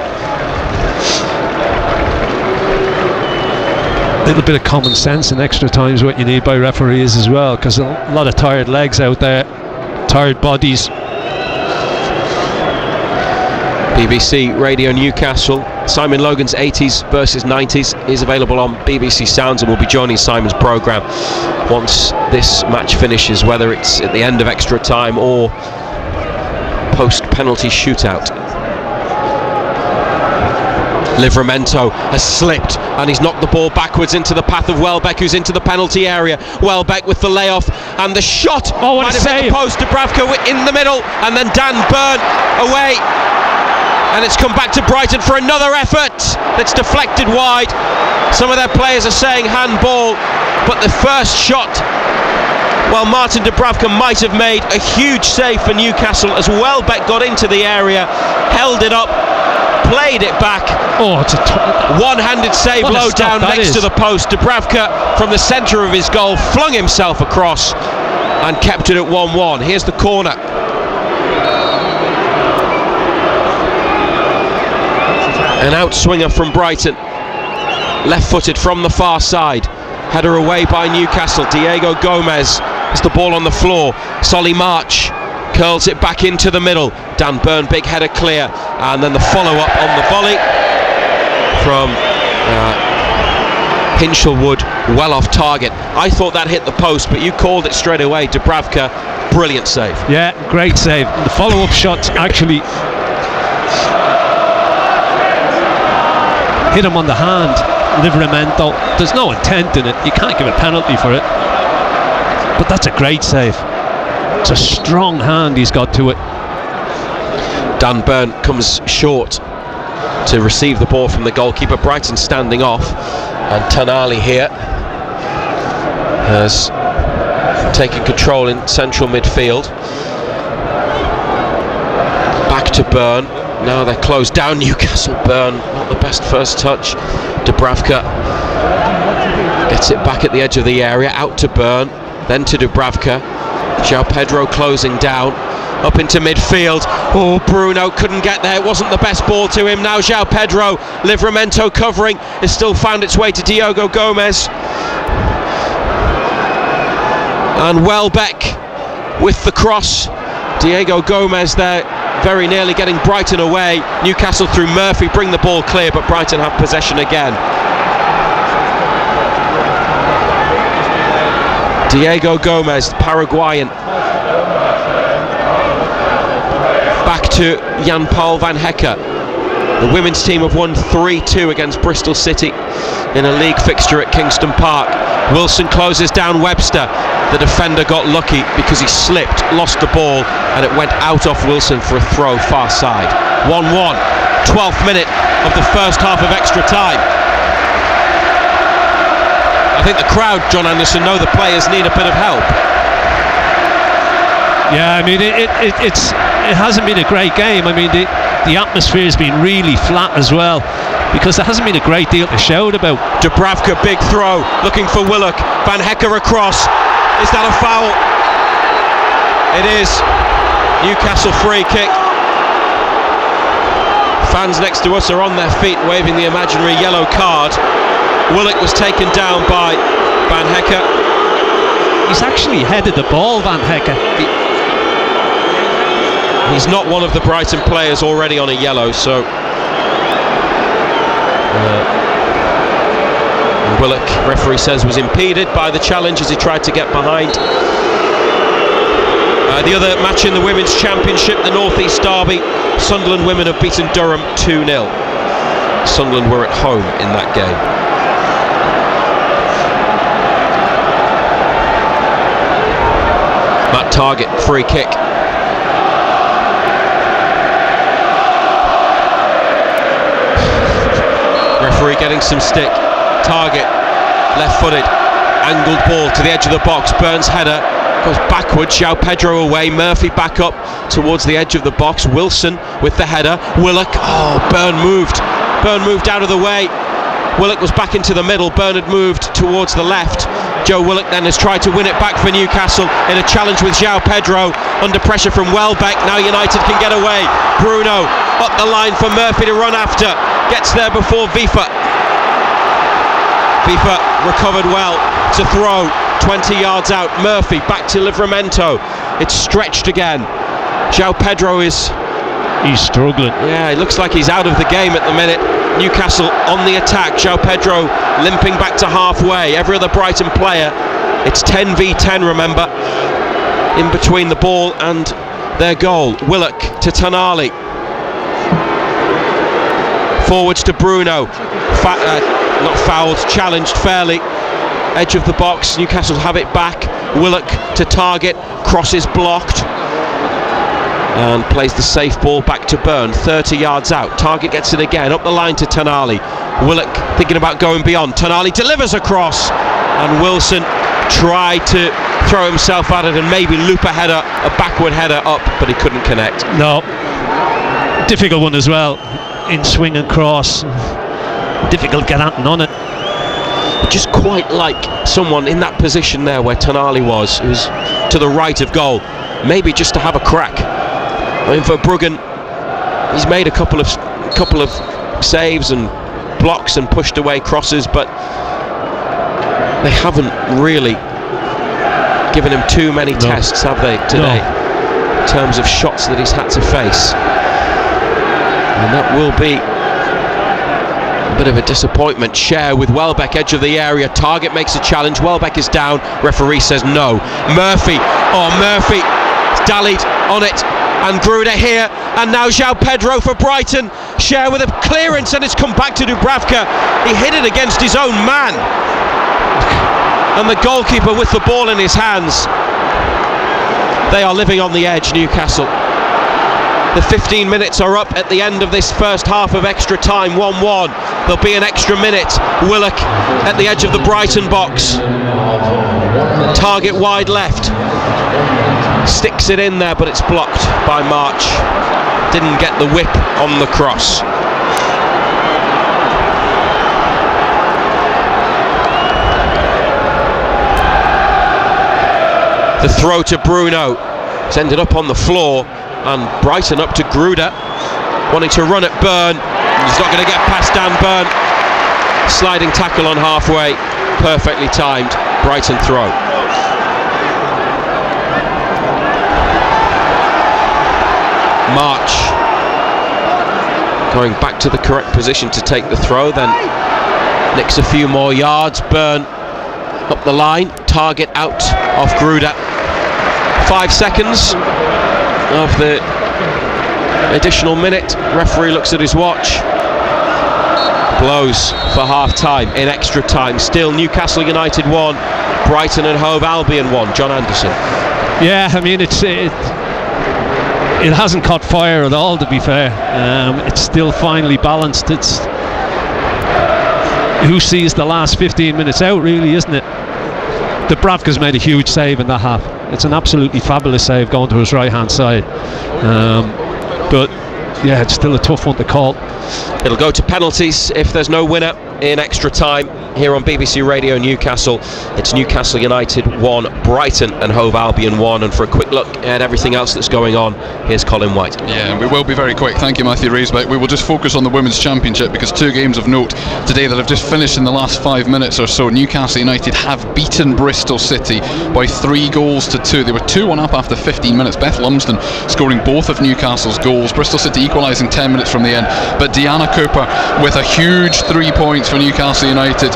a little bit of common sense in extra time is what you need by referees as well, because a lot of tired legs out there, tired bodies. BBC Radio Newcastle. Simon Logan's 80s versus 90s is available on BBC Sounds, and will be joining Simon's programme once this match finishes, whether it's at the end of extra time or post-penalty shootout. Livramento has slipped and he's knocked the ball backwards into the path of Welbeck, who's into the penalty area. Welbeck with the layoff and the shot. Oh, what might a have hit save. the post. Dubravka in the middle, and then Dan Byrne away. And it's come back to Brighton for another effort that's deflected wide. Some of their players are saying handball, but the first shot, well, Martin Dubravka might have made a huge save for Newcastle as Welbeck got into the area, held it up, played it back. Oh, it's a one-handed save low down next to the post. Dubravka from the centre of his goal flung himself across and kept it at 1-1. Here's the corner. An outswinger from Brighton, left-footed from the far side. Header away by Newcastle. Diego Gomez has the ball on the floor. Solly March curls it back into the middle. Dan Byrne, big header clear, and then the follow-up on the volley from Hinchelwood, well off target. I thought that hit the post, but you called it straight away. Dubravka, brilliant save. Yeah, great save. The follow-up shot actually hit him on the hand. Livramento, there's no intent in it, you can't give a penalty for it, but that's a great save. It's a strong hand he's got to it. Dan Byrne comes short to receive the ball from the goalkeeper. Brighton standing off, and Tonali here has taken control in central midfield. Back to Byrne. Now they're closed down. Newcastle. Byrne, not the best first touch. Dubravka gets it back at the edge of the area. Out to Byrne, then to Dubravka. João Pedro closing down. Up into midfield. Oh, Bruno couldn't get there. It wasn't the best ball to him. Now João Pedro. Livramento covering. It's still found its way to Diego Gomez. And Welbeck with the cross. Diego Gomez there, very nearly getting Brighton away. Newcastle through Murphy bring the ball clear, but Brighton have possession again. Diego Gomez, Paraguayan. Back to Jan-Paul van Hecke. The women's team have won 3-2 against Bristol City in a league fixture at Kingston Park. Wilson closes down Webster. The defender got lucky because he slipped, lost the ball, and it went out off Wilson for a throw far side. 1-1, 12th minute of the first half of extra time. I think the crowd, John Anderson, know the players need a bit of help. Yeah, I mean, it hasn't been a great game. I mean, the atmosphere has been really flat as well, because there hasn't been a great deal to shout about. Dubravka, big throw, looking for Willock. Van Hecker across. Is that a foul? It is. Newcastle free kick. Fans next to us are on their feet waving the imaginary yellow card. Willock was taken down by Van Hecker. He's actually headed the ball, Van Hecker. He's not one of the Brighton players already on a yellow, so Willock, referee says, was impeded by the challenge as he tried to get behind. The other match in the Women's Championship, the North East Derby, Sunderland women have beaten Durham 2-0. Sunderland were at home in that game. Matt Targett, free kick. Referee getting some stick. Targett, left-footed, angled ball to the edge of the box. Burns header goes backwards. João Pedro away. Murphy back up towards the edge of the box. Wilson with the header. Willock. Oh, Burn moved. Burn moved out of the way. Willock was back into the middle. Burn had moved towards the left. Joe Willock then has tried to win it back for Newcastle in a challenge with João Pedro under pressure from Welbeck. Now United can get away. Bruno up the line for Murphy to run after. Gets there before Vifa. Vifa recovered well to throw 20 yards out. Murphy back to Livramento. It's stretched again. João Pedro he's struggling. Yeah, it looks like he's out of the game at the minute. Newcastle on the attack. João Pedro limping back to halfway. Every other Brighton player. It's 10v10, remember, in between the ball and their goal. Willock to Tonali. Forwards to Bruno. Not fouled, challenged fairly. Edge of the box. Newcastle have it back. Willock to Targett. Crosses blocked. And plays the safe ball back to Burn, 30 yards out. Targett gets it again, up the line to Tonali. Willock thinking about going beyond. Tonali delivers across, and Wilson tried to throw himself at it and maybe loop a header, a backward header up, but he couldn't connect. No. Difficult one as well. In swing and cross. Difficult getting on it. Just quite like someone in that position there where Tonali was, who's to the right of goal, maybe just to have a crack. I mean, for Bruggen, he's made a couple of saves and blocks and pushed away crosses, but they haven't really given him too many tests, have they, today, in terms of shots that he's had to face. And that will be a bit of a disappointment. Share with Welbeck, edge of the area. Targett makes a challenge. Welbeck is down. Referee says no. Murphy. Oh, Murphy dallied on it. And Gruder here, and now João Pedro for Brighton. Share with a clearance, and it's come back to Dubravka. He hit it against his own man, and the goalkeeper with the ball in his hands. They are living on the edge, Newcastle. The 15 minutes are up at the end of this first half of extra time, 1-1. There'll be an extra minute. Willock at the edge of the Brighton box. Targett wide left. Sticks it in there, but it's blocked by March. Didn't get the whip on the cross. The throw to Bruno. It's ended up on the floor, and Brighton up to Gruder, wanting to run at Burn. He's not going to get past Dan Burn. Sliding tackle on halfway, perfectly timed. Brighton throw. March going back to the correct position to take the throw, then nicks a few more yards. Burn up the line, Targett out off Gruder. 5 seconds of the additional minute. Referee looks at his watch, blows for half time in extra time. Still Newcastle United 1, Brighton and Hove Albion 1. John Anderson. Yeah, I mean, it hasn't caught fire at all, to be fair. It's still finely balanced. It's who sees the last 15 minutes out, really, isn't it? Dubravka's made a huge save in that half. It's an absolutely fabulous save going to his right hand side. But yeah, it's still a tough one to call. It'll go to penalties if there's no winner in extra time. Here on BBC Radio Newcastle, it's Newcastle United 1, Brighton and Hove Albion 1. And for a quick look at everything else that's going on, here's Colin White. Yeah, we will be very quick. Thank you, Matthew Raisbeck. We will just focus on the Women's Championship because two games of note today that have just finished in the last 5 minutes or so. Newcastle United have beaten Bristol City by 3 goals to 2. They were 2-1 up after 15 minutes. Beth Lumsden scoring both of Newcastle's goals. Bristol City equalising 10 minutes from the end. But Deanna Cooper with a huge 3 points for Newcastle United,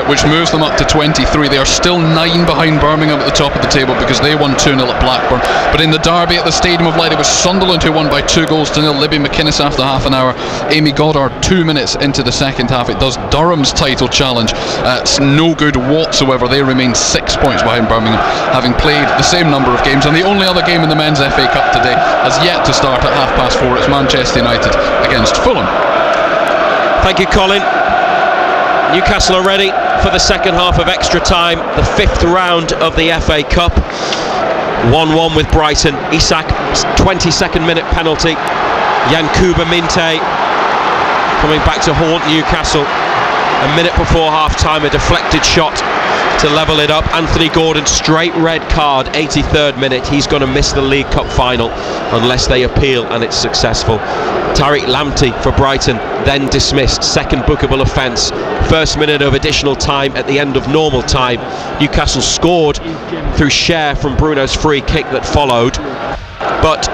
which moves them up to 23. They are still 9 behind Birmingham at the top of the table because they won 2-0 at Blackburn. But in the derby at the Stadium of Light, it was Sunderland who won by 2 goals to 0. Libby McInnes after half an hour. Amy Goddard 2 minutes into the second half. It does Durham's title challenge. It's no good whatsoever. They remain 6 points behind Birmingham, having played the same number of games. And the only other game in the men's FA Cup today has yet to start at 4:30. It's Manchester United against Fulham. Thank you, Colin. Newcastle are ready for the second half of extra time, the 5th round of the FA Cup. 1-1 with Brighton. Isak, 22nd minute penalty. Yankuba Minte coming back to haunt Newcastle. A minute before half time, a deflected shot to level it up. Anthony Gordon, straight red card, 83rd minute. He's going to miss the League Cup final unless they appeal and it's successful. Tariq Lamptey for Brighton, then dismissed. Second bookable offence. First minute of additional time at the end of normal time. Newcastle scored through Cher from Bruno's free kick that followed, but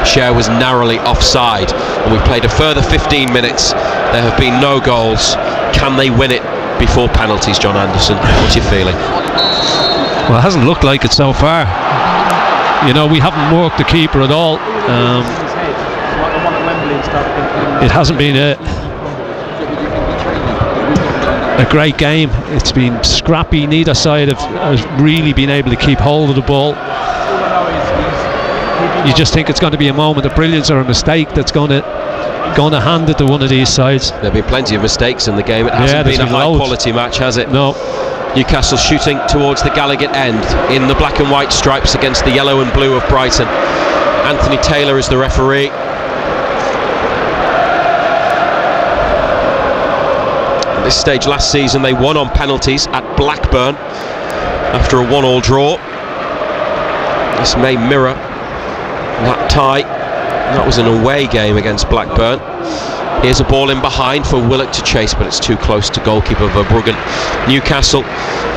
Cher was narrowly offside. And we've played a further 15 minutes. There have been no goals. Can they win it before penalties, John Anderson? What's your feeling? Well, it hasn't looked like it so far. You know, we haven't worked the keeper at all. It hasn't been a great game. It's been scrappy. Neither side has really been able to keep hold of the ball. You just think it's going to be a moment of brilliance or a mistake that's going to hand it to one of these sides. There have been plenty of mistakes in the game. It hasn't been a high quality match, has it? No. Newcastle shooting towards the Gallagher end in the black and white stripes against the yellow and blue of Brighton. Anthony Taylor is the referee. At this stage last season they won on penalties at Blackburn after a 1-1 draw. This may mirror that tie. That was an away game against Blackburn. Here's a ball in behind for Willock to chase, but it's too close to goalkeeper Verbruggen. Newcastle,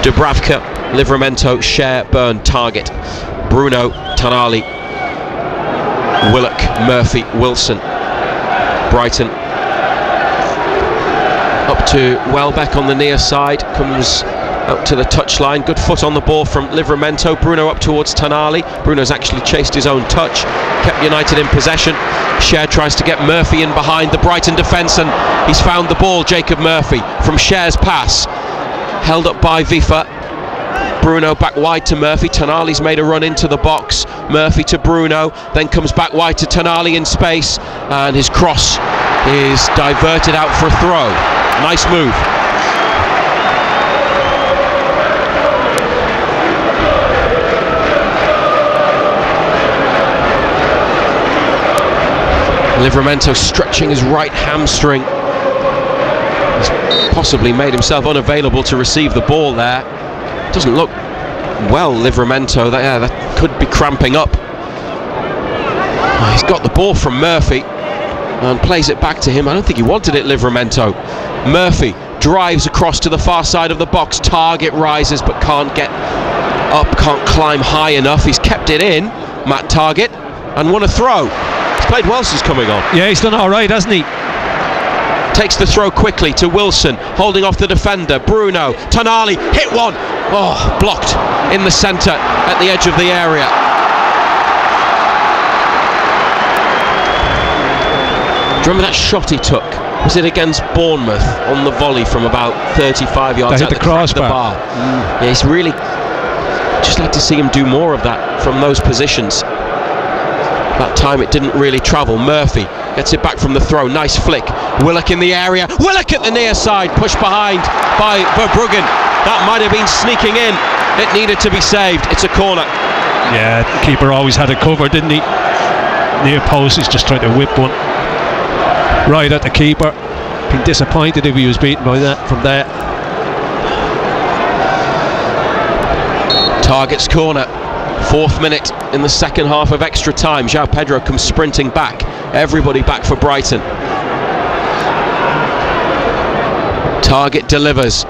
Dubravka, Livramento, Cher, Byrne, Target, Bruno, Tanali, Willock, Murphy, Wilson. Brighton up to Welbeck on the near side, comes out to the touchline. Good foot on the ball from Livramento. Bruno up towards Tanali. Bruno's actually chased his own touch, kept United in possession. Cher tries to get Murphy in behind the Brighton defence, and he's found the ball. Jacob Murphy from Cher's pass, held up by Vifa. Bruno back wide to Murphy. Tanali's made a run into the box. Murphy to Bruno, then comes back wide to Tanali in space, and his cross is diverted out for a throw. Nice move. Livramento stretching his right hamstring. He's possibly made himself unavailable to receive the ball there. Doesn't look well, Livramento. That could be cramping up. He's got the ball from Murphy and plays it back to him. I don't think he wanted it, Livramento. Murphy drives across to the far side of the box. Target rises but can't get up, can't climb high enough. He's kept it in, Matt Target, and won a throw. He's played well since coming on. Yeah, he's done all right, hasn't he? Takes the throw quickly to Wilson, holding off the defender. Bruno, Tanali, hit one. Oh, blocked in the centre at the edge of the area. Do you remember that shot he took? Was it against Bournemouth on the volley from about 35 yards out the crossbar? Yeah, he's really just like to see him do more of that from those positions. That time it didn't really travel. Murphy gets it back from the throw. Nice flick. Willock in the area. Willock at the near side. Pushed behind by Verbruggen. That might have been sneaking in. It needed to be saved. It's a corner. Yeah, the keeper always had it covered, didn't he? near post. He's just trying to whip one right at the keeper. Been disappointed if he was beaten by that from there. Target's corner, 4th minute in the second half of extra time. João Pedro comes sprinting back. Everybody back for Brighton. Target delivers.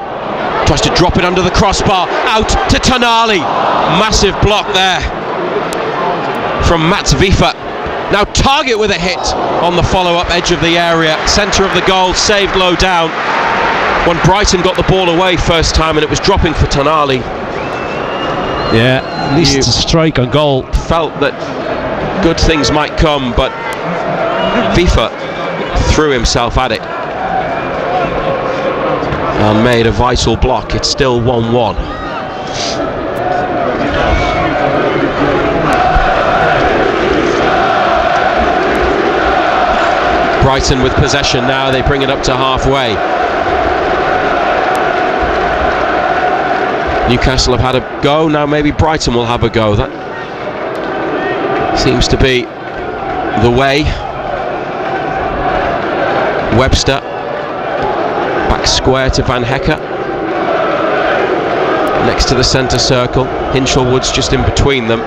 Tries to drop it under the crossbar. Out to Tonali. Massive block there from Mats Vifa. Now Target with a hit on the follow-up edge of the area. Centre of the goal, saved low down. When Brighton got the ball away first time and it was dropping for Tonali. Yeah, at least it's a strike on goal. Felt that good things might come, but Vifa threw himself at it and made a vital block. It's still 1-1. Brighton with possession now, they bring it up to halfway. Newcastle have had a go, now maybe Brighton will have a go. That seems to be the way. Webster back square to Van Hecke next to the centre circle. Hinchelwood's just in between them.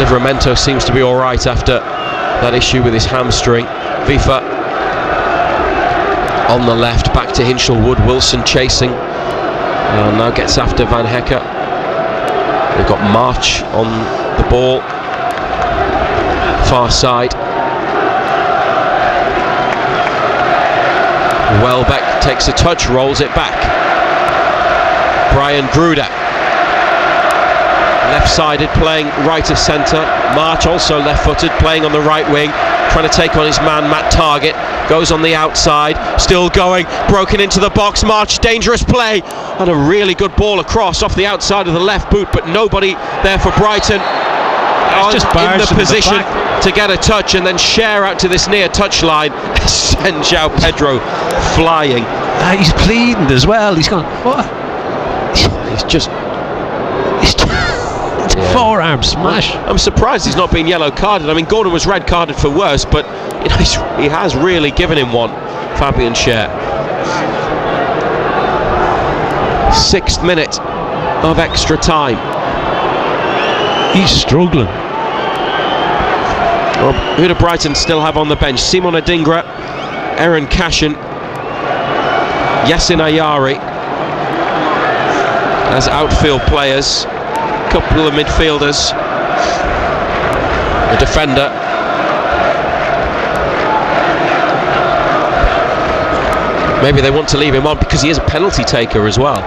Livramento seems to be alright after that issue with his hamstring. Vifa on the left, back to Hinchelwood. Wilson chasing, now gets after Van Hecke. They've got March on the ball, far side. Welbeck takes a touch, rolls it back. Brian Gruder, left-sided, playing right of centre. March also left-footed, playing on the right wing, trying to take on his man Matt Target. Goes on the outside, still going, broken into the box. March, dangerous play, and a really good ball across off the outside of the left boot, but nobody there for Brighton. Just in the position to get a touch, and then share out to this near touchline. Send João Pedro flying. He's pleading as well. He's gone, what? He's just forearm smash. I'm surprised he's not been yellow carded. I mean, Gordon was red carded for worse, but you know, he has really given him one, Fabian Schär. 6th minute of extra time. He's struggling. Well, who do Brighton still have on the bench? Simon Adingra, Aaron Cashin, Yassin Ayari as outfield players. Couple of midfielders, a defender. Maybe they want to leave him on because he is a penalty taker as well.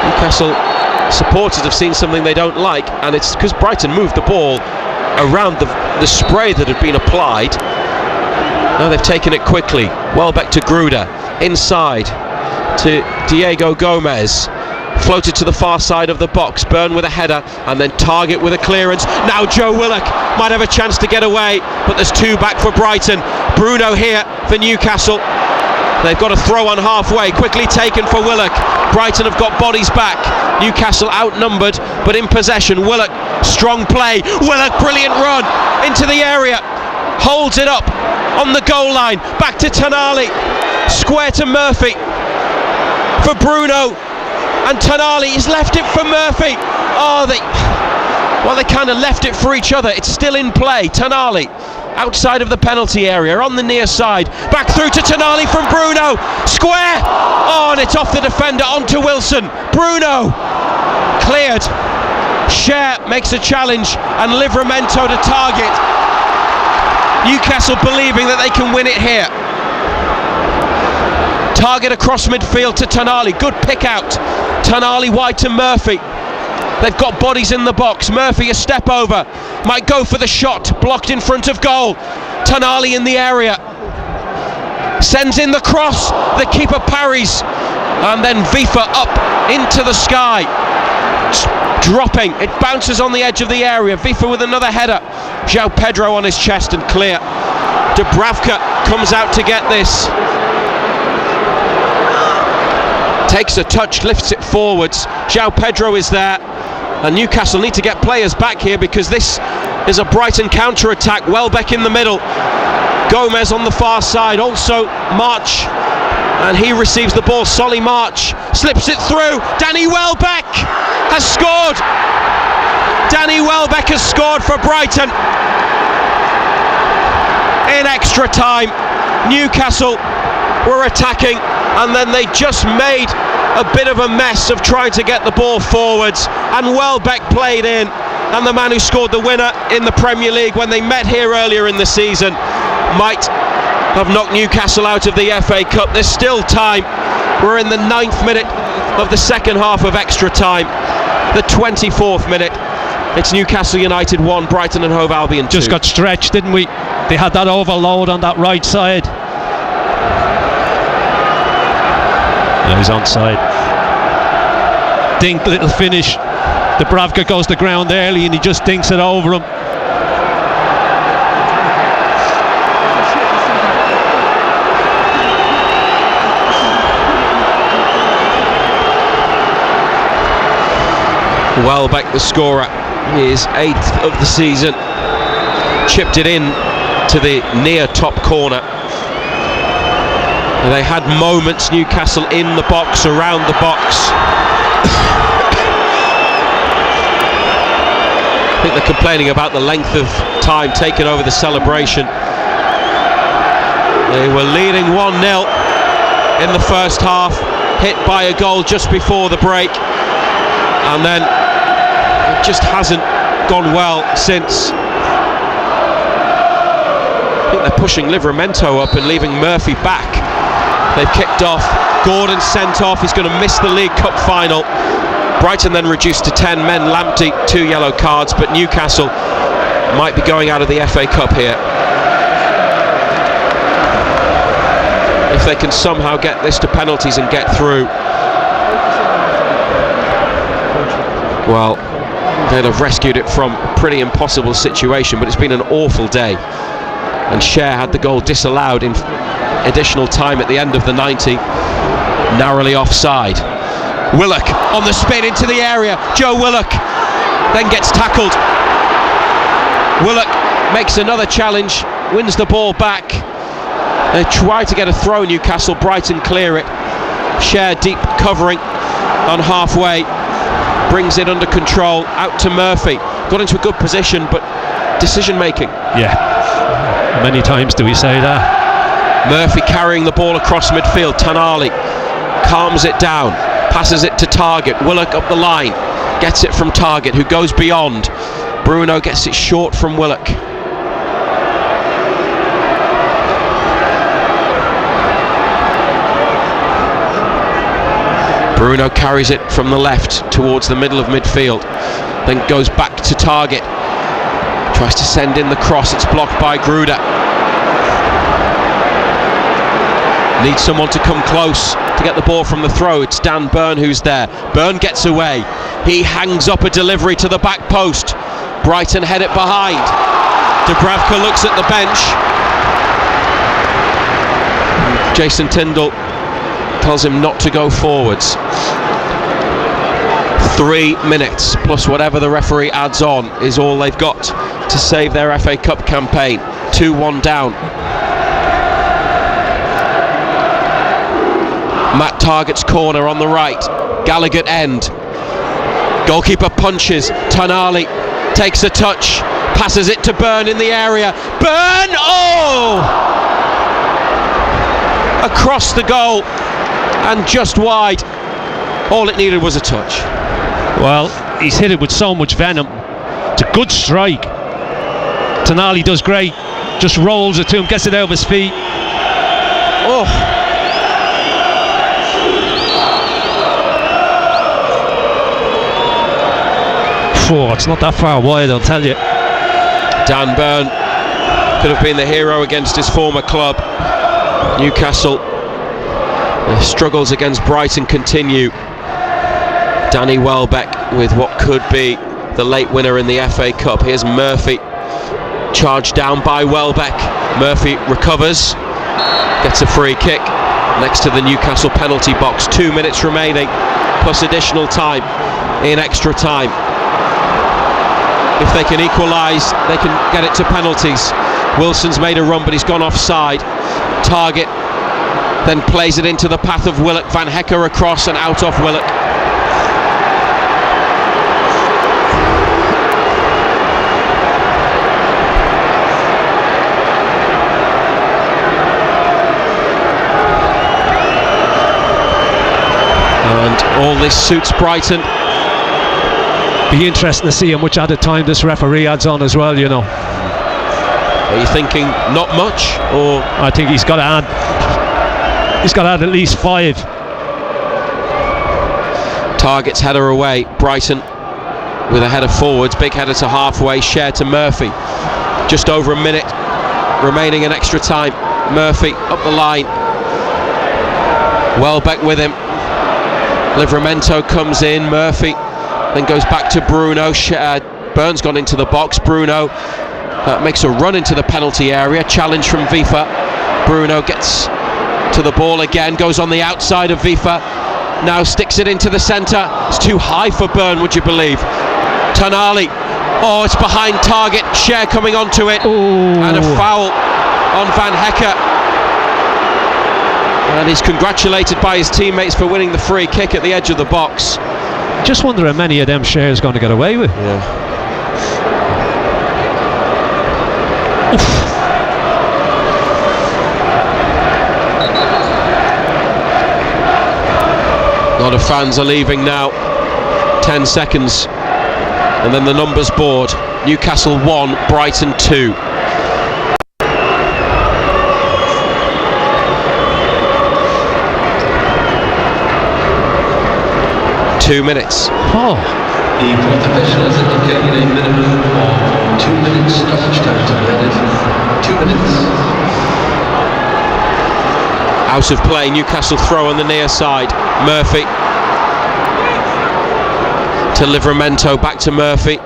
Newcastle supporters have seen something they don't like, and it's because Brighton moved the ball around the spray that had been applied. Now they've taken it quickly. Welbeck to Gruder, inside to Diego Gomez, floated to the far side of the box. Byrne with a header, and then Target with a clearance. Now Joe Willock might have a chance to get away, but there's two back for Brighton. Bruno here for Newcastle. They've got a throw on halfway, quickly taken for Willock. Brighton have got bodies back. Newcastle outnumbered, but in possession. Willock, strong play. Willock, brilliant run into the area, holds it up on the goal line. Back to Tonali, square to Murphy for Bruno, and Tonali has left it for Murphy. They kind of left it for each other. It's still in play. Tonali outside of the penalty area on the near side, back through to Tonali from Bruno, square, and it's off the defender onto Wilson. Bruno cleared. Schär makes a challenge, and Livramento to Target. Newcastle believing that they can win it here. Target across midfield to Tonali, good pick out. Tonali wide to Murphy. They've got bodies in the box. Murphy a step over, might go for the shot, blocked in front of goal. Tonali in the area, sends in the cross, the keeper parries, and then Vifa up into the sky, dropping, it bounces on the edge of the area. Vifa with another header, João Pedro on his chest and clear. Dubravka comes out to get this. takes a touch, lifts it forwards. João Pedro is there, and Newcastle need to get players back here because this is a Brighton counter-attack. Welbeck in the middle, Gomez on the far side, also March, and he receives the ball. Solly March slips it through. Danny Welbeck has scored. Danny Welbeck has scored for Brighton in extra time. Newcastle were attacking, and then they just made a bit of a mess of trying to get the ball forwards, and Welbeck played in, and the man who scored the winner in the Premier League when they met here earlier in the season might have knocked Newcastle out of the FA Cup. There's still time. We're in the 9th minute of the second half of extra time, the 24th minute. It's Newcastle United 1, Brighton and Hove Albion 2. Just got stretched, didn't we? They had that overload on that right side. No, he's onside. Dink, little finish. Dubravka goes to ground early and he just dinks it over him. Welbeck, the scorer, his 8th of the season, chipped it in to the near top corner. They had moments, Newcastle, in the box, around the box. I think they're complaining about the length of time taken over the celebration. They were leading 1-0 in the first half, hit by a goal just before the break, and then it just hasn't gone well since. I think they're pushing Livramento up and leaving Murphy back. They've kicked off. Gordon sent off. He's going to miss the League Cup final. Brighton then reduced to 10 men. Lamptey, 2 yellow cards, but Newcastle might be going out of the FA Cup here. If they can somehow get this to penalties and get through, well, they'll have rescued it from a pretty impossible situation, but it's been an awful day. And Cher had the goal disallowed in additional time at the end of the 90, narrowly offside. Willock on the spin into the area. Joe Willock then gets tackled. Willock makes another challenge, wins the ball back. They try to get a throw, Newcastle. Brighton clear it. Cher deep covering on halfway, brings it under control, out to Murphy. Got into a good position, but decision making. Yeah. Many times do we say that? Murphy carrying the ball across midfield. Tonali calms it down, passes it to Target. Willock up the line, gets it from Target, who goes beyond. Bruno gets it short from Willock. Bruno carries it from the left towards the middle of midfield, then goes back to Target, tries to send in the cross. It's blocked by Gruder. Needs someone to come close to get the ball from the throw. It's Dan Burn who's there. Burn gets away. He hangs up a delivery to the back post. Brighton head it behind. Dubravka looks at the bench. Jason Tindall tells him not to go forwards. 3 minutes plus whatever the referee adds on is all they've got to save their FA Cup campaign. 2-1 down. Matt Target's corner on the right. Gallagher end. Goalkeeper punches. Tonali takes a touch, passes it to Burn in the area. Burn! Oh! Across the goal and just wide. All it needed was a touch. Well, he's hit it with so much venom. It's a good strike. Tonali does great. Just rolls it to him, gets it out of his feet. Oh! It's not that far wide, I'll tell you. Dan Burn could have been the hero against his former club. Newcastle, the struggles against Brighton continue. Danny Welbeck with what could be the late winner in the FA Cup. Here's Murphy, charged down by Welbeck. Murphy recovers, gets a free kick. next to the Newcastle penalty box. 2 minutes remaining, plus additional time in extra time. If they can equalise, they can get it to penalties. Wilson's made a run, but he's gone offside. Target then plays it into the path of Willock. Van Hecker across and out off Willock. And all this suits Brighton. Be interesting to see how much added time this referee adds on as well, you know. Are you thinking not much, or? I think he's got to add at least 5. Target's header away. Brighton with a header forwards. Big header to halfway. Share to Murphy. Just over a minute remaining in extra time. Murphy up the line. Welbeck with him. Livramento comes in. Murphy then goes back to Bruno. Burns gone into the box. Bruno makes a run into the penalty area. Challenge from Vifa. Bruno gets to the ball again. Goes on the outside of Vifa. Now sticks it into the centre. It's too high for Burn, would you believe? Tonali. Oh, it's behind target. Cher coming onto it. Ooh. And a foul on Van Hecker. And he's congratulated by his teammates for winning the free kick at the edge of the box. Just wonder how many of them Cher's going to get away with. Yeah. A lot of fans are leaving now. 10 seconds. And then the numbers board. Newcastle 1, Brighton 2. Two minutes. Oh. The professionals indicated a minimum of 2 minutes stoppage time to be added. 2 minutes. Out of play. Newcastle throw on the near side. Murphy to Livramento. Back to Murphy.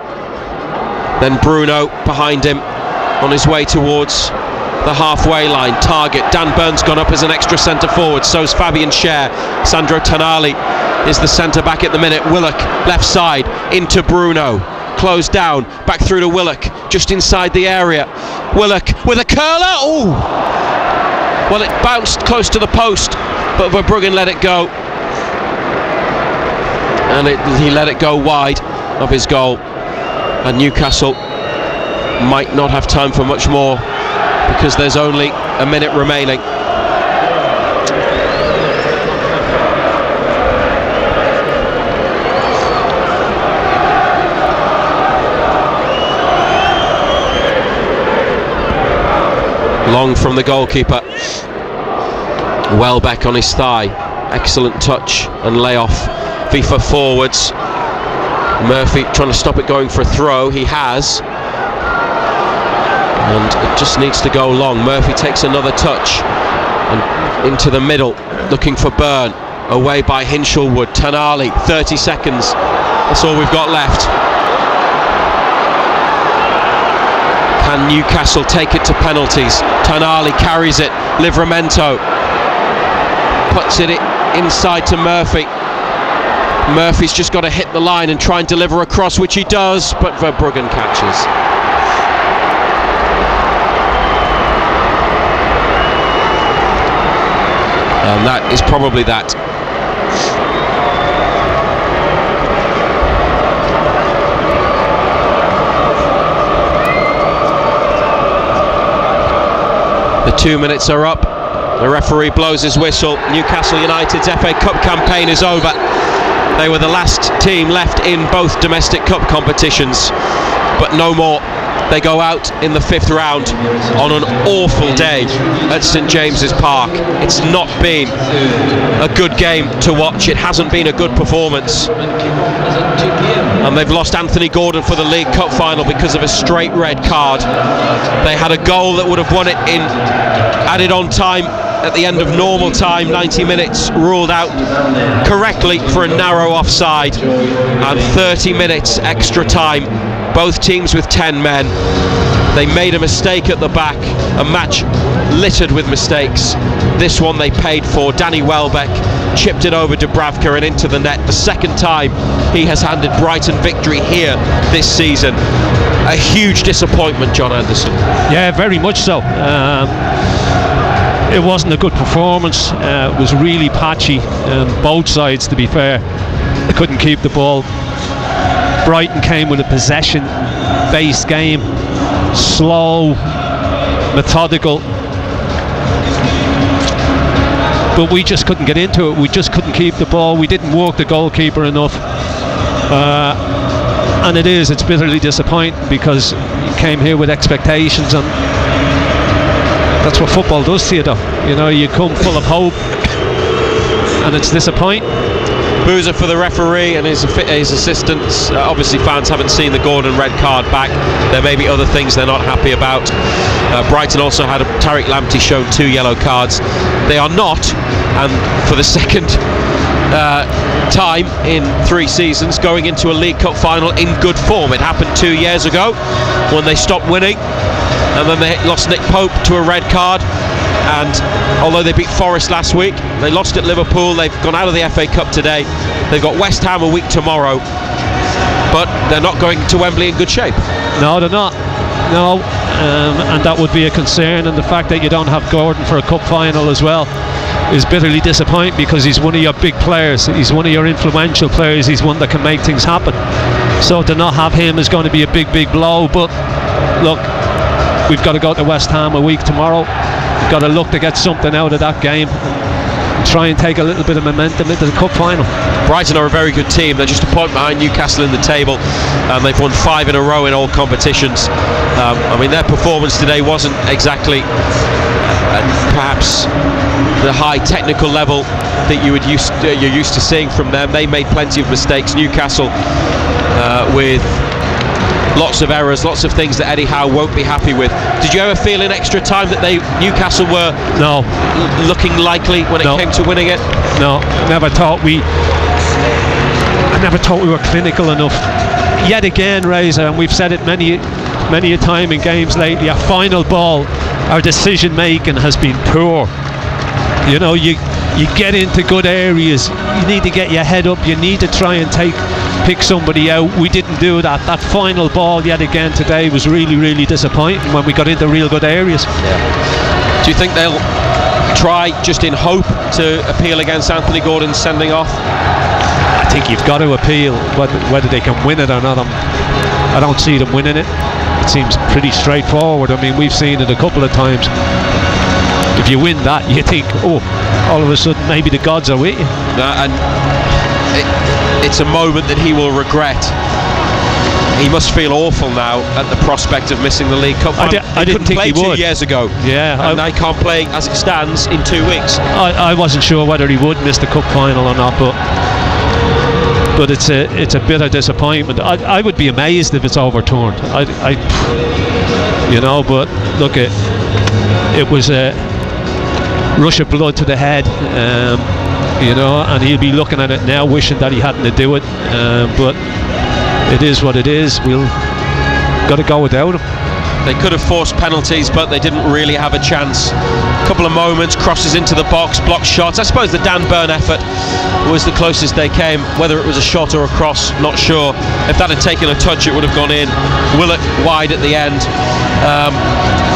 Then Bruno behind him on his way towards the halfway line. Target. Dan Burns gone up as an extra centre forward. So's Fabian Cher. Sandro Tonali is the centre back at the minute. Willock left side into Bruno. Closed down. Back through to Willock. Just inside the area. Willock with a curler. Oh! Well, it bounced close to the post, but Verbruggen let it go. And he let it go wide of his goal. And Newcastle might not have time for much more because there's only a minute remaining. Long from the goalkeeper. Welbeck on his thigh. Excellent touch and layoff. Vifa forwards. Murphy trying to stop it going for a throw. He has. And it just needs to go long. Murphy takes another touch. And into the middle. Looking for Burn. Away by Hinshelwood. Tonali. 30 seconds. That's all we've got left. Can Newcastle take it to penalties? Tonali carries it. Livramento puts it inside to Murphy. Murphy's just got to hit the line and try and deliver across, which he does, but Verbruggen catches. And that is probably that. The 2 minutes are up. The referee blows his whistle. Newcastle United's FA Cup campaign is over. They were the last team left in both domestic cup competitions, but no more. They go out in the 5th round on an awful day at St James's Park. It's not been a good game to watch. It hasn't been a good performance. And they've lost Anthony Gordon for the League Cup final because of a straight red card. They had a goal that would have won it in added on time at the end of normal time, 90 minutes, ruled out correctly for a narrow offside, and 30 minutes extra time both teams with 10 men. They made a mistake at the back, a match littered with mistakes. This one they paid for. Danny Welbeck chipped it over Dubravka and into the net. The second time he has handed Brighton victory here this season. A huge disappointment, John Anderson. Yeah, very much so. It wasn't a good performance. It was really patchy on both sides, to be fair. They couldn't keep the ball. Brighton came with a possession-based game, slow, methodical, but we just couldn't get into it. We just couldn't keep the ball. We didn't work the goalkeeper enough, and it's bitterly disappointing, because you came here with expectations, and that's what football does to you, though. You know, you come full of hope and it's disappointing. Boozer for the referee and his assistants. Obviously fans haven't seen the Gordon red card back. There may be other things they're not happy about. Brighton also had Tariq Lamptey shown 2 yellow cards. They are not, and for the second time in 3 seasons, going into a League Cup final in good form. It happened 2 years ago when they stopped winning, and then they lost Nick Pope to a red card. And although they beat Forest last week, they lost at Liverpool. They've gone out of the FA Cup today. They've got West Ham a week tomorrow, but they're not going to Wembley in good shape. No, they're not. No, and that would be a concern. And the fact that you don't have Gordon for a cup final as well is bitterly disappointing, because he's one of your big players. He's one of your influential players. He's one that can make things happen. So to not have him is going to be a big blow. But look, we've got to go to West Ham a week tomorrow. We've got to look to get something out of that game, try and take a little bit of momentum into the cup final. Brighton are a very good team. They're just a point behind Newcastle in the table, and they've won 5 in a row in all competitions. I mean, their performance today wasn't exactly perhaps the high technical level that you're used to seeing from them. They made plenty of mistakes. Newcastle with lots of errors, lots of things that Eddie Howe won't be happy with. Did you ever feel in extra time that Newcastle were looking likely when it came to winning it? No, I never thought we were clinical enough. Yet again, Razor, and we've said it many a time in games lately, our final ball, our decision making has been poor. You know, you get into good areas, you need to get your head up, you need to try and pick somebody out. We didn't do that. That final ball yet again today was really disappointing when we got into real good areas. Yeah. Do you think they'll try, just in hope, to appeal against Anthony Gordon's sending off? I think you've got to appeal. Whether they can win it or not, I don't see them winning it. It seems pretty straightforward. I mean, we've seen it a couple of times. If you win that, you think, oh, all of a sudden maybe the gods are with you. And it's a moment that he will regret. He must feel awful now at the prospect of missing the League Cup. I didn't think play he would. 2 years ago. Yeah, and they can't play as it stands in 2 weeks. I wasn't sure whether he would miss the cup final or not, but it's a bitter disappointment. I would be amazed if it's overturned. But look, it was a rush of blood to the head. And he'll be looking at it now, wishing that he hadn't to do it. But it is what it is. We'll got to go without him. They could have forced penalties, but they didn't really have a chance. A couple of moments, crosses into the box, blocked shots. I suppose the Dan Burn effort was the closest they came. Whether it was a shot or a cross, not sure. If that had taken a touch, it would have gone in. Willock wide at the end.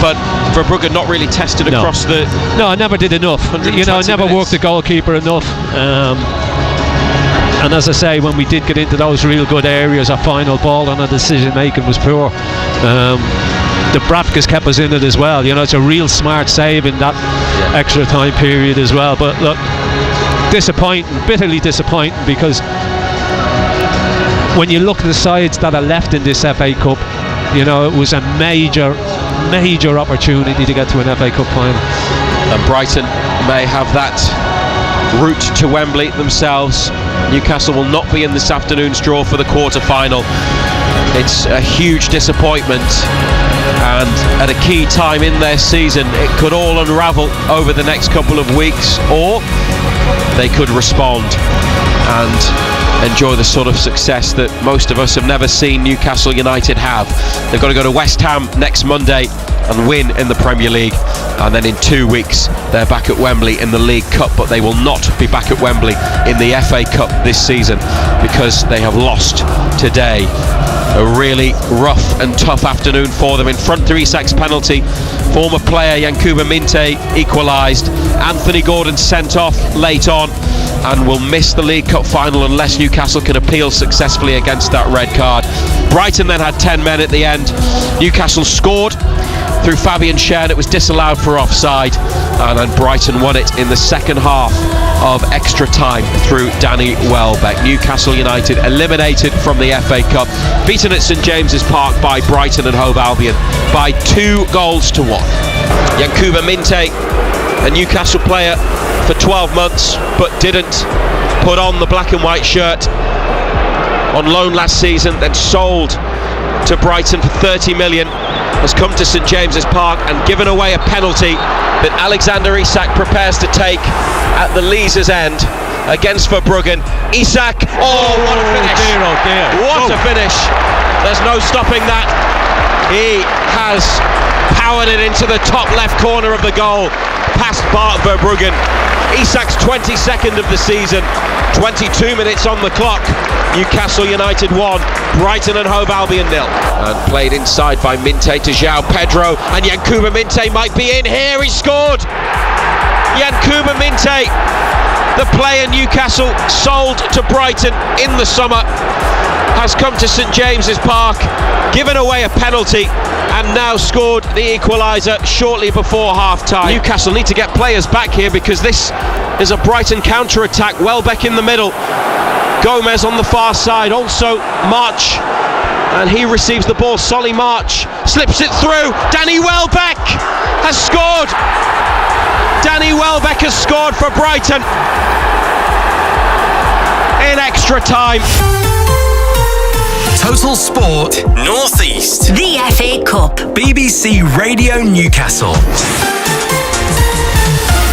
But Verbrugge not really tested across the... No, I never did enough. I never worked the goalkeeper enough. And as I say, when we did get into those real good areas, our final ball and our decision making was poor. The Bratkas kept us in it as well. It's a real smart save in that extra time period as well. But look, disappointing, bitterly disappointing, because when you look at the sides that are left in this FA Cup, it was a major opportunity to get to an FA Cup final. And Brighton may have that route to Wembley themselves. Newcastle will not be in this afternoon's draw for the quarter-final. It's a huge disappointment, and at a key time in their season, it could all unravel over the next couple of weeks, or they could respond and enjoy the sort of success that most of us have never seen Newcastle United have. They've got to go to West Ham next Monday and win in the Premier League, and then in 2 weeks they're back at Wembley in the League Cup, but they will not be back at Wembley in the FA Cup this season because they have lost today. A really rough and tough afternoon for them. In front through Isak's penalty, former player Yankuba Minte equalised. Anthony Gordon sent off late on and will miss the League Cup final unless Newcastle can appeal successfully against that red card. Brighton then had 10 men at the end. Newcastle scored through Fabian Schär, and it was disallowed for offside, and then Brighton won it in the second half of extra time through Danny Welbeck. Newcastle United eliminated from the FA Cup, beaten at St James's Park by Brighton and Hove Albion by 2-1. Yankuba Minte, a Newcastle player for 12 months but didn't put on the black and white shirt, on loan last season, then sold to Brighton for 30 million, has come to St James's Park and given away a penalty that Alexander Isak prepares to take at the Leazes end against Verbruggen. Isak, what a finish! Oh dear. What a finish! There's no stopping that. He has powered it into the top left corner of the goal, past Bart Verbruggen. Isak's 22nd of the season, 22 minutes on the clock. Newcastle United 1, Brighton and Hove Albion 0. And played inside by Minte to João Pedro, and Yankuba Minte might be in here. He scored! Yankuba Minte, the player Newcastle sold to Brighton in the summer, has come to St James's Park, given away a penalty, and now scored the equaliser shortly before half-time. Newcastle need to get players back here because this is a Brighton counter-attack. Welbeck in the middle, Gomez on the far side, also March, and he receives the ball. Solly March slips it through. Danny Welbeck has scored. Danny Welbeck has scored for Brighton in extra time. Total Sport North East. The FA Cup. BBC Radio Newcastle.